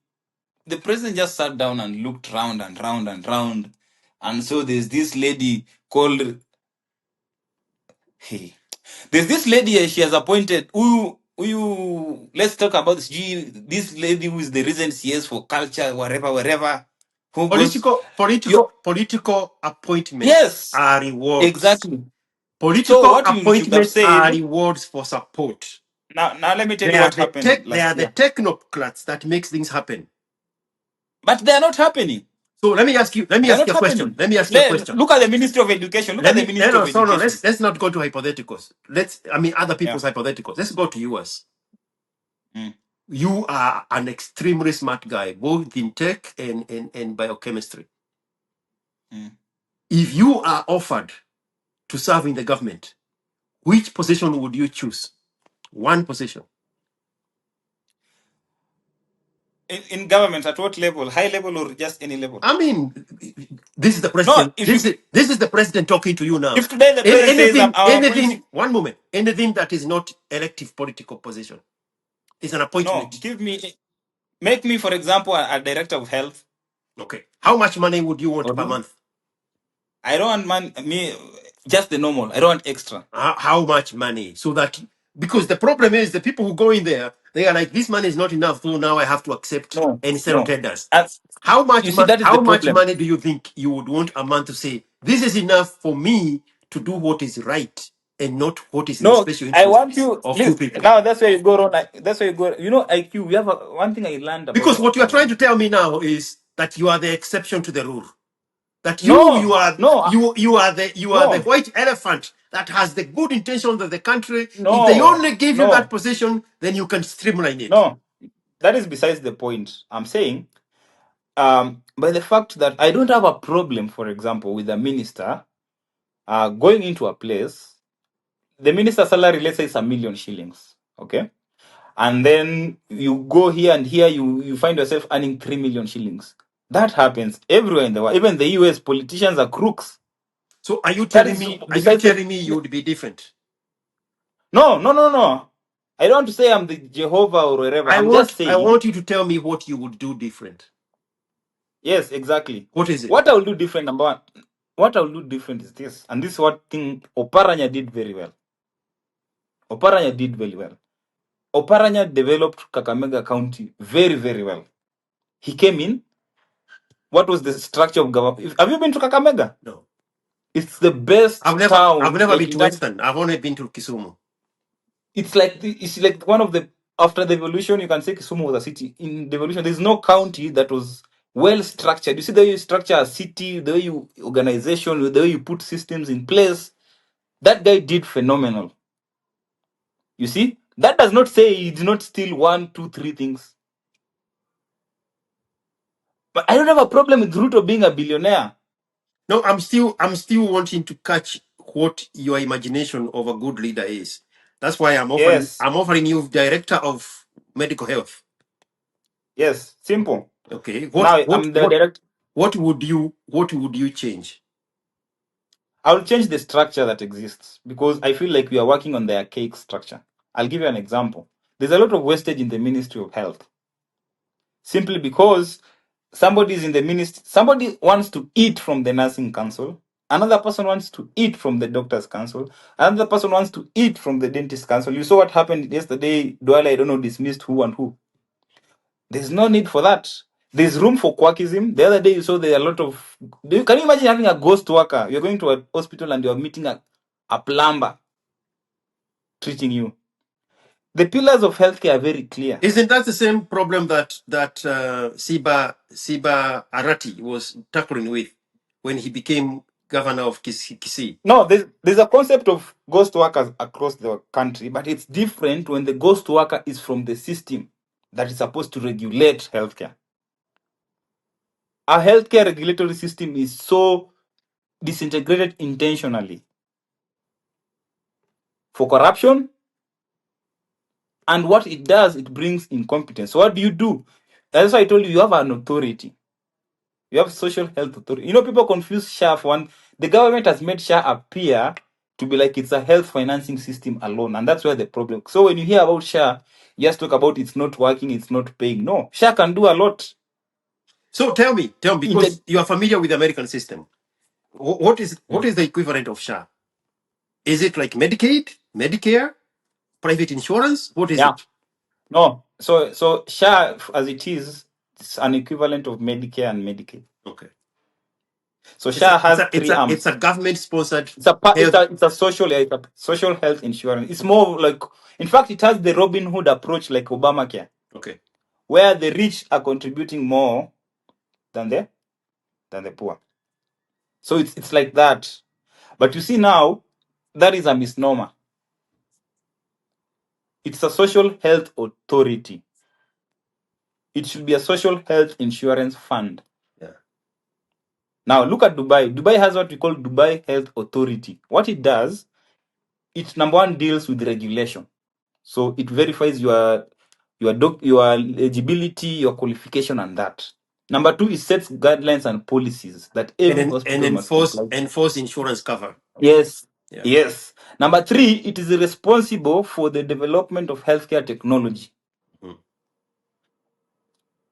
the president just sat down and looked round and round and round, and so there's this lady called hey, there's this lady she has appointed who let's talk about this lady who is the recent CS for culture wherever who goes you Political appointments yes are rewards. exactly. So Political what you should have appointments are said rewards for support. now let me tell you what happened They are last the year, technocrats that makes things happen. but they are not happening. So let me They are ask not you a question. happening. Let me ask you a question. Look at the Ministry of Education. Look at the Ministry of No, Education. let's not go to hypotheticals. Other Yeah. people's hypotheticals. Let's go to yours. Mm, You are an extremely smart guy, both in tech and biochemistry. mm. If you are offered to serve in the government, which position would you choose? One position. In government, at what level? High level or just any level? I mean, this is the No, president. This is the president talking to you now. if today the president says I'm Anything. appointing, One moment. Anything that is not elective political position is an no, appointment. make me, for example, a director of health. Okay. How much money would you want Or per do month? I don't want me just the normal. I don't want extra. How much money? So that because the problem is the people who go in there, they are like, this money is not enough, so now I have to accept No, and settle no. tenders. As you see, that is the How much problem. money do you think you would want a month to say this is enough for me to do what is right and not what is in the No, special I interest want you. of few Please, people? now that's where you go wrong. That's where you go. You know, IQ. We have one thing I learned about Because our what you are trying to government. tell me now is that you are the exception to the rule. That No, no, you are the no, white elephant that has the good intentions of the country. If they no, only give you that no, position, then you can streamline it. no. That is besides the point. I'm saying, by the fact that I don't have a problem, for example, with a minister going into a place, the minister's salary, let's say, is 1 million shillings. Okay. And then you go here and here, you find yourself earning 3 million shillings. That happens everywhere in the world. Even the US politicians are crooks. So are you That telling is me? Are you besides the, telling me you would be different? no, no, no, no. I don't want to say I'm the Jehovah or wherever. I I'm just want. I saying, want you to tell me what you would do different. yes, exactly. What is it? What I will do different, number one, what I will do different is this, and this is what thing Oparanya did very well. Oparanya did very well. Oparanya developed Kakamega County very, very well. He came in. What was the structure of government? Have you been to Kakamega? No, It's the best I've town. never Like been in to that, Western. I've only been to Kisumu. it's like one of the, after the evolution, you can say Kisumu was a city. In the evolution, there's no county that was well structured. You see the way you structure a city, the way you organization, the way you put systems in place. That guy did phenomenal. You see, that does not say he did not steal one, two, three things. But I don't have a problem with Ruto being a billionaire. No, I'm still wanting to catch what your imagination of a good leader is. That's why Yes, I'm offering you director of medical health. yes, Okay. simple. Okay. Now I'm the direct. What would you change? I'll change the structure that exists because I feel like we are working on the archaic structure. I'll give you an example. There's a lot of wastage in the Ministry of Health simply because somebody is in the ministry, somebody wants to eat from the nursing council, another person wants to eat from the doctor's council, another person wants to eat from the dentist council. You saw what happened yesterday. Duale, I don't know, dismissed who and who. There's no need for that. There's room for quackism. The other day you saw there are a lot of. Can you imagine having a ghost worker? You're going to a hospital and you're meeting a plumber treating you. The pillars of healthcare are very clear. Isn't that the same problem that Siba Arati was tackling with when he became governor of Kisii? No, there's a concept of ghost workers across the country, but it's different when the ghost worker is from the system that is supposed to regulate healthcare. Our healthcare regulatory system is so disintegrated intentionally for corruption, and what it does, it brings incompetence. So what do? That's why I told you, you have an authority. You have social health authority. You know, people confuse SHA for one. The government has made SHA appear to be like it's a health financing system alone, and that's where the problem. So when you hear about SHA, you just talk about it's not working, it's not paying. No, SHA can do a lot. So tell me, Inte- because you are familiar with the American system. What Mm. is the equivalent of SHA? Is it like Medicaid, Medicare, private insurance? What is Yeah. it? No. So SHA as it is, it's an equivalent of Medicare and Medicaid. Okay. So SHA has three It's arms. a government sponsored It's a health. it's a social, yeah, it's a social health insurance. It's more like, in fact, it has the Robin Hood approach like Obamacare, Okay. where the rich are contributing more than the poor. So it's like that. But you see now, that is a misnomer. It's a social health authority. It should be a social health insurance fund. Yeah. Now look at Dubai. Dubai has what we call Dubai Health Authority. What it does, it number one deals with regulation. So it verifies your eligibility, your qualification, and that. Number two, it sets guidelines and policies that every And hospital must comply to. enforce insurance cover. Yes, Yeah. yes. Number three, it is responsible for the development of healthcare technology. Mm.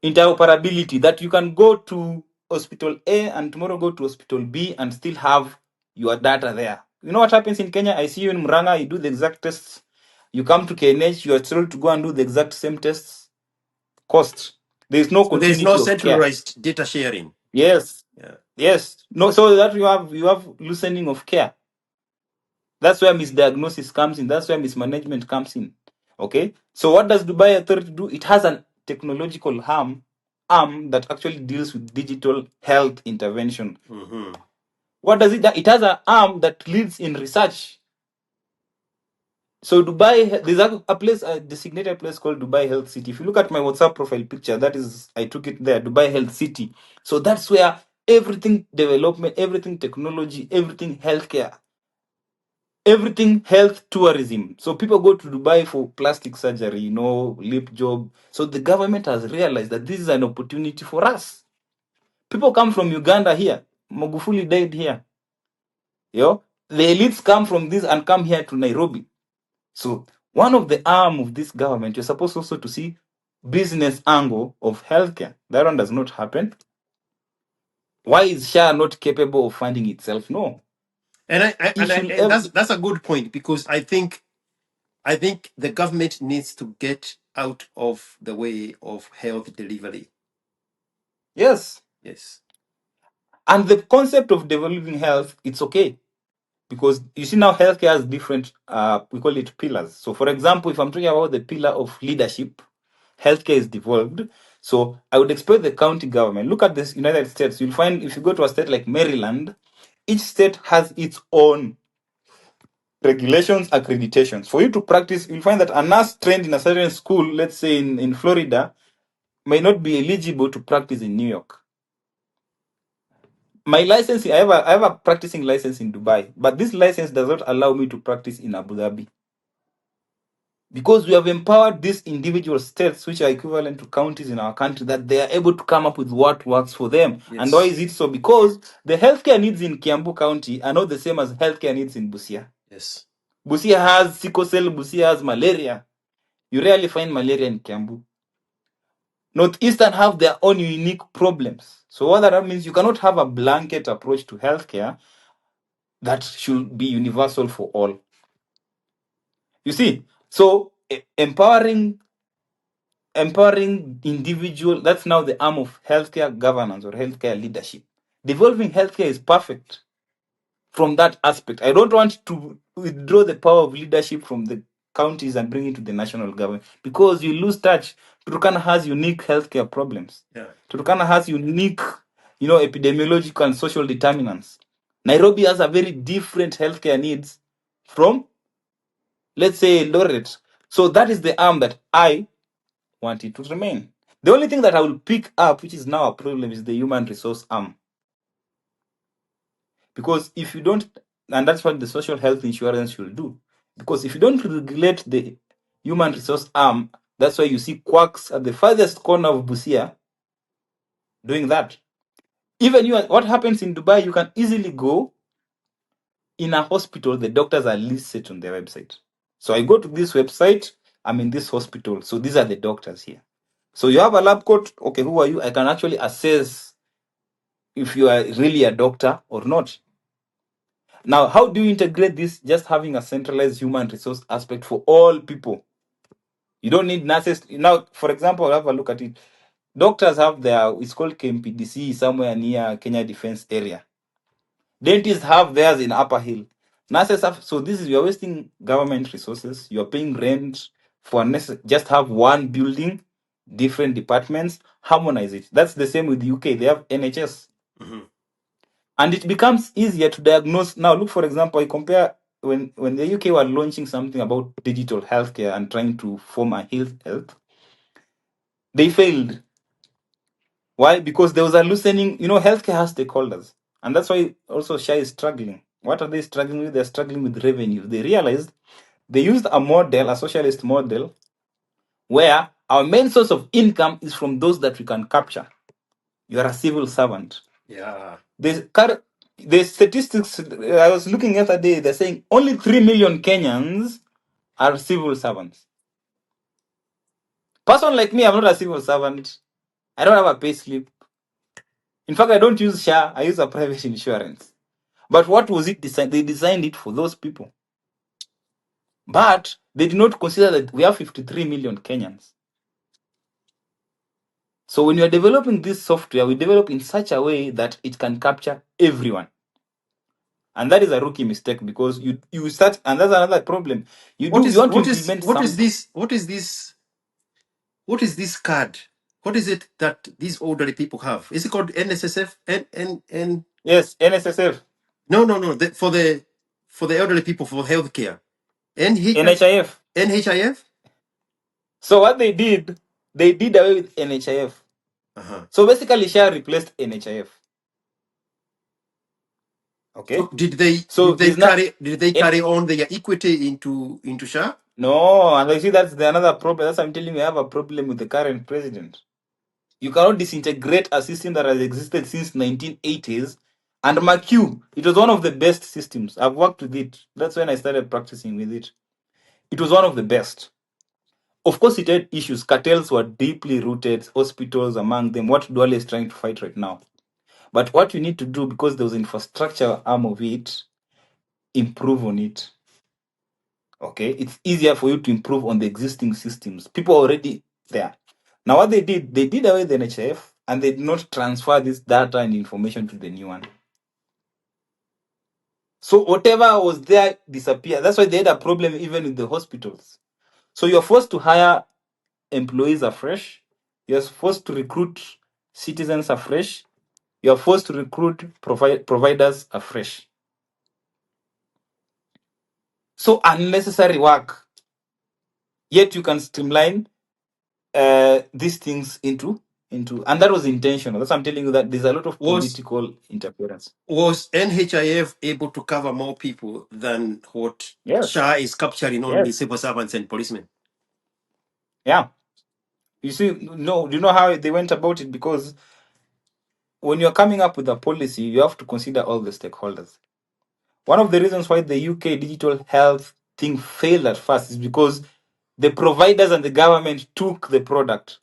Interoperability, that you can go to hospital A and tomorrow go to hospital B and still have your data there. You know what happens in Kenya? I see you in Muranga, you do the exact tests. You come to KNH, you are told to go and do the exact same tests. Cost. There is no So there's no continuity of care. centralized data sharing. Yes, Yeah. yes. No, so that you have loosening of care. That's where misdiagnosis comes in. That's where mismanagement comes in. Okay. So what does Dubai Authority do? It has a technological arm that actually deals with digital health intervention. Mm-hmm. What does it do? It has an arm that leads in research. So Dubai, there's a place, a designated place called Dubai Health City. If you look at my WhatsApp profile picture, that is, I took it there, Dubai Health City. So that's where everything development, everything technology, everything healthcare, everything health tourism. So people go to Dubai for plastic surgery, lip job. So the government has realized that this is an opportunity for us. People come from Uganda here. Magufuli died here. The elites come from this and come here to Nairobi. So one of the arm of this government, you're supposed also to see business angle of healthcare. That one does not happen. Why is SHA not capable of funding itself? No. And that's a good point, because I think the government needs to get out of the way of health delivery. Yes. Yes. And the concept of developing health, it's okay. Because you see now healthcare has different, we call it pillars. So for example, if I'm talking about the pillar of leadership, healthcare is devolved. So I would expect the county government, look at this United States, you'll find if you go to a state like Maryland, each state has its own regulations, accreditations. For you to practice, you'll find that a nurse trained in a certain school, let's say in Florida, may not be eligible to practice in New York. My license, I have a practicing license in Dubai, but this license does not allow me to practice in Abu Dhabi. Because we have empowered these individual states, which are equivalent to counties in our country, that they are able to come up with what works for them. Yes. And why is it so? Because the healthcare needs in Kiambu County are not the same as healthcare needs in Busia. Yes. Busia has sickle cell, Busia has malaria. You rarely find malaria in Kiambu. Northeastern have their own unique problems. So what that means, you cannot have a blanket approach to healthcare that should be universal for all. You see, so empowering individual, that's now the arm of healthcare governance or healthcare leadership. Devolving healthcare is perfect from that aspect. I don't want to withdraw the power of leadership from the counties and bring it to the national government, because you lose touch. Turkana has unique healthcare problems. Yeah. Turkana has unique, epidemiological and social determinants. Nairobi has a very different healthcare needs from, let's say, Eldoret. So that is the arm that I want it to remain. The only thing that I will pick up, which is now a problem, is the human resource arm. Because if you don't, and that's what the social health insurance should do. Because if you don't regulate the human resource arm, that's why you see quacks at the farthest corner of Busia doing that. Even what happens in Dubai, you can easily go in a hospital, the doctors are listed on their website. So I go to this website, I'm in this hospital. So these are the doctors here. So you have a lab coat, okay, who are you? I can actually assess if you are really a doctor or not. Now, how do you integrate this? Just having a centralized human resource aspect for all people. You don't need nurses. Now, for example, have a look at it. Doctors have it's called KMPDC somewhere near Kenya Defense Area. Dentists have theirs in Upper Hill. Nurses have, so you're wasting government resources. You're paying rent for just have one building, different departments, harmonize it. That's the same with the UK. They have NHS. Mm-hmm. And it becomes easier to diagnose. Now, look, for example, I compare when the UK were launching something about digital healthcare and trying to form a health, they failed. Why? Because there was a loosening. Healthcare has stakeholders. And that's why also SHA is struggling. What are they struggling with? They're struggling with revenue. They realized they used a socialist model, where our main source of income is from those that we can capture. You are a civil servant. Yeah. The statistics I was looking yesterday, they're saying only 3 million Kenyans are civil servants. Person like me, I'm not a civil servant. I don't have a pay slip. In fact, I don't use SHA. I use a private insurance. But what was it designed? They designed it for those people. But they did not consider that we have 53 million Kenyans. So when you are developing this software, we develop in such a way that it can capture everyone. And that is a rookie mistake, because you start, and that's another problem. What is this card? What is it that these elderly people have? Is it called NSSF? Yes, NSSF. No. For the elderly people for healthcare. NHIF. NHIF? So what they did away with NHIF. Uh-huh. So basically, SHA replaced NHIF. Okay. So did they carry on their equity into SHA? No, and I see that's another problem. That's I'm telling you, I have a problem with the current president. You cannot disintegrate a system that has existed since 1980s. And mark you, it was one of the best systems. I've worked with it. That's when I started practicing with it. It was one of the best. Of course, it had issues. Cartels were deeply rooted, hospitals among them. What Duale is trying to fight right now. But what you need to do, because there was infrastructure arm of it, improve on it. Okay, it's easier for you to improve on the existing systems. People are already there. Now, what they did away the NHF and they did not transfer this data and information to the new one. So whatever was there disappeared. That's why they had a problem even with the hospitals. So you're forced to hire employees afresh. You're forced to recruit citizens afresh. You're forced to recruit providers afresh. So unnecessary work. Yet you can streamline these things into, and that was intentional. That's why I'm telling you that there's a lot of political interference. Was NHIF able to cover more people than what Yes. SHA is capturing only Yes. civil servants and policemen? Yeah. You see, no, do you know how they went about it? Because when you're coming up with a policy, you have to consider all the stakeholders. One of the reasons why the UK digital health thing failed at first is because the providers and the government took the product.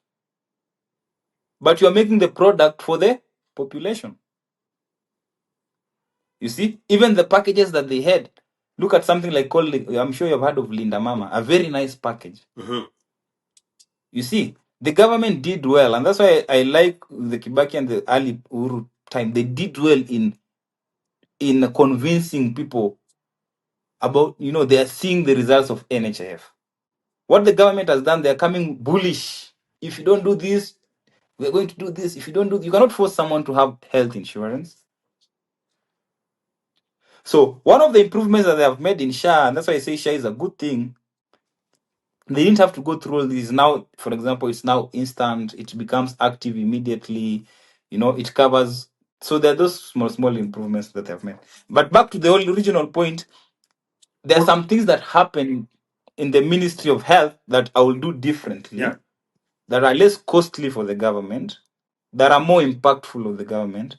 But you're making the product for the population. You see, even the packages that they had, look at something like called, I'm sure you've heard of Linda Mama, a very nice package. Mm-hmm. You see, the government did well, and that's why I like the Kibaki and the early Uhuru time. They did well in convincing people about, they are seeing the results of NHIF. What the government has done, they are coming bullish. If you don't do this, we're going to do this. If you don't do, you cannot force someone to have health insurance. So one of the improvements that they have made in SHA, and that's why I say SHA is a good thing, they didn't have to go through all these. Now, for example, it's now instant. It becomes active immediately. It covers. So there are those small improvements that they have made. But back to the whole original point, there are some things that happen in the Ministry of Health that I will do differently, Yeah. that are less costly for the government, that are more impactful of the government,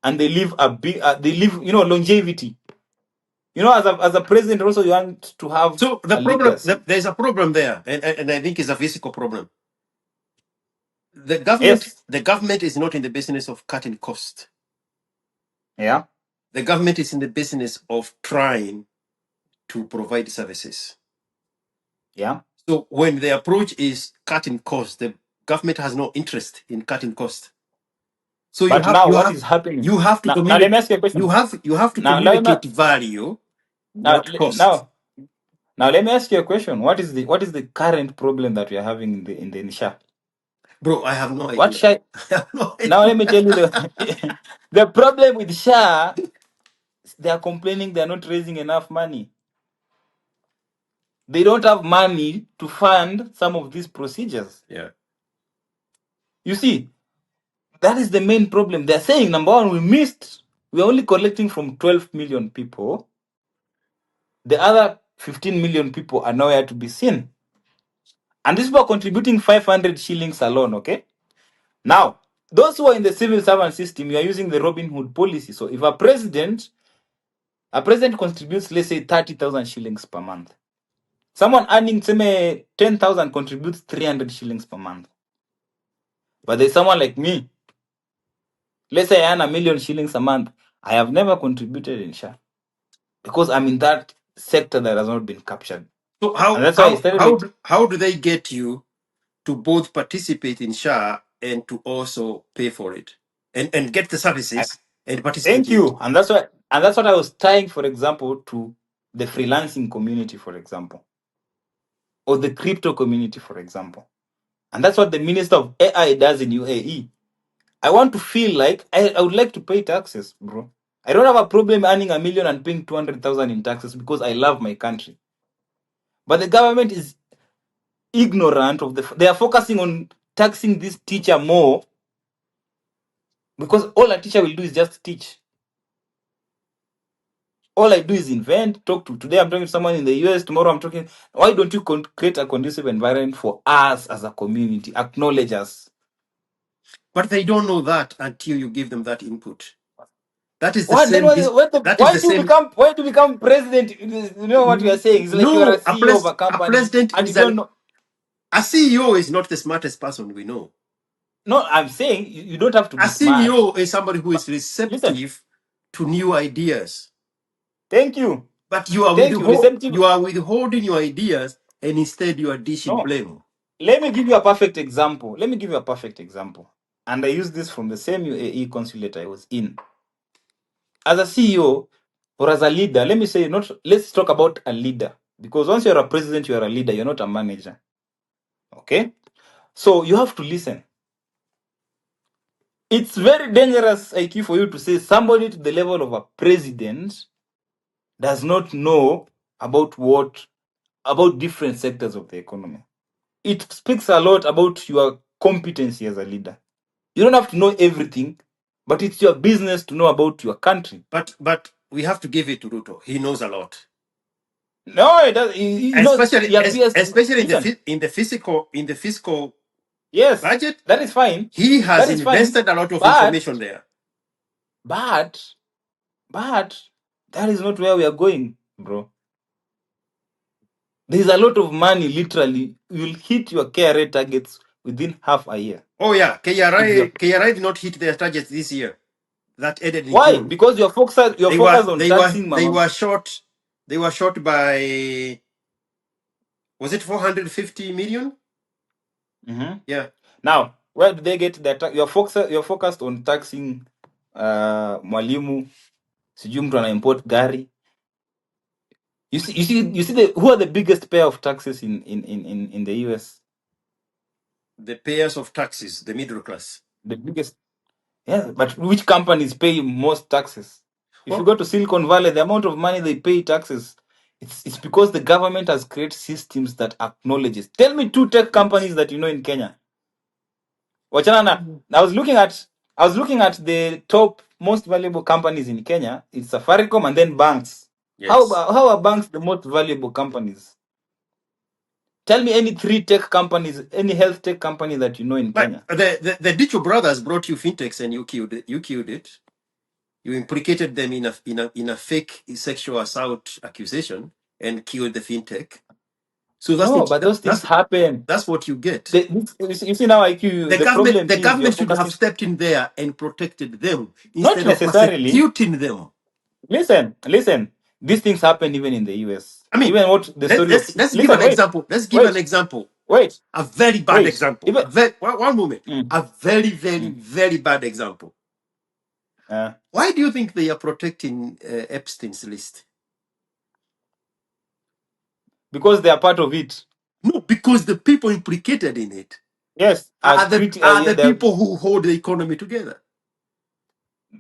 and they leave longevity. As a president, also you want to have So the a problem, legacy. there's a problem there, and I think it's a physical problem. The government, Yes. the government is not in the business of cutting cost. Yeah. The government is in the business of trying to provide services. Yeah. So when the approach is cutting costs, the government has no interest in cutting costs. So But now what is happening? you have to Now let me communicate. ask you a question. You have to Now let me communicate value, now not le- cost. now let me ask you a question. What is the current problem that we are having in the Nisha? Bro, I have no What idea. Sha? I have no Now idea. let me tell you the problem with Sha. They are complaining they are not raising enough money. They don't have money to fund some of these procedures. Yeah. You see, that is the main problem. They're saying, number one, we're only collecting from 12 million people. The other 15 million people are nowhere to be seen. And these people are contributing 500 shillings alone, okay? Now, those who are in the civil servant system, you are using the Robin Hood policy. So if a president contributes, let's say, 30,000 shillings per month. Someone earning, say, 10,000 contributes 300 shillings per month. But there's someone like me, let's say I earn 1,000,000 shillings a month. I have never contributed in SHA because I'm in that sector that has not been captured. So And that's why I started with, how do they get you to both participate in SHA and to also pay for it and get the services and participate thank in it? you. And that's what I was tying, for example, to the freelancing community, for example, or the crypto community, for example. And that's what the Minister of AI does in UAE. I want to feel like I would like to pay taxes, bro. I don't have a problem earning 1,000,000 and paying 200,000 in taxes because I love my country. But the government is ignorant of they are focusing on taxing this teacher more because all a teacher will do is just teach. All I do is invent, talk to. Today I'm talking to someone in the US. Tomorrow I'm talking. Why don't you create a conducive environment for us as a community? Acknowledge us. But they don't know that until you give them that input. That is the What then? same. That is Why the do you same. become president? You know what you are saying? It's like you are a No, CEO of a a company president and you is don't know. a CEO is not the smartest person we know. No, I'm saying you don't have to A be smart. CEO is somebody who But is listen, receptive to new ideas. thank you, But receptive. you are withholding your ideas, and instead you are dishing No, blame. let me give you a perfect example. Let me give you a perfect example. And I use this from the same UAE consulate I was in. As a CEO or as a leader, let me say, not let's talk about a leader. Because once you're a president, you're a leader, you're not a manager. Okay? So you have to listen. It's very dangerous, IQ, for you to say somebody to the level of a president does not know about different sectors of the economy. It speaks a lot about your competency as a leader. You don't have to know everything, but it's your business to know about your country. But we have to give it to Ruto. He knows a lot, No, it does. You know, especially he appears. especially Listen, in the fiscal yes, budget. that is fine. He has That is fine. invested a lot of But, information there. but, but, that is not where we are going, bro. There is a lot of money. Literally, you'll hit your KRA targets within half a year. Oh yeah, If you're KRI did not hit their targets this year. That ended in Why? June. Because you're focused. You're focused on taxing, They mama. were short. They were short by, was it 450 million? Mm-hmm. Yeah. Now, where do they get their tax? You're focused on taxing mwalimu, sijui mtu ana import gari. You see who are the biggest payer of taxes in the US? The payers of taxes, the middle class. The biggest. Yeah, but which companies pay most taxes? If you Well, go to Silicon Valley, the amount of money they pay taxes, it's because the government has created systems that acknowledges. Tell me two tech companies that you know in Kenya. Wachana na, I was looking at the top most valuable companies in Kenya. It's Safaricom and then banks. yes. How are banks the most valuable companies? Tell me any three tech companies, any health tech company that you know in But Kenya. the Dicho brothers brought you fintechs and you killed it. You killed it. You implicated them in a fake sexual assault accusation and killed the fintech. So No, but those things happen. that's what you get. You see now, IQ. The problem The is you're government should have focusing stepped in there and protected them not instead of necessarily. persecuting them. Listen. These things happen even in the US. I mean, Even what the story of let's give listen. an example. Let's give an Wait, example. wait, A very bad wait. example. Even One moment. mm, A very, very, mm, very bad example. uh, Why do you think they are protecting Epstein's list? because they are part of it. No, because the people implicated in it Yes, are yeah, the people who hold the economy together.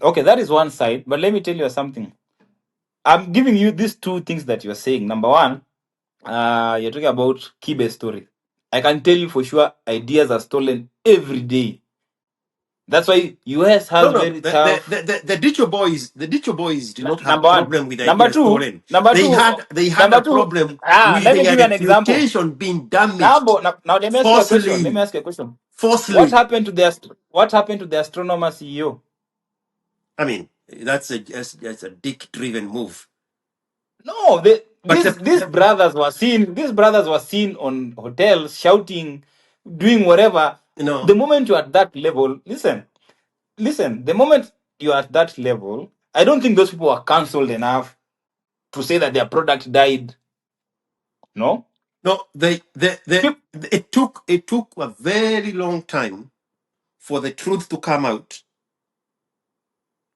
okay. That is one side, but let me tell you something. I'm giving you these two things that you're saying. Number one, you're talking about Kibe's story. I can tell you for sure, ideas are stolen every day. That's why US No, has no. very tough. The Ditcho boys did not have a Number one, problem with number ideas two, stolen. number two, They had number a two. problem with Let me their give you an example. reputation being Now, damaged now let me ask you a question. Let me falsely. ask you a question. What Falsely. happened to the astronomer CEO? I mean, that's a dick-driven move. No, But these brothers were seen. These brothers were seen on hotels shouting, doing whatever. The moment you're at that level, listen. The moment you're at that level, I don't think those people are cancelled enough to say that their product died. No, no, Peop- it took a very long time for the truth to come out,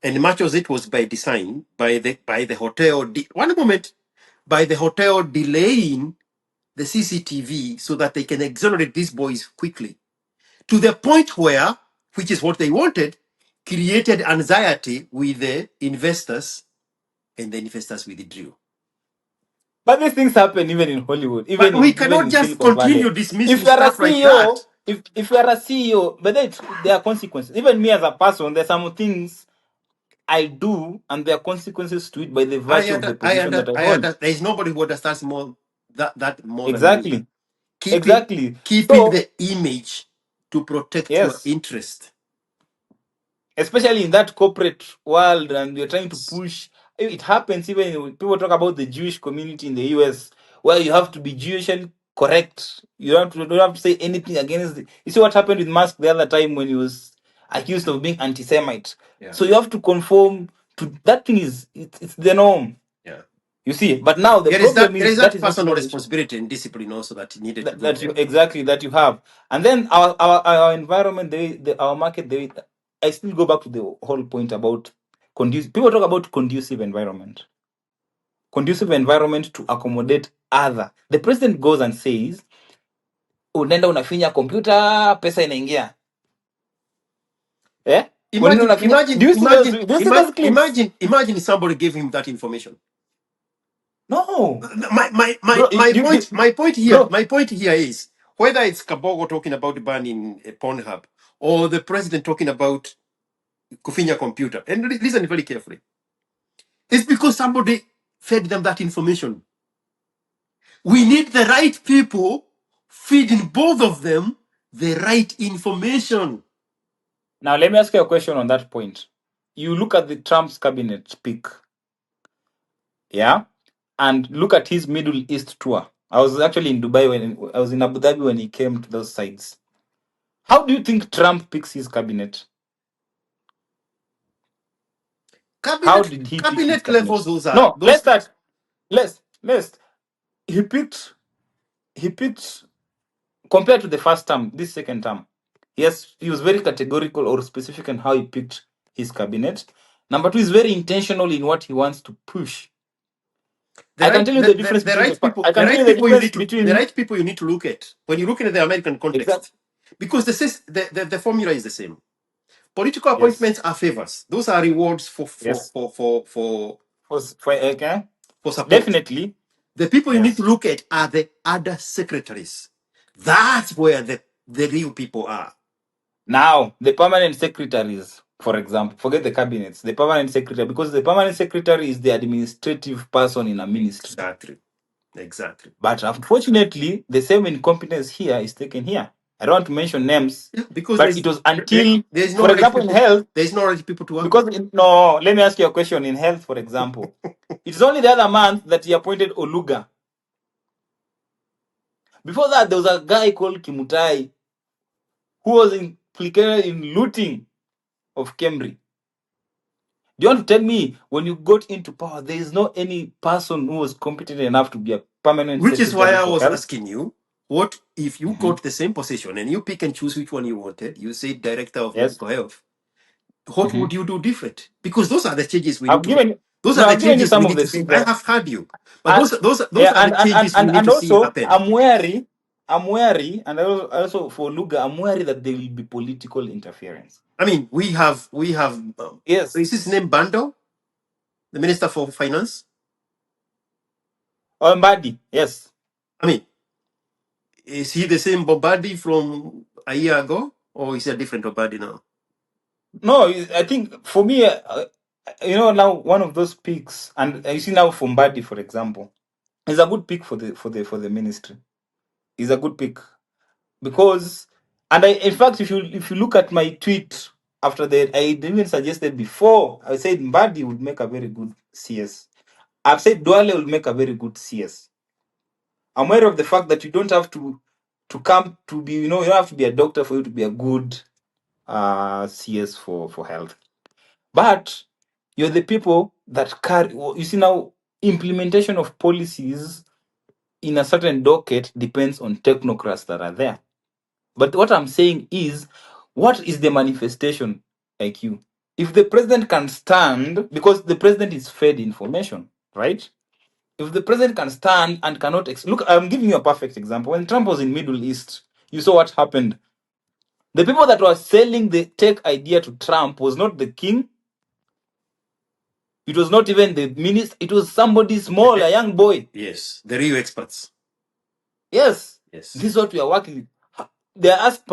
and much of it was by design, by the hotel. One moment, by the hotel delaying the CCTV so that they can exonerate these boys quickly, to the point where, which is what they wanted, created anxiety with the investors, and the investors withdrew. But these things happen even in Hollywood, But we even cannot in just Silicon continue Valley. dismissing If you are a stuff like that. CEO, if you are a CEO, but then there are consequences. Even me as a person, there's some things I do, and there are consequences to it by the virtue of the position that I hold. There is nobody who understands that more than me. Exactly, Keeping exactly. keeping So the image to protect your yes, interest. especially in that corporate world, and you're trying to push. It happens even when people talk about the Jewish community in the US, where you have to be Jewishly correct. You don't have to say anything against it. You see what happened with Musk the other time when he was accused of being anti-Semite. Yeah. So you have to conform to that thing. It's the norm. Yeah. You see, but now the There is problem that is that is not personal even the issue responsibility and discipline also that needed to that, do that you there. exactly that you have. And then our environment, our market, I still go back to the whole point about conducive. People talk about conducive environment to accommodate other. The president goes and says, unaenda unafinya computer, pesa inaingia. Eh? Unaenda unafinya. Do you see those clips? Imagine somebody gave him that information. No. Bro, My point bro. here is whether it's Kabogo talking about banning a Pornhub or the president talking about kufinya computer, and listen very carefully, it's because somebody fed them that information. We need the right people feeding both of them the right information. Now let me ask you a question on that point. You look at the Trump's cabinet pick. Yeah, and look at his Middle East tour. I was actually in Dubai when I was in Abu Dhabi when he came to those sides. How do you think Trump picks his cabinet? How did he pick his Cabinet levels, cabinet? those are No, let's those. start. Let's. He picked. Compared to the first term, this second term. Yes, he was very categorical or specific in how he picked his cabinet. Number two, he's very intentional in what he wants to push. I can tell you the difference between the right people you need to look at when you look at the American context. Exactly. Because the formula is the same. Political appointments are favors. Those are rewards for support. Definitely. The people you need to look at are the other secretaries. That's where the real people are. Now, the permanent secretaries, for example, forget the cabinets, the permanent secretary, because the permanent secretary is the administrative person in a ministry. Exactly. But unfortunately, the same incompetence here is taken here. I don't want to mention names, because but it was until, for example, in health, there's no right people to work. Because let me ask you a question. In health, for example, it's only the other month that he appointed Oluga. Before that, there was a guy called Kimutai who was implicated in looting of Kemri. Do you want to tell me when you got into power, there is no any person who was competent enough to be a permanent Which is why I was health? asking you, what if you got the same position and you pick and choose which one you wanted? You say director of medical health. What would you do different? Because those are the changes we need to. Those are the changes we need to see. I have heard you, but those are the changes we need to see happen. I'm wary, and also for Luga, I'm wary that there will be political interference. I mean, we have yes. Is his name Bando, the Minister for Finance? Mbadi, yes. I mean, is he the same Bombadi from a year ago, or is he a different Bombadi now? No, I think for me, now one of those picks, and you see now for Mbadi, for example, is a good pick for the ministry. Is a good pick because, and in fact, if you look at my tweet after that, I even suggested before. I said Mbadi would make a very good CS. I've said Duale will make a very good CS. I'm aware of the fact that you don't have to come to be, you don't have to be a doctor for you to be a good CS for health. But you're the people that carry, you see now, implementation of policies in a certain docket depends on technocrats that are there. But what I'm saying is, what is the manifestation like you? If the president can stand, because the president is fed information, right? If the president can stand and cannot look, I'm giving you a perfect example. When Trump was in Middle East, you saw what happened. The people that were selling the tech idea to Trump was not the king. It was not even the minister. It was somebody small, a young boy. Yes, the real experts. Yes. This is what we are working with. They ask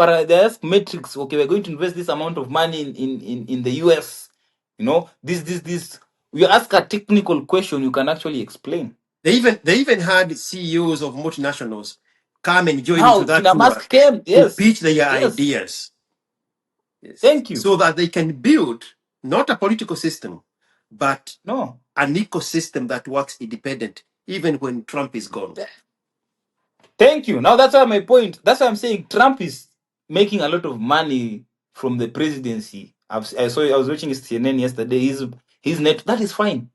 metrics. Okay, we're going to invest this amount of money in the US. This. We ask a technical question, you can actually explain. They even had CEOs of multinationals come and join into that tour came, yes, to pitch their ideas. Yes. Thank you. So that they can build not a political system, but No. an ecosystem that works independent, even when Trump is gone. Thank you. Now that's why my point. That's why I'm saying Trump is making a lot of money from the presidency. I was watching his CNN yesterday. His net, that is fine.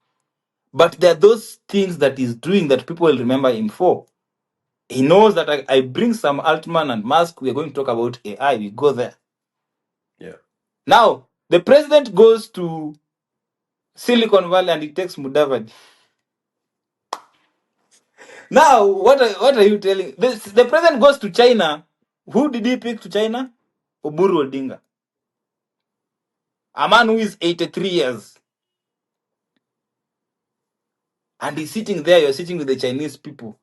But there are those things that he's doing that people will remember him for. He knows that I bring some Altman and Musk. We're going to talk about AI. We go there. Yeah. Now the president goes to Silicon Valley and he takes Mudavadi. Now what are you telling? The president goes to China. Who did he pick to China? Oburu Odinga. A man who is 83 years. And he's sitting there, you're sitting with the Chinese people.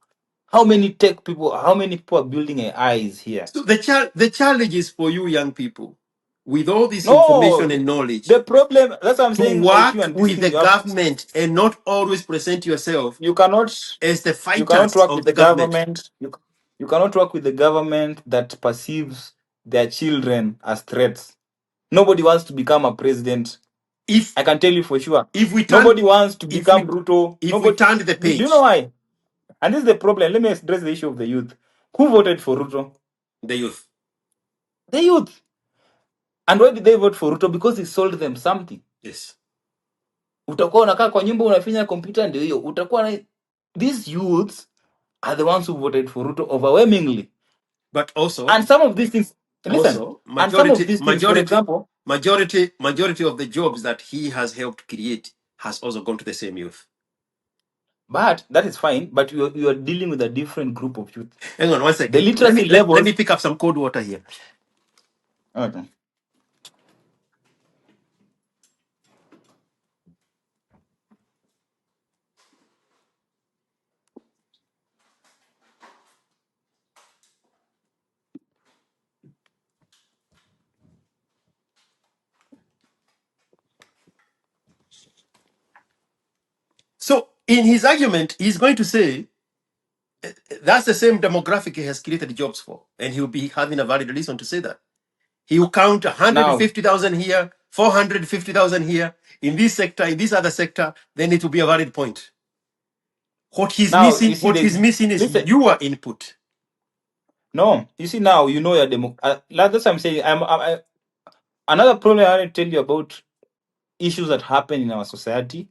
How many people are building AIs here? So the challenge is for you young people, with all this information No, and knowledge, the problem, that's what I'm to saying, IQ work and this with thing, the government and not always present yourself you cannot as the you cannot fighters work with of the the government. government. You cannot work with the government that perceives their children as threats. Nobody wants to become a president. If I can tell you for sure. if we turn Nobody wants to if become we Ruto. if we Nobody. turned the Do you know page, why? And this is the problem. Let me address the issue of the youth. Who voted for Ruto? the youth. The youth. And why did they vote for Ruto? Because he sold them something. Yes. Utakuwa unakaa kwa nyumba unafinya computer ndio hiyo. Utakuwa na these youths are the ones who voted for Ruto overwhelmingly. But also, And some of these things, listen, also and some of these things, for example, majority of the jobs that he has helped create has also gone to the same youth. but that is fine, but you are dealing with a different group of youth. Hang on one second. The literacy Let levels. me pick up some cold water here. Okay. So in his argument, he's going to say that's the same demographic he has created jobs for, and he'll be having a valid reason to say that. He will count Now, 150,000 here, 450,000 here, in this sector, in this other sector, then it will be a valid point. What he's now missing, you see is listen. your input. No, you see now you know your demo. That's what I'm saying. Another problem I want to tell you about issues that happen in our society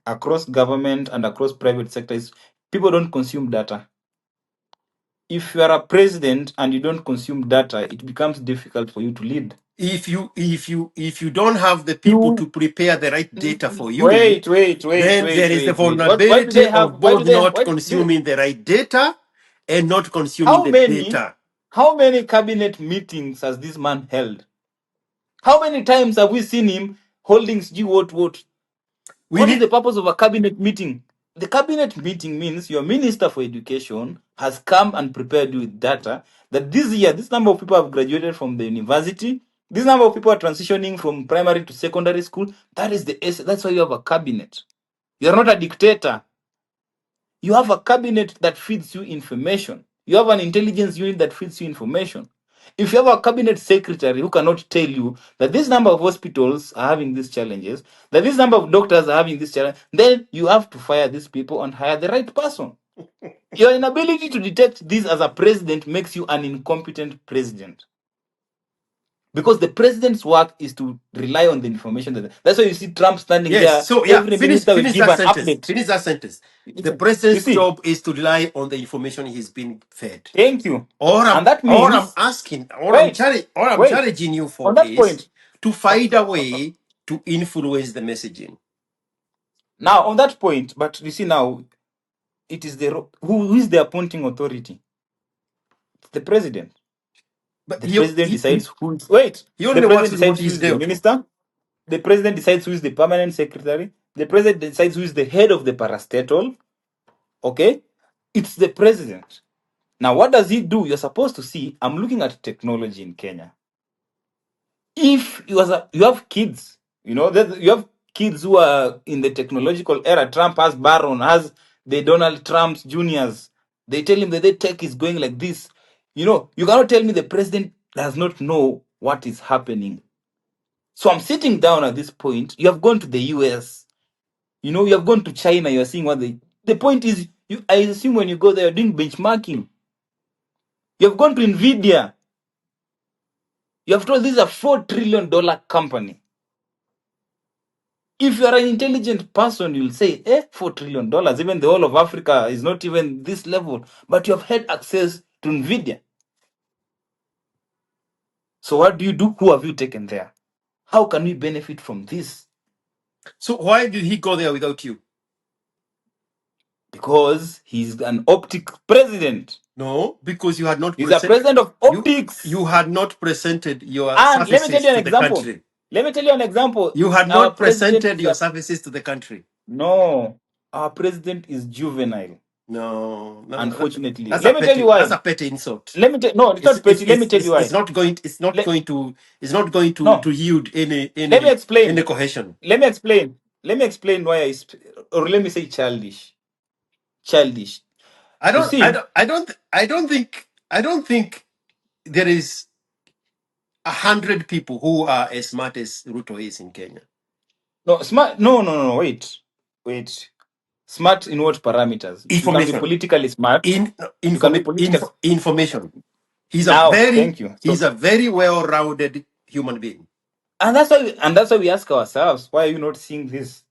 across government and across private sectors. People don't consume data. If you are a president and you don't consume data, it becomes difficult for you to lead. If you don't have the people to prepare the right data for you, Wait. then there is the Wait. Why do they vulnerability have? of Why do both they? not consuming the right data and not consuming How the many? data. How many cabinet meetings has this man held? How many times have we seen him holding what? We What is need the purpose of a cabinet meeting? The cabinet meeting means your minister for education has come and prepared you with data that this year, this number of people have graduated from the university. This number of people are transitioning from primary to secondary school. That's why you have a cabinet. You're not a dictator. You have a cabinet that feeds you information. You have an intelligence unit that feeds you information. If you have a cabinet secretary who cannot tell you that this number of hospitals are having these challenges, that this number of doctors are having this challenge, then you have to fire these people and hire the right person. Your inability to detect this as a president makes you an incompetent president. Because the president's work is to rely on the information that's why you see Trump standing there. So Every finish minister will give that an sentence. update. Finish that sentence. The You president's see, job is to rely on the information he's been fed. thank you. Or And that I'm means, asking, wait, or I'm wait, challenging you on for that is point. to find a way to influence the messaging. Now, on that point, but you see now, it is who is the appointing authority? The president. But The president decides who. Wait, he the only works president with what decides who he's is the dealt with. minister. The president decides who is the permanent secretary. The president decides who is the head of the parastatal. Okay, it's the president. Now, what does he do? You're supposed to see. I'm looking at technology in Kenya. If you have kids, you have kids who are in the technological era. Trump has Barron, has the Donald Trump's juniors. They tell him that the tech is going like this. You cannot tell me the president does not know what is happening So I'm sitting down at this point. You have gone to the US. You know, you have gone to China. You are seeing what the point is. I assume when you go there, you're doing benchmarking. You have gone to Nvidia. You have told this is a $4 trillion company. If you are an intelligent person, you'll say, $4 trillion. Even the whole of Africa is not even this level. But you have had access to Nvidia. So what do? Who have you taken there? How can we benefit from this? So why did he go there without you? Because he's an optic president. No, because you had not He's a president of optics. you had not presented your And let me tell services you an to the example. country. Let me tell you an example. You had Our not president presented is your services to the country. no. Our president is juvenile. No, Unfortunately, that's a let me tell you petty. That's why. a petty insult. Let me tell. No, it's not petty. Let me tell you why. It's not going. It's not Let, going to. It's not going to no. yield Let me explain. any cohesion. Let me explain. Let me explain why or let me say childish. Childish. I You don't. I see, don't. I don't. I don't think. I don't think there is 100 people who are as smart as Ruto is in Kenya. no smart. No. Wait. Smart in what parameters? You can be Information. politically smart. You can be politically. Information. Now, thank you. He's So, a very well-rounded human being. and that's why we ask ourselves, why are you not seeing this?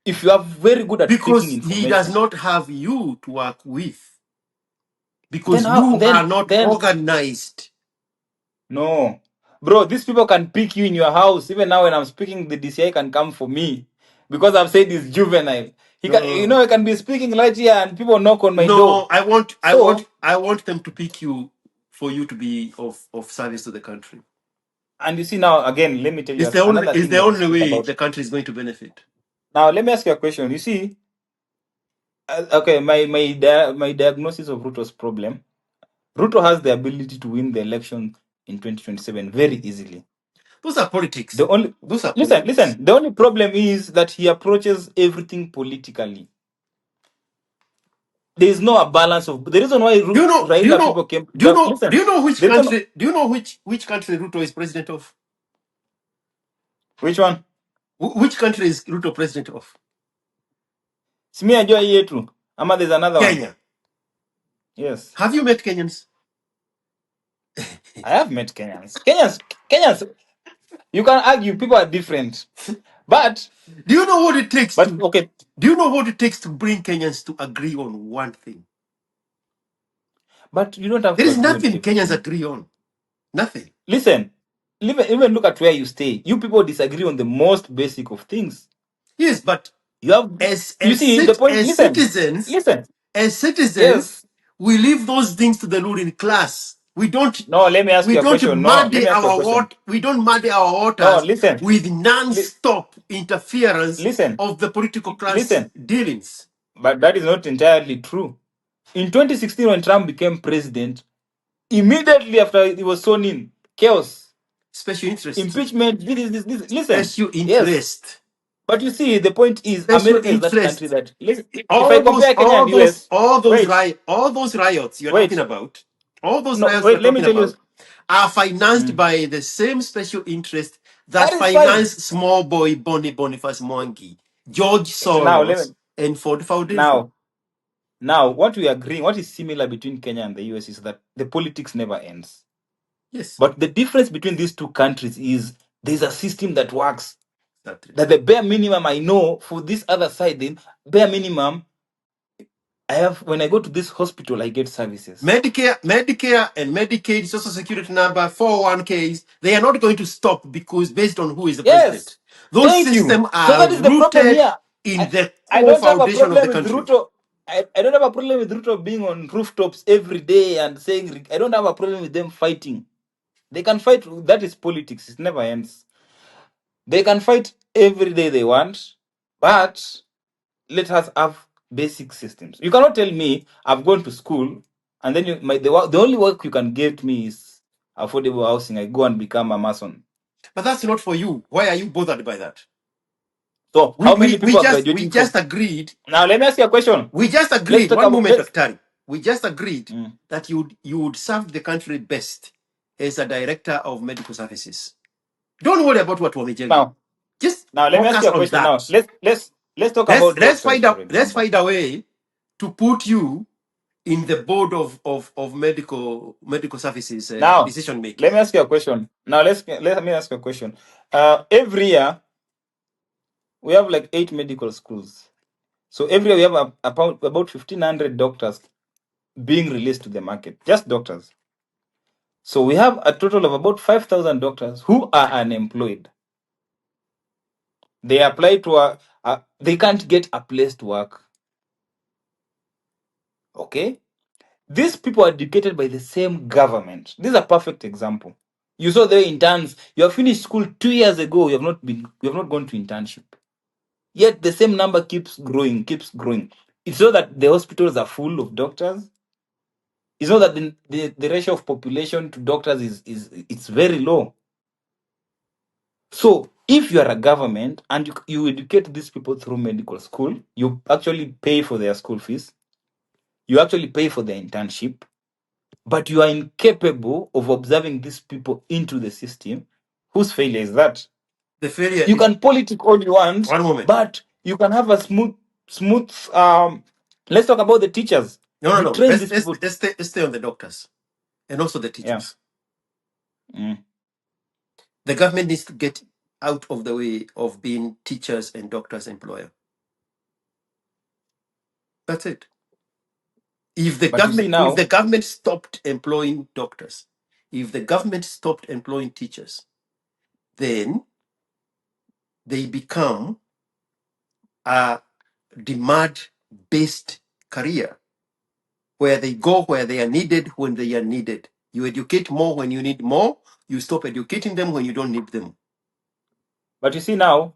If you are very good at picking Because he does information, not have you to work with. then Because how? you are Then not then organized. no, bro. These people can pick you in your house. Even now, when I'm speaking, the DCI can come for me because I've said it's juvenile. He can, No, I can be speaking right here, and people knock on my door. no. So, I want them to pick you for you to be of service to the country. and you see now again, let me tell you another It's thing the that I only speak way about. the country is going to benefit. Now, let me ask you a question. You see, okay, my diagnosis of Ruto's problem. Ruto has the ability to win the election in 2027 very easily. Those are politics. The only Those are listen, politics. listen. The only problem is that he approaches everything politically. There is no a balance of the reason why Raila people came. Do Listen, you know which the reason country? Do you know which country Ruto is president of? which one? Which country is Ruto president of? Simi ajua hii yetu. Ama there's another one. Kenya. Yes, Have you met Kenyans? I have met Kenyans. Kenyans. You can argue people are different, but Do you know what it takes to? okay. Do you know what it takes to bring Kenyans to agree on one thing? But you don't have There to is agree on nothing Kenyans everything. agree on. Nothing. Listen, even look at where you stay. You people disagree on the most basic of things. Yes, but You have, you see the point. as Listen. citizens, Yes. we leave those things to the ruling class. No, let me ask you a question. No, let me ask you a question. We don't muddy our No, waters listen. with non-stop interference Listen. of the political class Listen. dealings. But that is not entirely true. In 2016, when Trump became president, immediately after he was sworn in, chaos, Special interest. impeachment, this. Listen. Special Yes. interest. But you see, the point is, Special America is that country interest. that, listen, if I compare Kenya and US, All those riots you're talking wait, about, all those no, riots you're wait, let me talking tell you. about are financed Mm. by the same special interest that That is fine. finance small boy Boniface Mwangi, George Now, let Soros, me, and Ford Foundation. now, what we agree, what is similar between Kenya and the US is that the politics never ends. Yes, But the difference between these two countries is there's a system that works. exactly. That the bare minimum I know for this other side, the bare minimum I have when I go to this hospital, I get services. Medicare and Medicaid, Social Security number, 401ks, they are not going to stop because based on who is the Yes, president. Those thank you. systems So are that is the problem rooted here. in I, the I core don't have a foundation of the problem with country. Ruto. I don't have a problem with Ruto being on rooftops every day and saying I don't have a problem with them fighting. They can fight. That is politics. It never ends. They can fight every day they want, but let us have basic systems. You cannot tell me I've gone to school and then the only work you can get me is affordable housing. I go and become a mason. But that's not for you. Why are you bothered by that? So how many people are We graduating just from? agreed. Now let me ask you a question. We just Let's agreed. talk One about moment, let's. Daktari. We just agreed Mm. that you would serve the country best as a director of medical services. Don't worry about what Wamejenga. Just Now let me ask focus you a on question. Now that. let's talk about Let's doctors, find for out. Let's example. find a way to put you in the board of medical services Now decision making. let me ask you a question. Now let me ask you a question. Every year we have like 8 medical schools. So every year we have about 1,500 doctors being released to the market, just doctors. So we have a total of about 5,000 doctors who are unemployed. They apply to they can't get a place to work. Okay? These people are educated by the same government. This is a perfect example. You saw the interns, you have finished school 2 years ago, you have not gone to internship. Yet the same number keeps growing, keeps growing. It's not that the hospitals are full of doctors. It's not that the ratio of population to doctors is it's very low. So if you are a government and you educate these people through medical school, you actually pay for their school fees, you actually pay for their internship, but you are incapable of observing these people into the system. Whose failure is that? The failure You is can politic all you want, one moment. but you can have a smooth. Let's talk about the teachers. No. You train these people. Let's stay on the doctors and also the Yeah. teachers. The government needs to get out of the way of being teachers and doctors' employer. That's it. If the But you see now, government stopped employing doctors, if the government stopped employing teachers, then they become a demand-based career where they go where they are needed when they are needed. You educate more when you need more. You stop educating them when you don't need them. but you see now,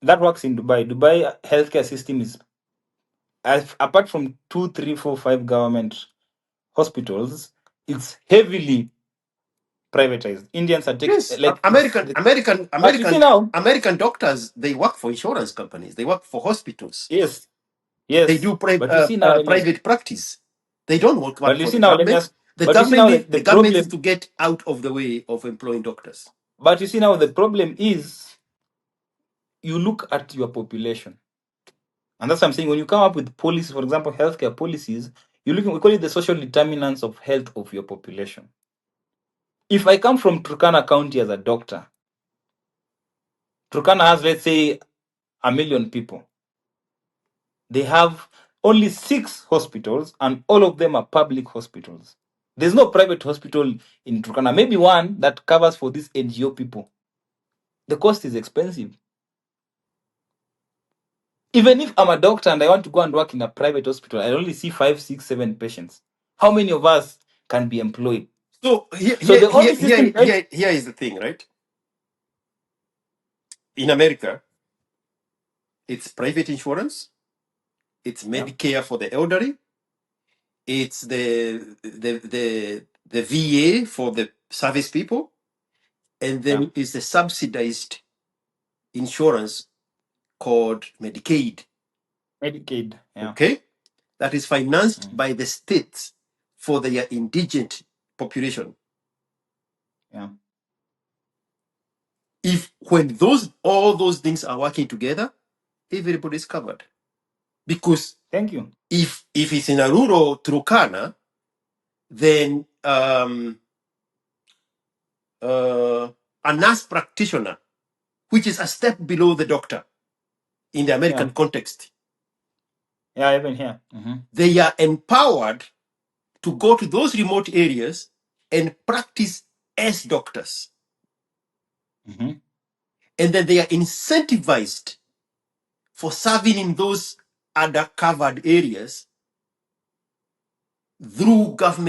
that works in Dubai. Dubai healthcare system is, apart from 2, 3, 4, 5 government hospitals, it's heavily privatized. Indians are taking Yes, like it's. But you see now, American doctors, they work for insurance companies. They work for hospitals. yes, They do But you see now, private practice. They don't work but you for see the now, let me government. ask. But you see now The the government is problem. to get out of the way of employing doctors. But you see now the problem is you look at your population, and that's what I'm saying. When you come up with policies, for example, healthcare policies, you look. We call it the social determinants of health of your population. If I come from Turkana County as a doctor, Turkana has, let's say, 1,000,000 people. They have only 6 hospitals, and all of them are public hospitals. There's no private hospital in Turkana. Maybe one that covers for these NGO people. The cost is expensive. Even if I'm a doctor and I want to go and work in a private hospital, I only see 5, 6, 7 patients. How many of us can be employed? So The only system, right? here is the thing, right? In America, it's private insurance, it's Medicare for the elderly, it's the VA for the service people, and then it's the subsidized insurance called Medicaid. Medicaid. Yeah. Okay, that is financed by the states for their indigent population. Yeah. If when all those things are working together, everybody's covered. Because Thank you. if it's in a rural Turkana, then a nurse practitioner, which is a step below the doctor in the American context, Yeah, even here. they are empowered to go to those remote areas and practice as doctors. And then they are incentivized for serving in those undercovered areas through government